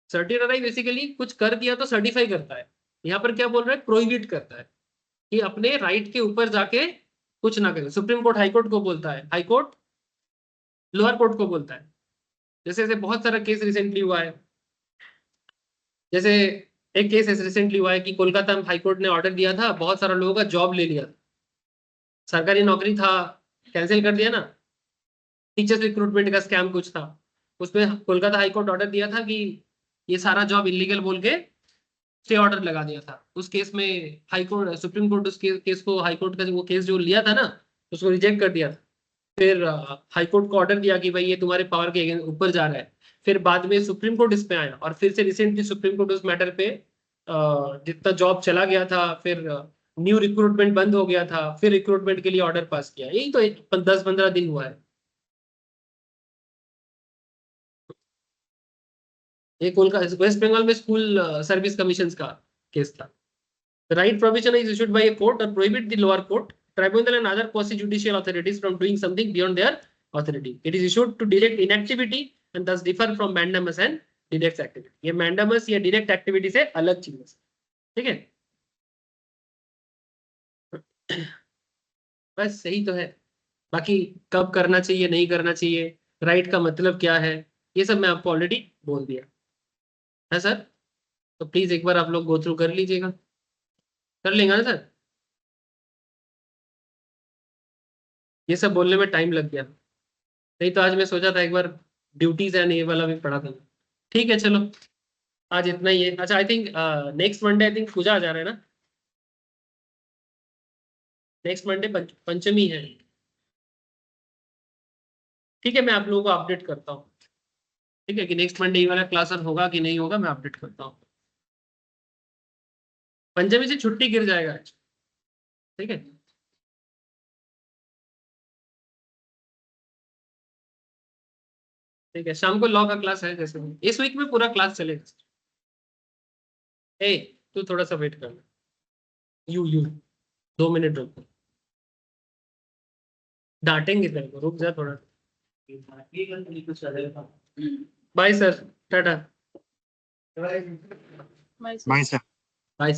Certiorari basically कुछ कर दिया तो certify करता है। यहाँ पर क्या बोल रहा है? प्रोहिबिट करता है कि अपने राइट के ऊपर जाके कुछ ना करें। सुप्रीम कोर्ट हाई कोर्ट को बोलता है, हाई कोर्ट लोअर कोर्ट को बोलता है। जैसे बहुत सारा केस रिसेंटली हुआ है, जैसे एक केस रिसेंटली हुआ है कि कोलकाता हाई कोर्ट ने ऑर्डर दिया था, बहुत सारा लोगों का जॉब ले लिया, सरकारी नौकरी था, कैंसिल कर दिया ना, टीचर्स रिक्रूटमेंट का स्कैम कुछ था, उसमें कोलकाता हाई कोर्ट ऑर्डर दिया था कि ये सारा जॉब इलीगल बोल के स्टे ऑर्डर लगा दिया था। उस केस में हाई कोर्ट सुप्रीम कोर्ट उस केस को हाई कोर्ट का वो केस जो लिया था ना उसको रिजेक्ट कर दिया था। फिर हाई कोर्ट को ऑर्डर दिया कि भाई ये तुम्हारे पावर के ऊपर जा रहा है। फिर बाद में सुप्रीम कोर्ट इस पे आया और फिर से रिसेंटली सुप्रीम कोर्ट उस मैटर पे जितना जॉब चला गया था, फिर न्यू रिक्रूटमेंट बंद हो गया था, फिर रिक्रूटमेंट के लिए ऑर्डर पास किया। यही तो 10-15 दिन हुआ है। ये कोलकाता वेस्ट बंगाल में स्कूल सर्विस कमीशन का केस था। The right provision is issued by a court or prohibit the lower court, tribunal and other quasi-judicial authorities from doing something beyond their authority. It is issued to direct inactivity and thus differ from mandamus and direct activity. ये mandamus या direct activity से अलग चीज है। ठीक है, बस सही तो है। बाकी कब करना चाहिए नहीं करना चाहिए, राइट का मतलब क्या है, ये सब मैं आपको ऑलरेडी बोल दिया है सर। तो प्लीज एक बार आप लोग गो थ्रू कर लीजिएगा, कर लेंगे ना सर? ये सब बोलने में टाइम लग गया, नहीं तो आज मैं सोचा था एक बार ड्यूटीज एंड ये वाला भी पढ़ा था। ठीक है चलो, आज इतना ही है। अच्छा, I think next Monday I think Puja आ जा रहा है ना, नेक्स्ट मंडे पंचमी है। ठीक है, मैं आप लोगों को अपडेट करता हूँ। ठीक है कि नेक्स्ट मंडे ये वाला क्लास होगा कि नहीं होगा, मैं अपडेट करता हूँ। पंचमी से छुट्टी गिर जाएगा आज। ठीक है, ठीक है, शाम को लॉ का क्लास है। जैसे इस वीक में पूरा क्लास चलेगा। ए तू थोड़ा सा वेट कर, यू 2 मिनट रुक, डांटेंगे तेरे को, रुक जा थोड़ा। Bye sir, tata. Bye sir. Bye sir, bye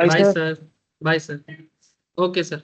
bye sir, bye sir. Okay sir.